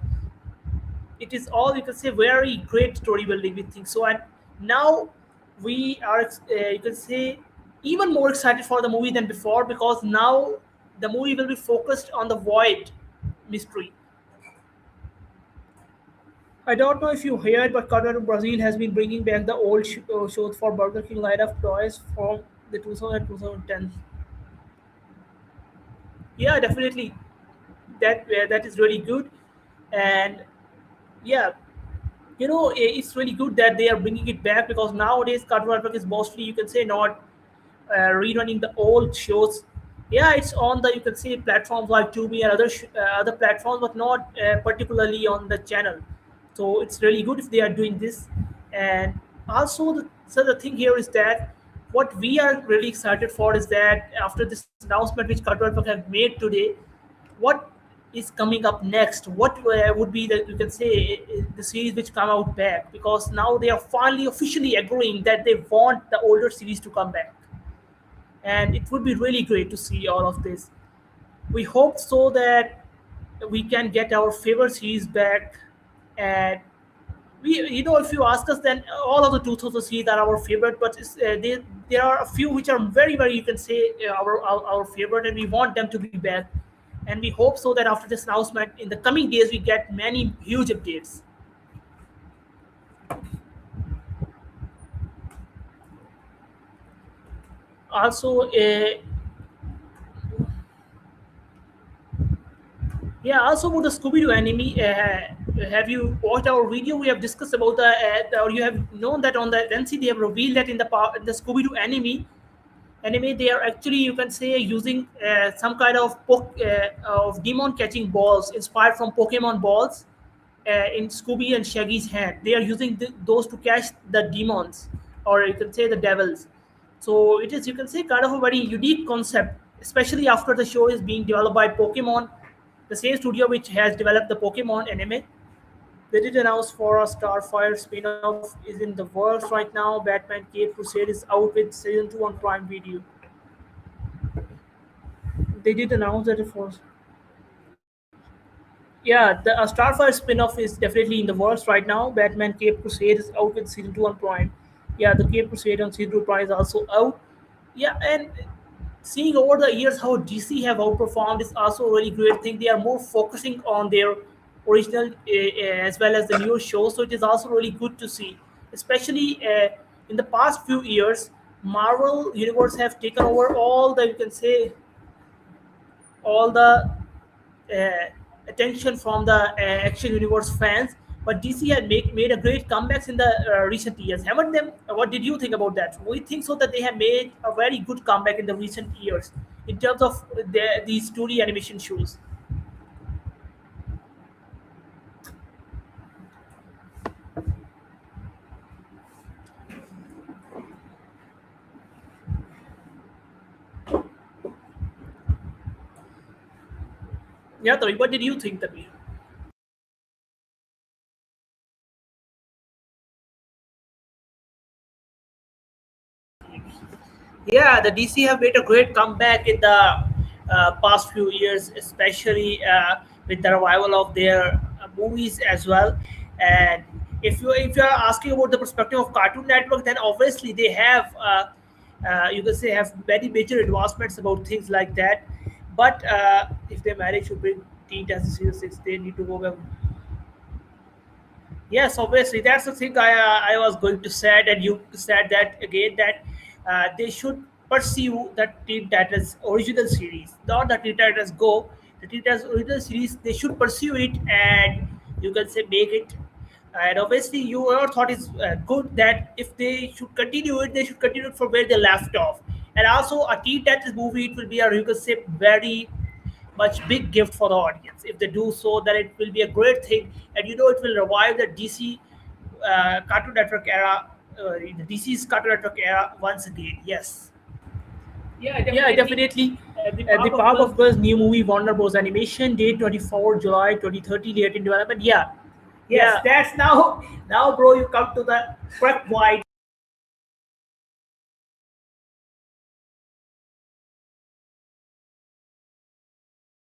It is all, you can say, very great story building with things. So, and now we are you can say even more excited for the movie than before, because now the movie will be focused on the Void mystery. I don't know if you heard, but Carter Brazil has been bringing back the old shows for Burger King line of toys from the 2000 2010. Yeah, definitely. That is really good, and yeah, it's really good that they are bringing it back, because nowadays Cartoon Network is mostly, you can say, not rerunning the old shows. Yeah, it's on the, you can say, platforms like Tubi and other platforms, but not particularly on the channel. So it's really good if they are doing this. And also, so the thing here is that what we are really excited for is that after this announcement which Cartoon Network have made today, what is coming up next? What would be the, you can say, the series which come out back, because now they are finally officially agreeing that they want the older series to come back, and it would be really great to see all of this. We hope so that we can get our favorite series back. And we, if you ask us, then all of the 2000 series are our favorite, but there are a few which are very, very, you can say, our favorite, and we want them to be back. And we hope so that after this announcement in the coming days we get many huge updates. Also, yeah, also about the Scooby-Doo anime, have you watched our video? We have discussed about or you have known that on the NC they have revealed that in the Scooby-Doo anime they are actually, you can say, using some kind of of demon catching balls inspired from Pokemon balls in Scooby and Shaggy's hand. They are using those to catch the demons, or you can say the devils. So it is, you can say, kind of a very unique concept, especially after the show is being developed by Pokemon, the same studio which has developed the Pokemon anime. They did announce for a Starfire spin-off is in the works right now. Batman Cape Crusade is out with season 2 on Prime Video. They did announce that it was. Yeah, the Starfire spin-off is definitely in the works right now. Batman Cape Crusade is out with season 2 on Prime. Yeah, the Cape Crusade on season 2 Prime is also out. Yeah, and seeing over the years how DC have outperformed is also a really great thing. They are more focusing on their original as well as the newer shows, so it is also really good to see. Especially in the past few years, Marvel Universe have taken over all the, you can say, all the attention from the action universe fans. But DC had made a great comebacks in the recent years, haven't them? What did you think about that? We think so that they have made a very good comeback in the recent years in terms of these 2D animation shows. Yeah, Tari, what did you think, Tabir? Yeah, the DC have made a great comeback in the past few years, especially with the revival of their movies as well. And if you are asking about the perspective of Cartoon Network, then obviously they have, you can say, have many major advancements about things like that. But if they manage to bring Teen Titans Season 6, they need to go back. Yes, obviously, that's the thing I was going to say, and you said that again, that they should pursue the Teen Titans original series, not the Teen Titans Go. The Teen Titans original series, they should pursue it, and you can say make it. And obviously, your thought is good that if they should continue it, they should continue it from where they left off. And also, a Teen Titans movie, it will be a, you can say, very much big gift for the audience. If they do so, then it will be a great thing, and it will revive the DC Cartoon Network era, the DC's Cartoon Network era once again. Yes. Yeah, Yeah, definitely. definitely. The The Powerpuff Girls. Powerpuff Girls new movie Warner Bros. Animation date 24 July 2030 late in development. Yeah, Yes, yeah. that's now, bro. You come to the correct point.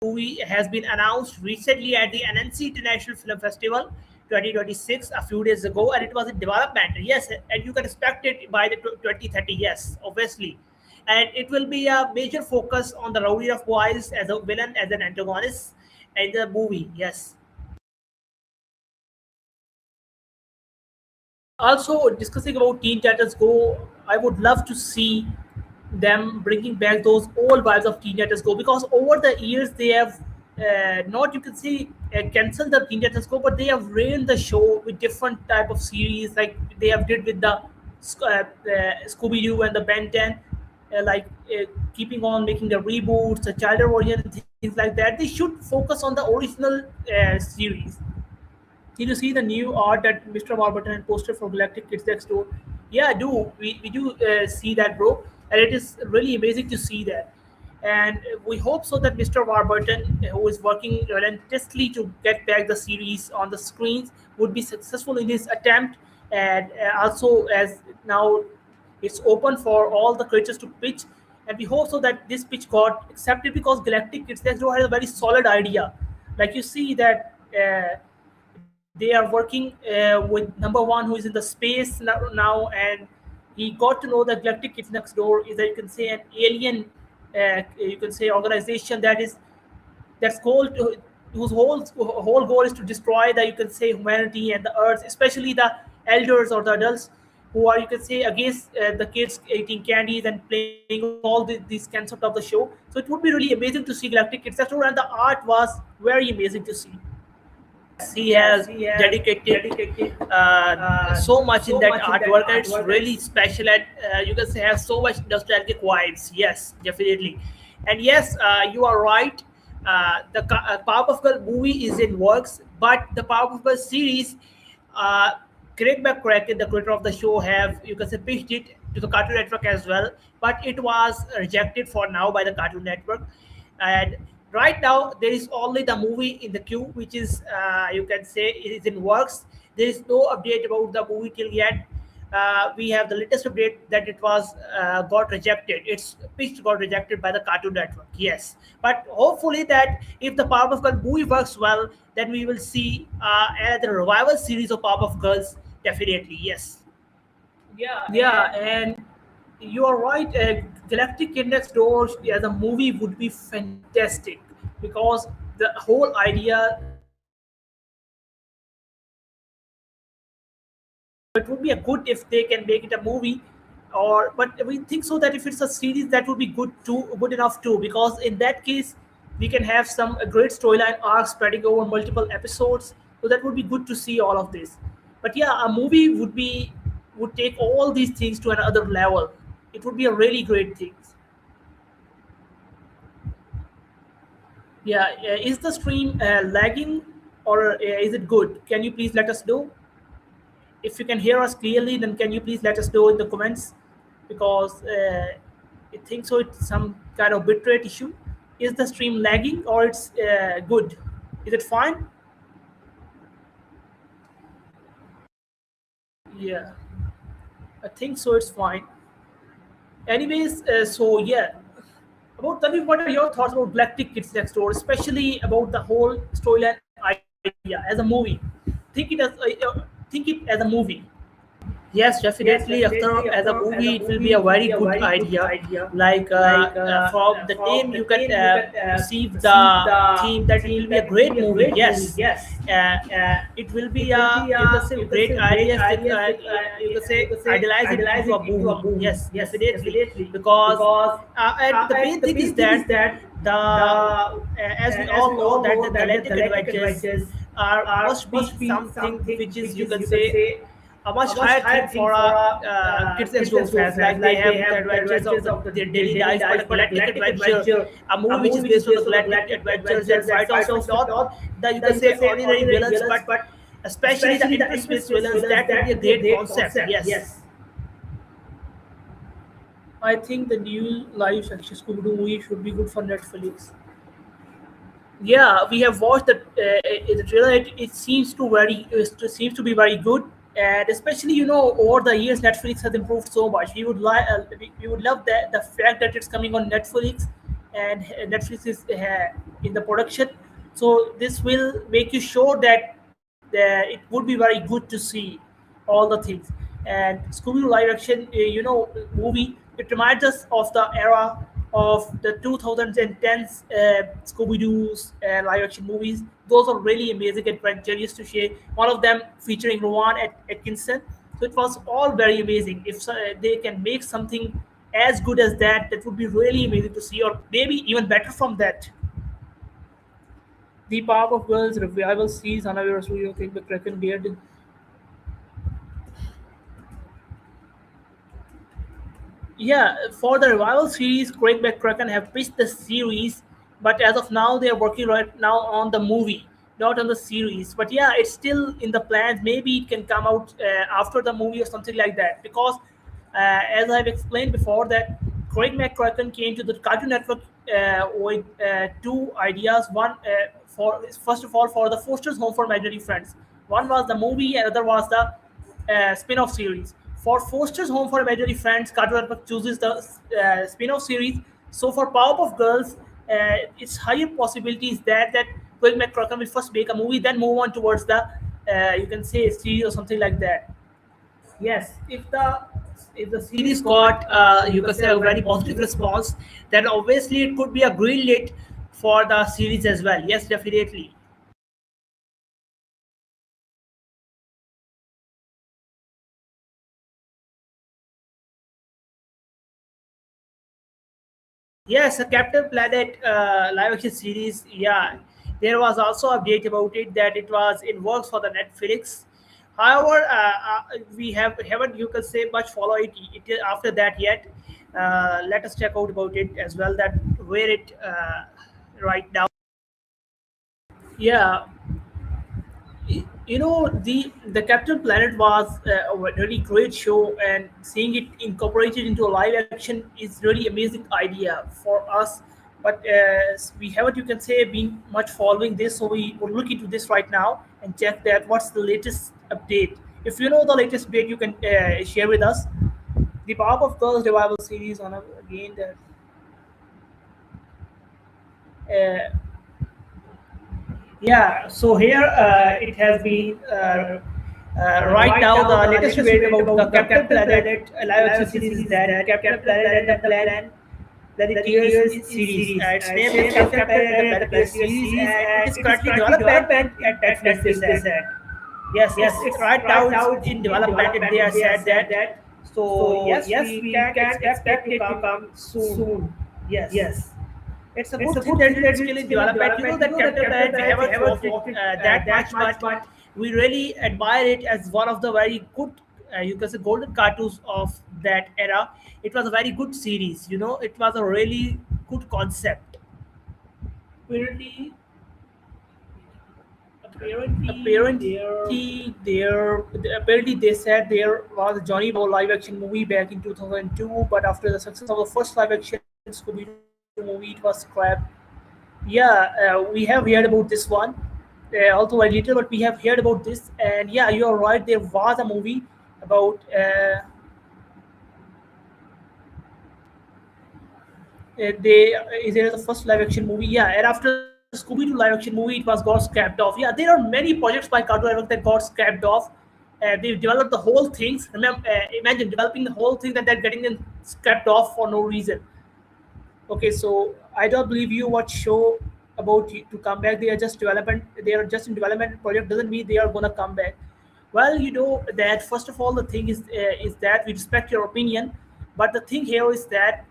Movie has been announced recently at the NNC International Film Festival 2026 a few days ago, and it was in development. Yes, and you can expect it by the 2030. Yes, obviously, and it will be a major focus on the Rowdy of Boys as a villain, as an antagonist in the movie. Yes. Also, discussing about Teen Titans Go, I would love to see them bringing back those old vibes of Teen Titans Go, because over the years they have not, you can see, cancelled the Teen Titans Go, but they have ruined the show with different type of series, like they have did with the Scooby Doo and the Ben 10, like keeping on making the reboots, the childer version, and things like that. They should focus on the original series. Did you see the new art that Mr. Warburton had posted for Galactic Kids Next Door? Yeah, I do. We do see that, bro. And it is really amazing to see that. And we hope so that Mr. Warburton, who is working relentlessly to get back the series on the screens, would be successful in his attempt. And also, as now it's open for all the creators to pitch. And we hope so that this pitch got accepted, because Galactic Kids Next Door has a very solid idea. Like you see that they are working with number one, who is in the space now, and he got to know that Galactic Kids Next Door is, that you can say, an alien, you can say, organization that's goal to, whose whole goal is to destroy the, you can say, humanity and the earth, especially the elders or the adults who are, you can say, against the kids eating candies and playing all these concepts of the show. So it would be really amazing to see Galactic Kids Next Door, and the art was very amazing to see. Yes, he Yes, has he has dedicated dedicated so much in so that much in that artwork, and it's artwork. really special, and you can say has so much nostalgic vibes. Yes, definitely. And yes, you are right. The Powerpuff Girl movie is in works, but the Powerpuff Girl series, uh, Craig McCracken, the creator of the show, have, you can say, pitched it to the Cartoon Network as well, but it was rejected for now by the Cartoon Network. And right now there is only the movie in the queue, which is, you can say, it is in works. There is no update about the movie till yet. We have the latest update that it was got rejected. Its pitch got rejected by the Cartoon Network. Yes, but hopefully that if the Powerpuff Girl movie works well, then we will see another revival series of Powerpuff Girls. Definitely, yes. Yeah, Yeah, and and you are right. Galactic Index Doors as a movie would be fantastic, because the whole idea that they have created is really amazing. So it would be a good if they can make it a movie, or but we think so that if it's a series, that would be good enough too, because in that case we can have some great storyline arc spreading over multiple episodes. So that would be good to see all of this. But yeah, a movie would take all these things to another level. It would be a really great thing. Yeah, is the stream lagging, or is it good? Can you please let us know? If you can hear us clearly, then can you please let us know in the comments? Because I think so it's some kind of bitrate issue. Is the stream lagging, or it's good? Is it fine? Yeah, I think so. It's fine. Anyways, so yeah, about Tanvi, what are your thoughts about Galactic Kids Next Door, especially about the whole storyline idea as a movie? Think it as think it as a movie. Yes, yes, definitely. After definitely. as a After as a movie, it will movie, be a it will very be a good very good idea. idea. Like Like from the from name, the you can name, you can perceive perceive the the theme that it will theme be a that it will great be a movie. great movie. Yes, Yes, uh, uh, it will be it will a, be you can say, you can great say idea great if ideas if you can say you can say idealize it idealize into it a into a movie. movie. Yes, Yes, definitely, definitely. because Because and the and main the thing is main thing that is that as we as all we know all that know the that the galactic galactic adventures adventures are are must be must be something something which is, which you is, can you can say, say, a much a much higher thing higher thing for for a a kids next kids door next door fans. fans. Like they Like they have the have the adventures of adventures of their their daily daily life, but a life, but a galactic galactic adventure, adventure, a a movie which movie is which is based on the based on the galactic galactic adventures adventures and and fight fight also also not not the, you the, can you say, can say, ordinary ordinary villains, villains, but but especially the interest villains. That would be a great concept. Yes, I think the new live action Scooby Doo movie should be good for Netflix. Yeah, we have watched the trailer. It seems to it seems to be very good, and especially over the years Netflix has improved so much. We would love that the fact that it's coming on Netflix, and Netflix is in the production. So this will make you sure that it would be very good to see all the things. And Scooby-Doo live action, movie, it reminds us of the era of the 2010s Scooby-Doo's live action movies. Those are really amazing adventures. Just to share, one of them featuring Rowan Atkinson. So it was all very amazing. If they can make something as good as that, that would be really amazing to see, or maybe even better from that. The Powerpuff Girls revival series Hannah Studio King McCracken Beard. Yeah, for the revival series, Craig McCracken have pitched the series, but as of now, they are working right now on the movie, not on the series. But yeah, it's still in the plans. Maybe it can come out after the movie or something like that. Because as I've explained before, that Craig McCracken came to the Cartoon Network with two ideas. One for first of all for the Foster's Home for Imaginary Friends. One was the movie, and other was the spin-off series. For Foster's Home for Imaginary Friends, Cartoon Network chooses the spin-off series. So for Powerpuff Girls, it's higher possibilities that Craig McCracken will first make a movie, then move on towards the you can say series or something like that. Yes, if the series got you can say a very positive response, then obviously it could be a green lit for the series as well. Yes, definitely. Yes, a Captain Planet live action series. Yeah, there was also update about it that it was in works for the Netflix. However, we haven't you can say much follow it after that yet. Let us check out about it as well. That where it right now. Yeah, the Captain Planet was a really great show, and seeing it incorporated into a live action is really amazing idea for us. But we haven't, you can say, been much following this, so we will look into this right now and check that what's the latest update. If you know the latest update, you can share with us. The Powerpuff Girls revival series on again that uh, yeah, so here it has been right now the latest update about the Captain Planet live action series is that Captain Planet and the Planeteers series. Its name is Captain Planet and the Planeteers series, and it is currently in development at Netflix. They said. Yes, it's right now it's in development, and they are said that. So yes, we can expect it to come soon. Yes. It's a good thing that it's still in development. You know that Captain Planet, we haven't watched it that much, but we really admire it as one of the very good, you can say, golden cartoons of that era. It was a very good series. It was a really good concept. Apparently, apparently they said there was a Johnny Bravo live action movie back in 2002, but after the success of the first live action Scooby Doo movie, it was scrapped. Yeah, we have heard about this one, although a little, but we have heard about this. And yeah, you are right. There was a movie about they is there the first live action movie. Yeah, and after Scooby Doo live action movie, it was got scrapped off. Yeah, there are many projects by Cartoon Network that got scrapped off. They developed the whole things. Remember, imagine developing the whole thing and then getting them scrapped off for no reason. Okay, so I don't believe you what show about to come back. They are just development. They are just in development project. Doesn't mean they are gonna come back. Well, you know that first of all, the thing is that we respect your opinion, but the thing here is that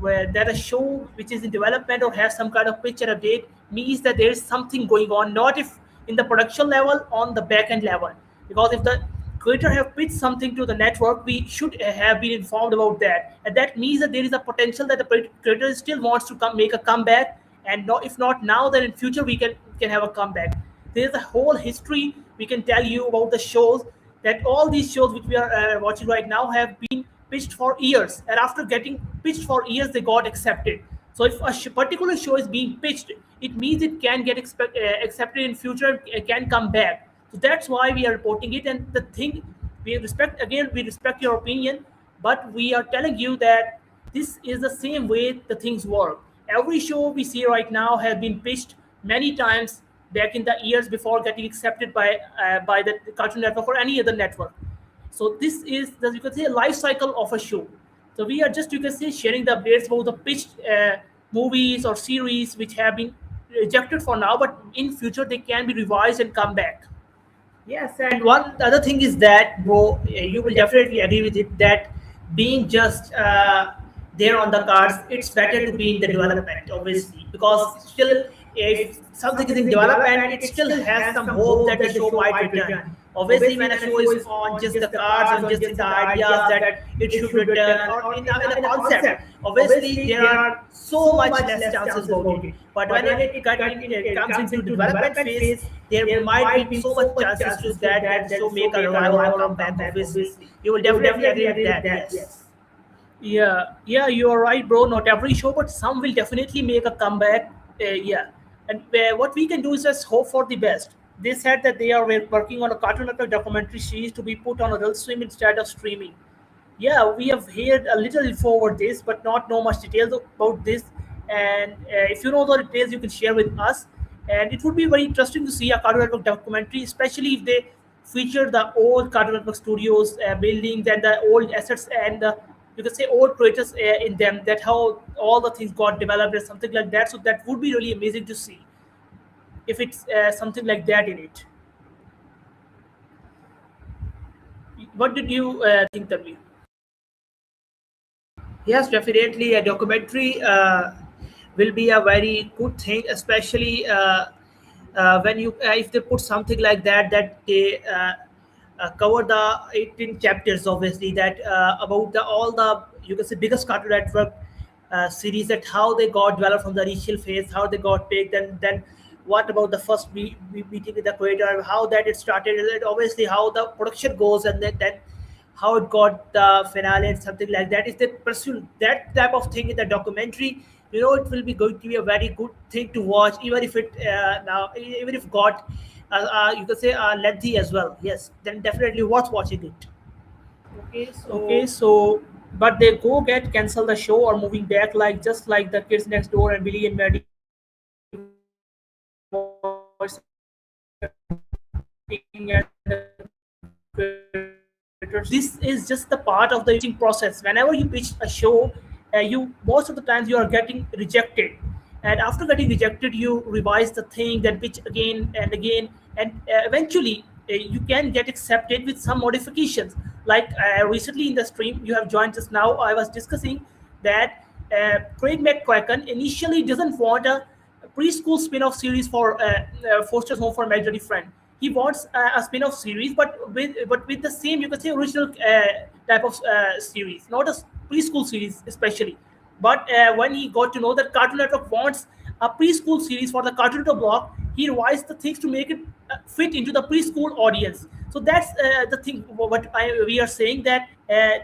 where that a show which is in development or has some kind of picture update means that there is something going on. Not if in the production level, on the back end level, because if the creator have pitched something to the network, we should have been informed about that, and that means that there is a potential that the creator still wants to come make a comeback, and not, if not now, then in future we can have a comeback. There's a whole history we can tell you about the shows, that all these shows which we are watching right now have been pitched for years, and after getting pitched for years, they got accepted. So if a particular show is being pitched, it means it can get accepted in future, can come back. So that's why we are reporting it. And the thing, we respect your opinion, but we are telling you that this is the same way the things work. Every show we see right now has been pitched many times back in the years before getting accepted by the Cartoon Network or any other network. So this is the, you can say, life cycle of a show. So we are just, you can say, sharing the updates about the pitched movies or series which have been rejected for now, but in future they can be revised and come back. Yes, and one other thing is that, bro, you will definitely agree with it that being just there on the cards, it's better to be in the development, obviously, because still, if something is in development, it still has some hope that the show might return. Obviously, when a show is on just the cards or just in the ideas that it should return, or in a concept, obviously there are so much less chances about it. But when it comes into development phase, there might be so much chances to that the show make a revival or come back. Obviously, you will definitely agree with that. Yes. Yeah, yeah, you are right, bro. Not every show, but some will definitely make a comeback. Yeah, and what we can do is just hope for the best. They said that they are working on a Cartoon Network documentary series to be put on Adult Swim instead of streaming. Yeah, we have heard a little info over this, but not know much details about this. And if you know the details, you can share with us. And it would be very interesting to see a Cartoon Network documentary, especially if they feature the old Cartoon Network studios, buildings, and the old assets, and the, you can say, old creators in them. That how all the things got developed and something like that. So that would be really amazing to see if it's something like that in it. What did you think, Tanvi? Yes, definitely. A documentary will be a very good thing, especially when you if they put something like that, that they cover the 18 chapters, obviously, that about the all the, you can say, biggest Cartoon Network series, that how they got developed from the initial phase, how they got picked, and then what about the first meeting with the creator, how that it started, and then obviously how the production goes, and then how it got the finale and something like that. If they pursue that type of thing in the documentary, it will be going to be a very good thing to watch, even if it now even if got you can say lengthy as well. Yes, then definitely worth watching it. Okay, Okay, so so but they go get cancel the show or moving back, like just like the kids next door and Billy and Maddie voice acting and the creators. This is just the part of the pitching process. Whenever you pitch a show, you most of the times you are getting rejected, and after getting rejected, you revise the thing, then pitch again and again, and eventually you can get accepted with some modifications. Like recently in the stream you have joined just now, I was discussing that Craig McCracken initially doesn't want a preschool spin-off series for Foster's Home for Imaginary Friend. He wants a spin-off series, but with the same, you can say, original type of series, not a preschool series especially. But when he got to know that Cartoon Network wants a preschool series for the Cartoon Network block, he revised the things to make it fit into the preschool audience. So that's the thing. We are saying that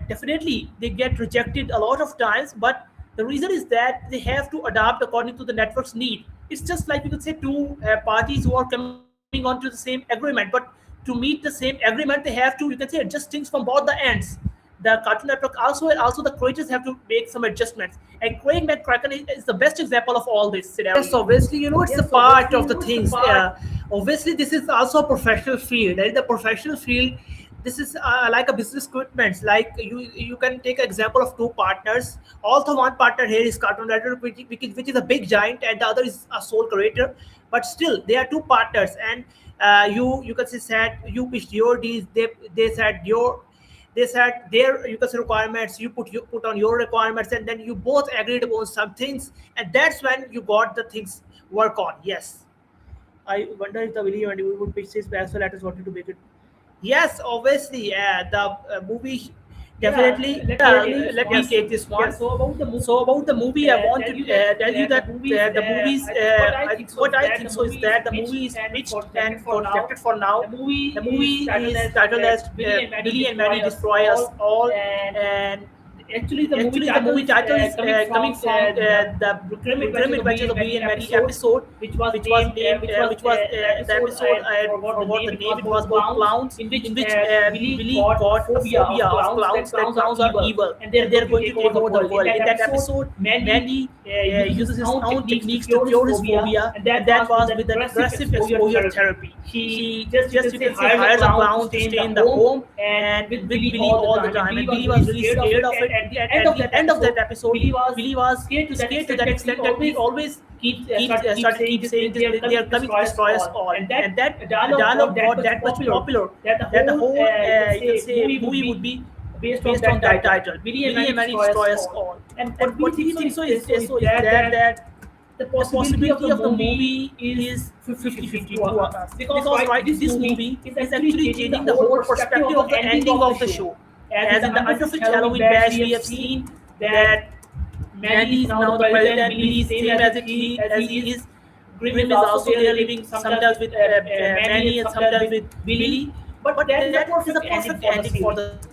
definitely they get rejected a lot of times, but the reason is that they have to adapt according to the network's need. It's just like, you could say, two parties who are coming on to the same agreement, but to meet the same agreement, they have to, you can say, adjust things from both the ends. The Cartoon Network also the creators have to make some adjustments. And Craig McCracken is the best example of all this scenario. Yes, obviously, it's a part of the things. Obviously, this is also a professional field. And in the professional field, this is like a business equipment. Like you can take an example of two partners. Also, one partner here is Cartoon Network, which is a big giant, and the other is a sole creator. But still, they are two partners, and you can say said you pitched your deals. They said your they said their, you can say, requirements. You put on your requirements, and then you both agreed upon some things, and that's when you got the things work on. Yes. I wonder if the Willie and we would pitch this as well as wanted to make it. Yes, obviously, the movie Definitely. Let me Yes. take this one. So about the So movie, about the movie, I want to tell you that tell you the that movies. the movies, What what I I think think so so is is that the that the movie movie is is pitched pitched and and got got rejected rejected for for now. now. The The movie movie is is titled titled as as Billy Billy and and Mandy Mandy Destroy Destroy Us Us All, and and actually the movie actually the title movie is title is coming coming from from the Grim Adventures Grim of Billy Adventures and of Billy Mandy and Mandy episode, episode, which was named which was the the episode episode I I forgot the forgot name. the It name. was It was about about clowns, clowns, in which in which Billy Billy got a got a phobia phobia of of clowns, clowns, that that clowns clowns are are evil, evil, and and they're they're going to going to take over take the over the world. In world. that In that episode, episode, Mandy Mandy uses his uses his own own techniques to techniques to cure his cure his phobia, phobia, and that and that was with was an with an aggressive aggressive exposure exposure therapy. therapy. She She just, you just, can you say, can say, hires a hires a clown to clown to stay in the stay in the home home and and with with Billy Billy all the all the time. And time. Billy And was Billy really was really scared of scared it. of And it. at the end At of the that end of episode, that episode, Billy was scared to that scared to extent that that extent that he always keep started saying keep this, saying they this, are they coming are to coming to destroy us destroy us all. all. And And that that dialogue got dialogue that got much that much popular popular that the that the whole whole you can say movie movie would would be be based on based that on that title, title. Billy and Billy Mandy and Manny Destroy Us Destroy Us All. All. And And what we what think we so think is so this, is that that the the possibility of possibility the of the movie movie is is 50-50 50-50 to to us, us, because because right, right, this this movie movie is is actually actually changing the changing the whole whole perspective perspective of of the the ending ending of the of the show. show. As in As the in the Underfit Underfit Halloween Halloween Bash, bash, we we have have seen seen that that Mandy is Mandy is now the now the president. president. Billy Billy is is same same as as it it he he as as he he is. is. Grim is Grim is also also there there living living sometimes sometimes with with Manny and Manny and sometimes sometimes with with Billy. Billy. But But that is a that is perfect a ending perfect for the ending for series. the series.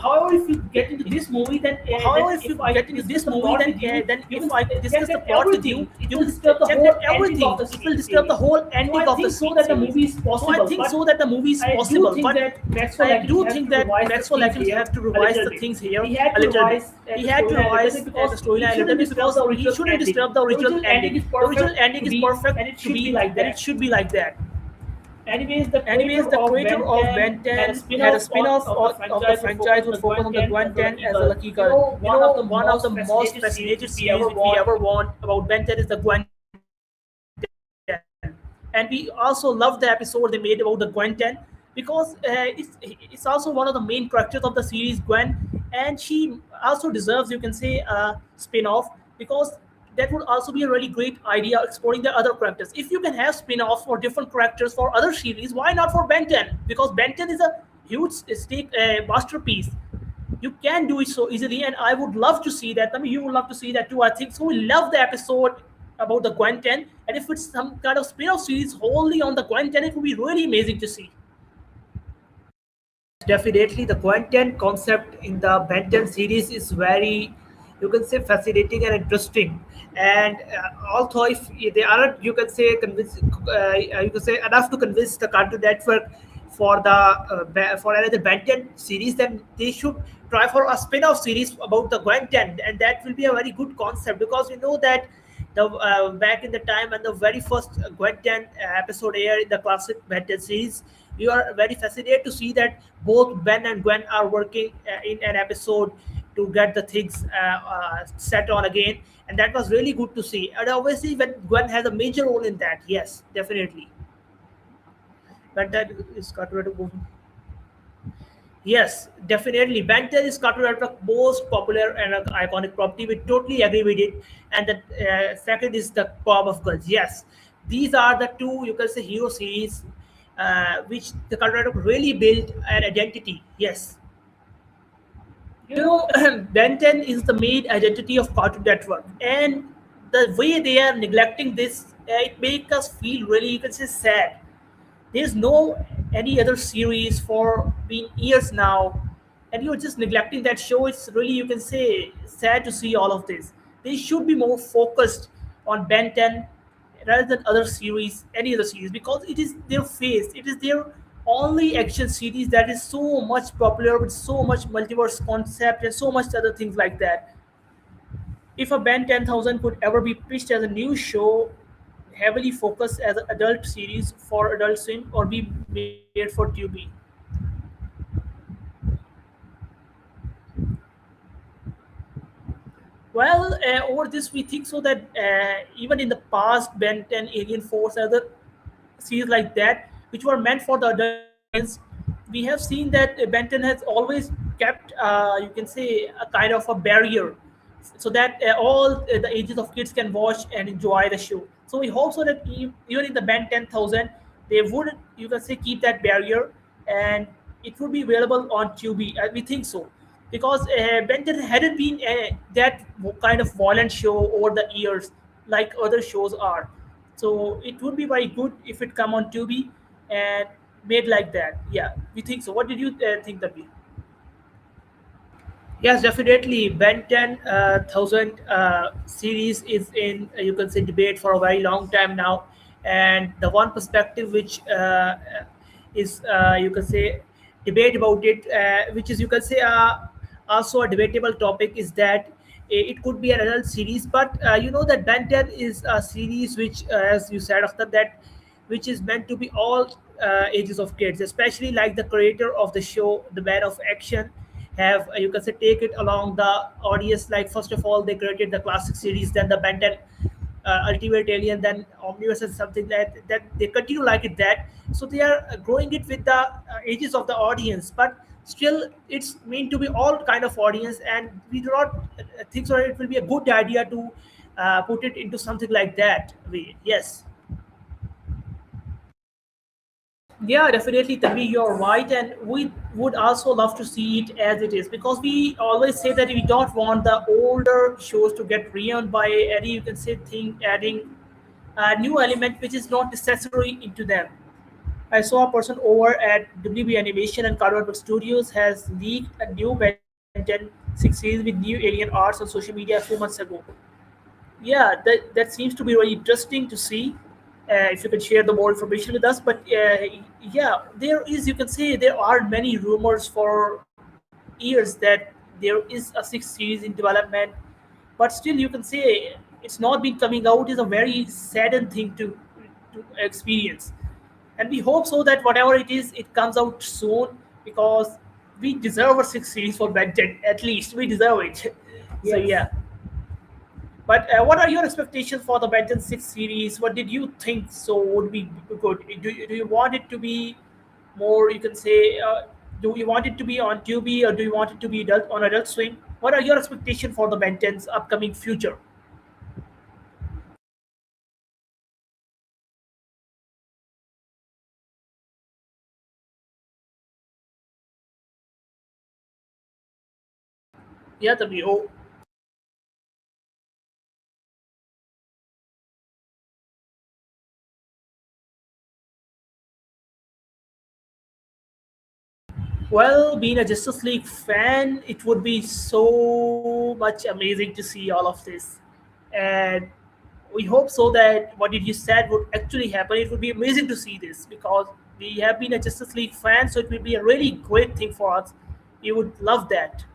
However, if you get into this movie, then However, if if you I get into discuss this the movie, plot with you, then you if will I check discuss the that plot with everything. you, It you will will disturb the check whole that ending of everything. the It will disturb the series. whole So ending I of the think so that the series. movie is So I possible, think but so that the movie is I do possible, think but that Maxwell I Atkins do has think to that revise the Maxwell things Atkins here have to a revise little the bit. things here He had a to little bit. revise He the had to storyline a little revise bit because the he storyline a little shouldn't bit disturb because the he original shouldn't ending. disturb the The original original ending ending. is The original perfect ending to is be, and perfect it to should be be, like and it that. should be like that. Anyways, the Anyways, creator the of creator Ben of 10 Ben had a 10 had a spin-off spin-off of the of the franchise would focus franchise on would the focus Gwen on the 10 Gwen as a 10 lucky as a girl. lucky girl. You One of know, the one of most the most fascinated series fascinated which we ever series which we watched. ever want about Ben 10 is the Gwen 10. And we also love the episode they made about the Gwen 10 because it's also one of the main characters of the series, Gwen, and she also deserves, you can say, a spin-off because that would also be a really great idea exploring the other characters. If you can have spin-offs for different characters for other series, why not for Ben 10? Because Ben 10 is a huge masterpiece. You can do it so easily, and I would love to see that. I mean, you would love to see that too. I think so. We love the episode about the Gwen 10, and if it's some kind of spin-off series wholly on the Gwen 10, it would be really amazing to see. Definitely, the content concept in the Ben 10 series is very, you can say, fascinating and interesting. And although if they aren't, you can say, you can say enough to convince the Cartoon Network for the for another Ben 10 series, then they should try for a spin-off series about the Gwen 10, and that will be a very good concept because we know that the back in the time when the very first Gwen 10 episode aired in the classic Ben 10 series, we are very fascinated to see that both Ben and Gwen are working in an episode to get the things set on again, and that was really good to see. And obviously, when Gwen has a major role in that, yes, definitely. But that is Cartoon. Yes, definitely. Banter is Cartoon Network most popular and iconic property. We totally agree with it. And the second is the Powerpuff Girls. Yes, these are the two, you can say, hero series which the Cartoon Network really built an identity. Yes, you know, Ben 10 is the main identity of Cartoon Network, and the way they are neglecting this, it makes us feel really, you can say, sad. There's no any other series for being years now, and you're just neglecting that show. It's really, you can say, sad to see all of this. They should be more focused on Ben 10 rather than other series, any other series, because it is their face. It is their only action series that is so much popular with so much multiverse concept and so much other things like that. If a Ben 10,000 could ever be pitched as a new show, heavily focused as an adult series for Adult Swim or be made for Tubi. Well, over this, we think so that even in the past, Ben 10, Alien Force, other series like that, which were meant for the adult audience, we have seen that Ben 10 has always kept, you can say, a kind of a barrier so that all the ages of kids can watch and enjoy the show. So we hope so that even in the Ben 10,000, they would, you can say, keep that barrier and it would be available on Tubi. We think so because Ben 10 hadn't been that kind of violent show over the years like other shows are. So it would be very good if it come on Tubi and made like that. Yeah, we think so. What did you think, Tabi? Yes, definitely. Ben 10 thousand series is in you can say debate for a very long time now, and the one perspective which is you can say debate about it, which is you can say also a debatable topic is that it could be an adult series, but you know that Ben 10 is a series which, as you said, after that, which is meant to be all ages of kids, especially like the creator of the show, the Man of Action, have you can say take it along the audience. Like first of all, they created the classic series, then the Ben 10 Ultimate Alien, then Omniverse, and something that they continue like it that. So they are growing it with the ages of the audience, but still it's meant to be all kind of audience, and we do not think so. It will be a good idea to put it into something like that. Yes. Yeah, definitely, Tanvi, you're right, and we would also love to see it as it is because we always say that we don't want the older shows to get ruined by any, you can say, thing adding a new element which is not necessary into them. I saw a person over at WB Animation and Cartoon Network Studios has leaked a new Ben 10 6 series with new alien arts on social media a few months ago. Yeah, that seems to be really interesting to see. If you could share the more information with us, but yeah, there is, you can say, there are many rumors for years that there is a sixth series in development, but still you can say it's not been coming out is a very saddened thing to experience, and we hope so that whatever it is, it comes out soon because we deserve a sixth series for Ben 10. At least we deserve it. So Yes. yeah. But what are your expectations for the Benton 6 series? What did you think so would be good? Do you want it to be more, you can say, do you want it to be on Tubi or do you want it to be on Adult Swim? What are your expectations for the Benton's upcoming future? Yeah, the Well, being a Justice League fan, it would be so much amazing to see all of this. And we hope so that what did you said would actually happen. It would be amazing to see this because we have been a Justice League fan, so it will be a really great thing for us. We would love that.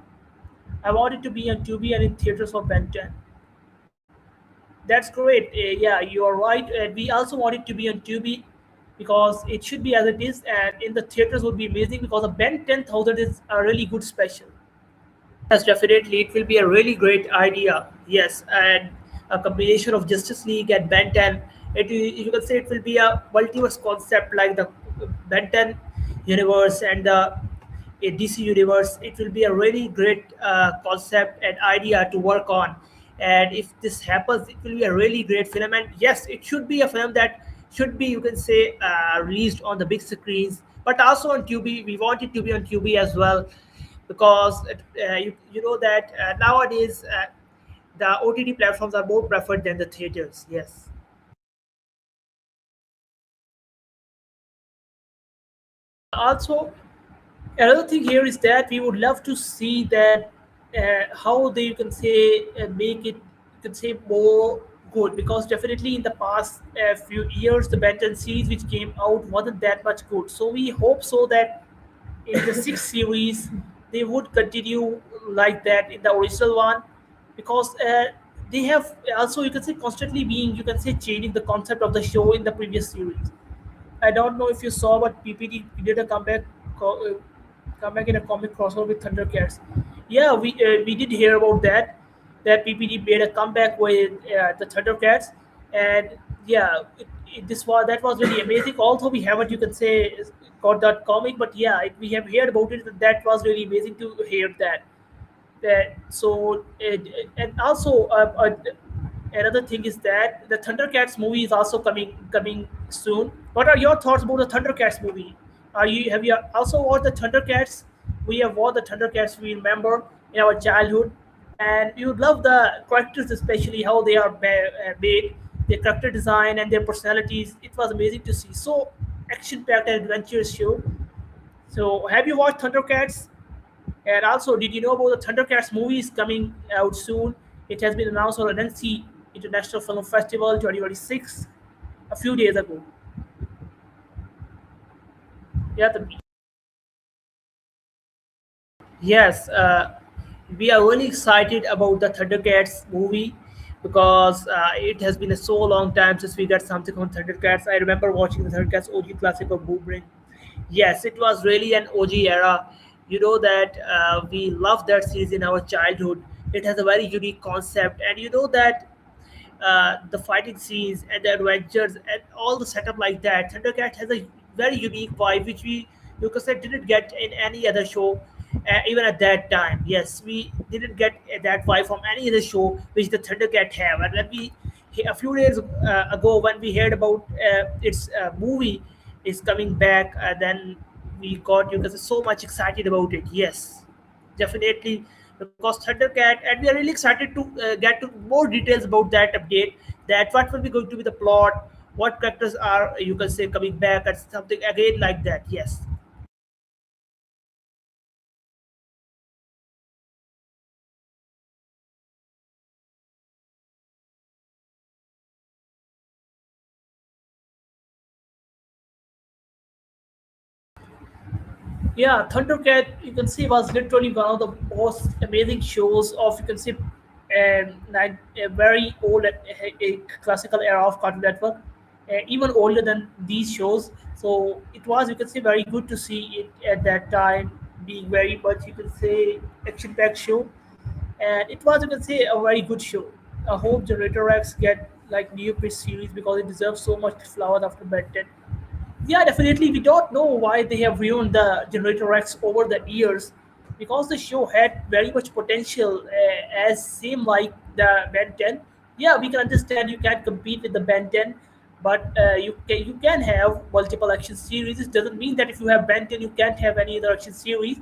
I want it to be on Tubi and in theaters for Ben 10. That's great. Yeah, you are right. And we also want it to be on Tubi because it should be as it is, and in the theaters would be amazing because the Ben 10,000 is a really good special. Yes, definitely. It will be a really great idea. Yes, and a combination of Justice League and Ben 10. You can say it will be a multiverse concept like the Ben 10 universe and the DC universe. It will be a really great concept and idea to work on. And if this happens, it will be a really great film. And yes, it should be a film that should be, you can say, released on the big screens, but also on Tubi. We want it to be on Tubi as well because you know that nowadays the OTT platforms are more preferred than the theaters. Yes. Also, another thing here is that we would love to see that how they, you can say, make it, you can say, more good because definitely in the past few years the Benton series which came out wasn't that much good. So we hope so that in the sixth series they would continue like that in the original one because they have also, you can say, constantly being, you can say, changing the concept of the show in the previous series. I don't know if you saw, but PPD did a comeback in a comic crossover with Thundercats. Yeah, we did hear about that. That PPD made a comeback with the Thundercats, and yeah, this was that was really amazing. Although we haven't, you can say, got that comic, but yeah, we have heard about it. That was really amazing to hear that. So and also another thing is that the Thundercats movie is also coming soon. What are your thoughts about the Thundercats movie? Are you Have you also watched the Thundercats We have watched the Thundercats we remember in our childhood, and we would love the characters, especially how they are made, their character design and their personalities. It was amazing to see. So action-packed and adventurous show. So have you watched Thundercats? And also, did you know about the Thundercats movie is coming out soon? It has been announced on NC International Film Festival 2026 a few days ago. Yeah, yes, we are really excited about the Thundercats movie because it has been a so long time since we got something on Thundercats. I remember watching the Thundercats OG classic of Boomerang. Yes, it was really an OG era. You know that we loved that series in our childhood. It has a very unique concept, and you know that the fighting scenes and the adventures and all the setup like that. Thundercat has a very unique vibe, which we you could say didn't get in any other show, even at that time. Yes, we didn't get that vibe from any other show which the Thundercat have. And when we a few days ago when we heard about its movie is coming back, then we got you guys so much excited about it. Yes, definitely because Thundercat, and we are really excited to get to more details about that update. That what will be going to be the plot, what characters are you can say coming back, and something again like that. Yes. Yeah, Thundercat, you can see, was literally one of the most amazing shows of you can see a very old a classical era of Cartoon Network, even older than these shows. So it was you can say very good to see it at that time, being very much you can say action-packed show, and it was you can say a very good show. I hope Generator X get like new pitch series because it deserves so much flowers after Ben 10. Yeah, definitely. We don't know why they have ruined the Generator X over the years because the show had very much potential as same like the Ben 10. Yeah, we can understand you can't compete with the Ben 10, but you can have multiple action series. It doesn't mean that if you have Ben 10, you can't have any other action series.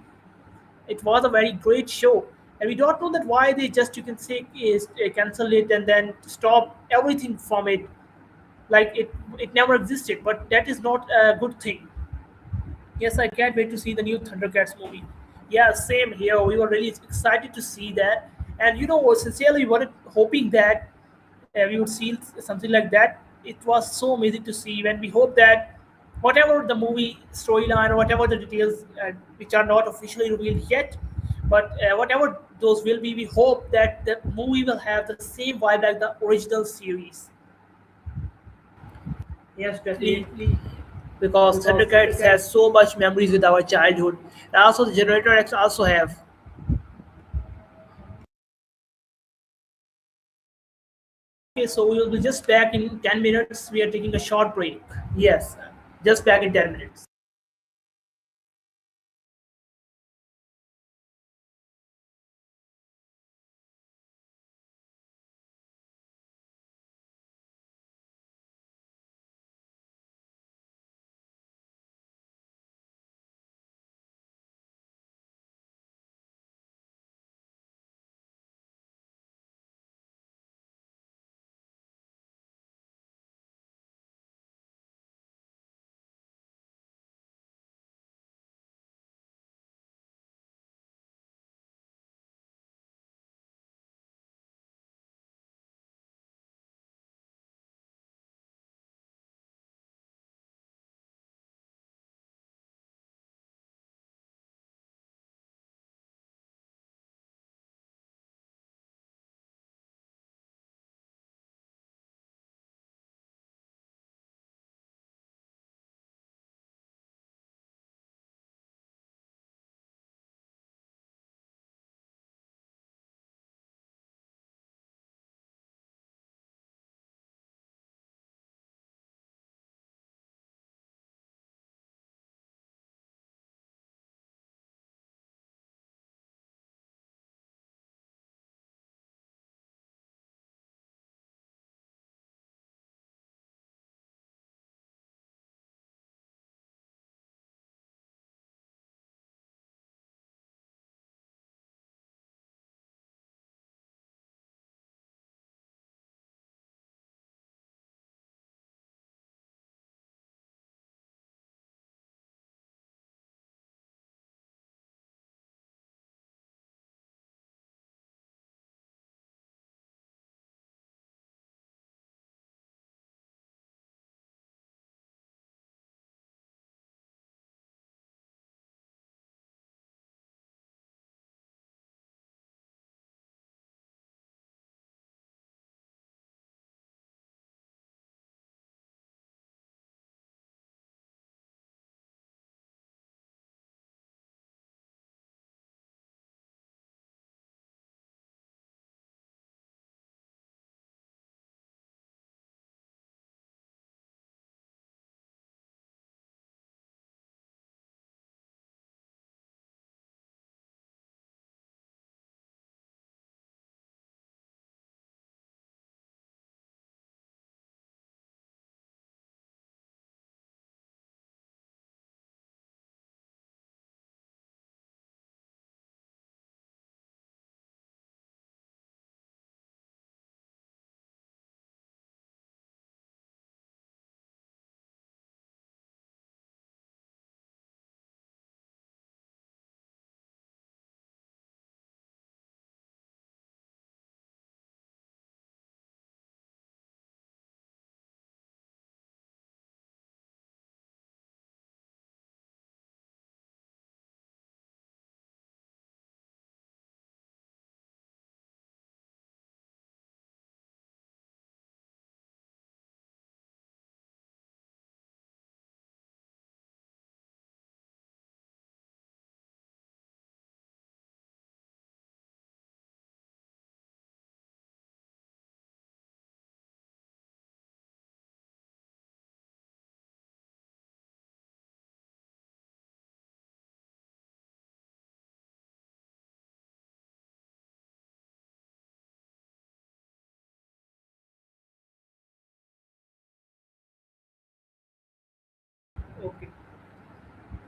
It was a very great show, and we don't know that why they just you can say is cancel it and then stop everything from it like it never existed, but that is not a good thing. Yes, I can't wait to see the new Thundercats movie. Yeah, same here. We were really excited to see that, and sincerely, we were hoping that we would see something like that. It was so amazing to see, and we hope that whatever the movie storyline or whatever the details which are not officially revealed yet, but whatever those will be, we hope that the movie will have the same vibe like the original series. Yes, definitely. Because Thundercats has so much memories with our childhood. And also the Generator X also have. Okay, so we will be just back in 10 minutes. We are taking a short break. Yes, just back in 10 minutes.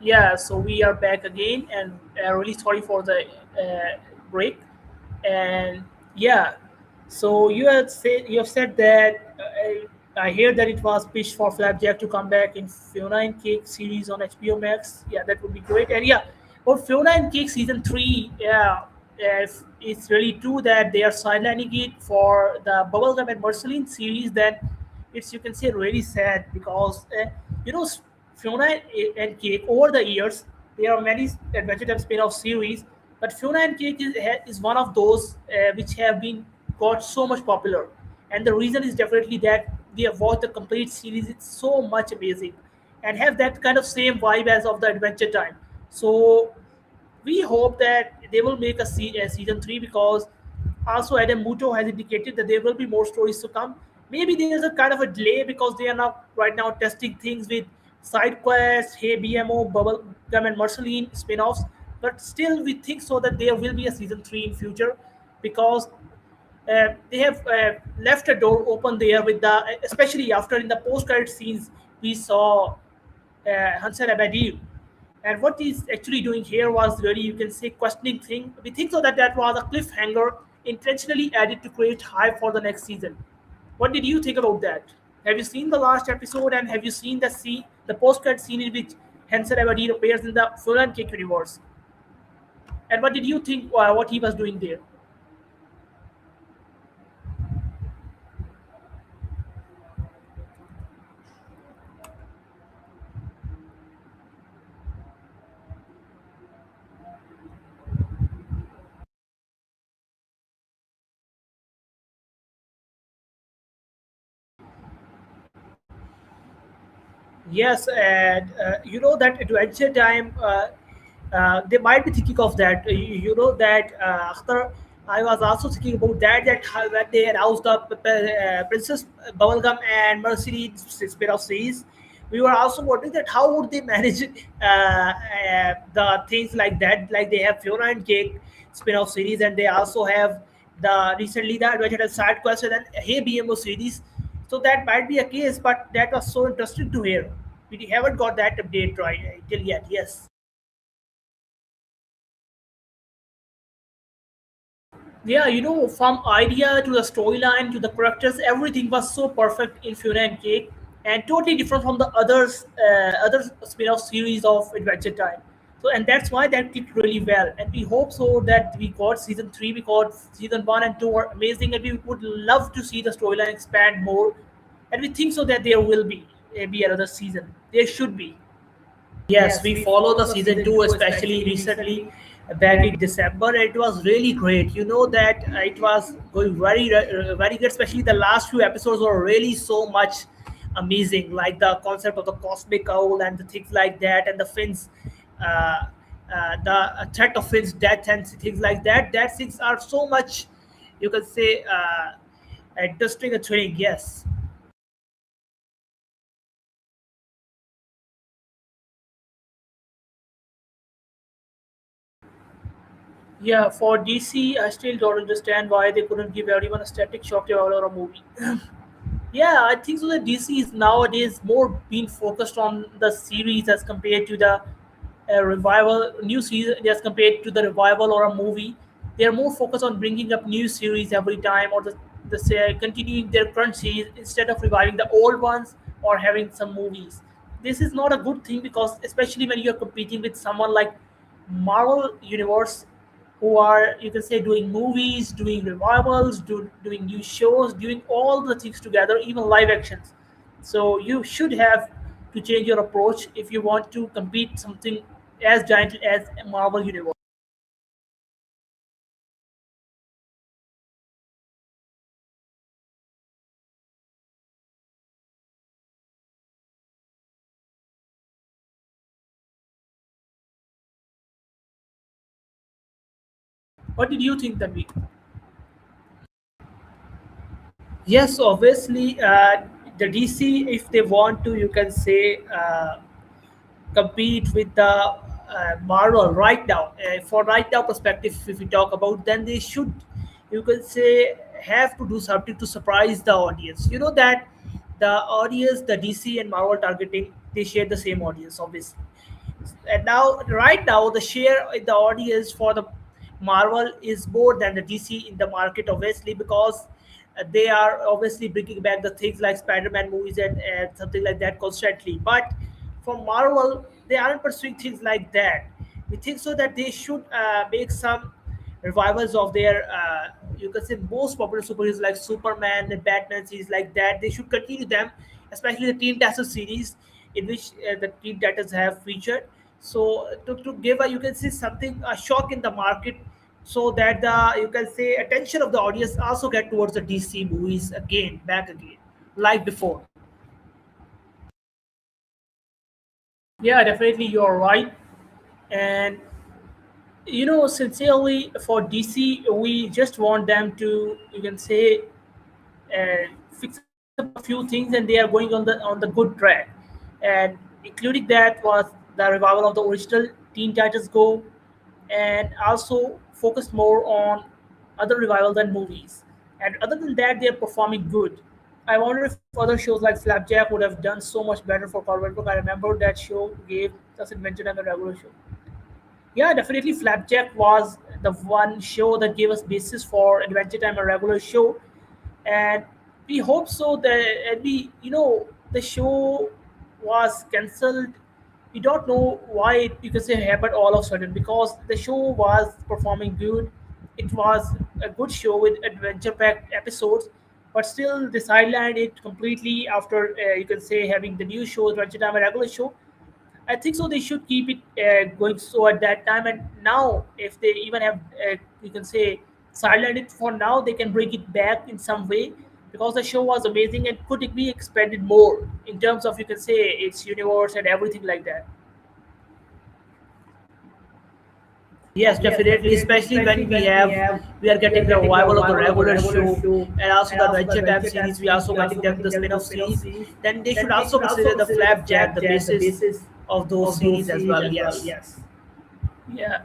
Yeah, so we are back again, and really sorry for the break. And yeah, so you have said that I hear that it was pitched for Flapjack to come back in Fiona and Cake series on HBO Max. Yeah, that would be great. And yeah, about Fiona and Cake season three, yeah, if it's really true that they are sidelining it for the Bubblegum and Marceline series, then it's, you can say, really sad because you know Fiona and Cake over the years there are many Adventure Time spin-off series, but Fiona and Cake is one of those which have been got so much popular, and the reason is definitely that we have watched the complete series. It's so much amazing, and have that kind of same vibe as of the Adventure Time. So we hope that they will make a season 3 because also Adam Muto has indicated that there will be more stories to come. Maybe there's a kind of a delay because they are not right now testing things with side quests, Hey BMO, Bubblegum and Marceline spin-offs. But still, we think so that there will be a season 3 in future because they have left a door open there with the, especially after in the post-credit scenes we saw Hansel Abadir. And what he's actually doing here was really, you can say, questioning thing. We think so that that was a cliffhanger intentionally added to create hype for the next season. What did you think about that? Have you seen the last episode and have you seen the post-credit scene in which Hansel Abadir appears in the Full and Cake universe? And what did you think what he was doing there? Yes, and you know that Adventure Time, they might be thinking of that. You know that after I was also thinking about that, that how, when they announced the Princess Bubblegum and Mercedes spin-off series, we were also wondering that how would they manage the things like that. Like they have Fiona and Cake spin-off series, and they also have the recently the Adventure Time side quest and then Hey BMO series. So that might be a case, but that was so interesting to hear. We haven't got that update right till yet. Yes. Yeah, you know, from idea to the storyline to the characters, everything was so perfect in Fiona and Cake, and totally different from the other spin-off series of Adventure Time. So, and that's why that clicked really well. And we hope so that we got season three because season one and two are amazing, and we would love to see the storyline expand more. And we think so that there will be another season. There should be. Yes, we follow the season two, especially recently back in December. It was really great. You know that it was going very good. Especially the last few episodes were really so much amazing, like the concept of the cosmic owl and the things like that, and the Finn's, the threat of Finn's death and things like that. That things are so much, you can say, interesting and thrilling. Yes. Yeah, for DC, I still don't understand why they couldn't give everyone a static shock or a movie. Yeah, I think so. That DC is nowadays more being focused on the series as compared to the revival, new season as compared to the revival or a movie. They are more focused on bringing up new series every time, or the say, continuing their current series instead of reviving the old ones or having some movies. This is not a good thing because, especially when you're competing with someone like Marvel Universe, who are, you can say, doing movies, doing revivals, doing new shows, doing all the things together, even live actions. So you should have to change your approach if you want to compete something as giant as Marvel Universe. What did you think that week? Yes, obviously, the DC, if they want to, you can say, compete with the Marvel right now. For right now perspective, if we talk about, then they should, you can say, have to do something to surprise the audience. You know that the audience, the DC and Marvel targeting, they share the same audience, obviously. And now, right now, the share in the audience for the Marvel is more than the DC in the market, obviously, because they are obviously bringing back the things like Spider-Man movies and something like that constantly. But for Marvel, they aren't pursuing things like that. We think so that they should make some revivals of their, you can say, most popular superheroes like Superman and Batman series like that. They should continue them, especially the Teen Titans series, in which the Teen Titans have featured. So to give a, you can see something, a shock in the market, so that the, you can say, attention of the audience also get towards the DC movies again, back again, like before. Yeah, definitely, you're right. And sincerely, for DC, we just want them to, you can say, fix up a few things, and they are going on the good track. And including that was the revival of the original Teen Titans Go, and also focused more on other revival than movies. And other than that, they're performing good. I wonder if other shows like Flapjack would have done so much better for Corbett Book. I remember that show gave us adventure than the regular show. Yeah, definitely. Flapjack was the one show that gave us basis for Adventure Time, a regular show, and we hope so that, and the show was cancelled. We don't know why it, you can say, happened all of a sudden, because the show was performing good. It was a good show with adventure packed episodes, but still they sidelined it completely after, you can say, having the new show Adventure Time, a regular show. I think so. They should keep it going so at that time. And now, if they even have, you can say, silent it for now, they can bring it back in some way, because the show was amazing and could it be expanded more in terms of, you can say, its universe and everything like that. Yes, Yes, definitely. definitely. Especially Especially when when we are we are getting the getting the revival of the revival of the regular regular show, show and also and the also the Adventure Time Adventure Time series. We series. also We also getting them the getting them the spin-off spin-off series. series. Then they should Then they also should also consider the consider the Flapjack the Flapjack the basis basis of those of those series as series well. as well. Yes. Yes. Yeah.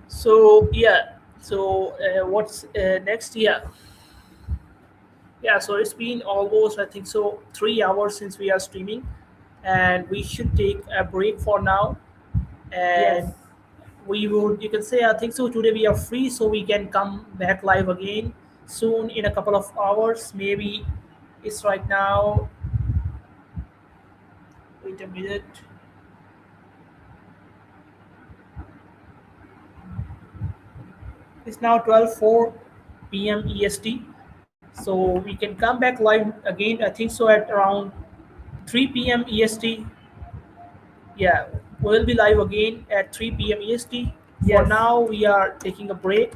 So yeah. So what's next? Yeah. Yeah, so it's been almost, I think so, 3 hours since we are streaming, and we should take a break for now. Yes. And we would, you can say, I think so, today we are free, so we can come back live again soon in a couple of hours. Maybe it's right now. Wait a minute. It's now 12:04 p.m. EST, so we can come back live again. I think so at around 3 p.m. EST. Yeah, we'll be live again at 3 p.m. EST. For Yes. now, we are taking a break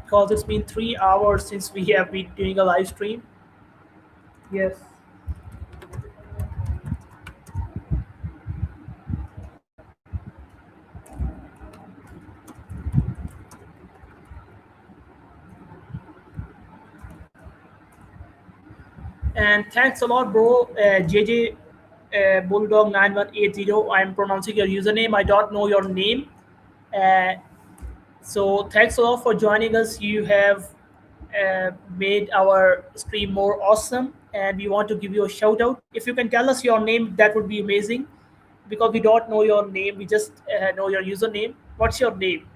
because it's been 3 hours since we have been doing a live stream. Yes. And thanks a lot, bro. JJ Bulldog 9180. I'm pronouncing your username. I don't know your name. Uh, so thanks a lot for joining us. You have made our stream more awesome, and we want to give you a shout out. If you can tell us your name, that would be amazing, because we don't know your name. We just know your username. What's your name?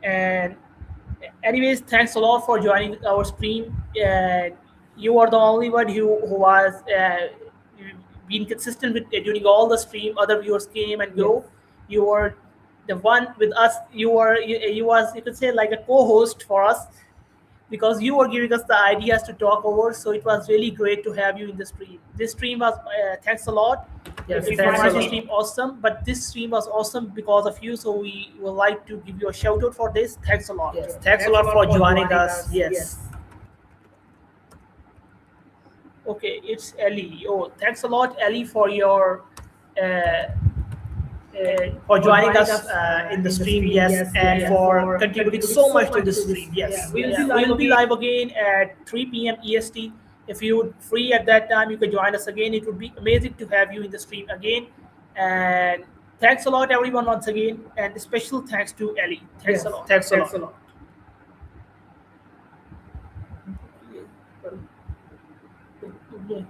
And anyways, thanks a lot for joining our stream. You are the only one who was being consistent with during all the stream. Other viewers came and Yes. go. You were the one with us. You was, you could say, like a co-host for us, because you were giving us the ideas to talk over. So it was really great to have you in the stream. This stream was, thanks a lot. Yes. We Thanks found a this lot. stream awesome, but this stream was awesome because of you. So we would like to give you a shout out for this. Thanks a lot. Yes. Thanks a Thanks a lot lot for for joining joining us. us. Yes. Yes. Okay, it's Ellie. Oh, thanks a lot, Ellie, for For joining joining us us in the in the stream. stream. Yes, Yes. and Yes. And for for contributing contributing so so much to much the to this. stream. Yeah. Yes, We'll be yeah, live we'll be again. live again at 3 p.m. EST. If you're free at that time, you can join us again. It would be amazing to have you in the stream again. And thanks a lot, everyone, once again. And special thanks to Ellie. Thanks Yes. a lot. Thanks a Thanks lot. a lot. Yeah.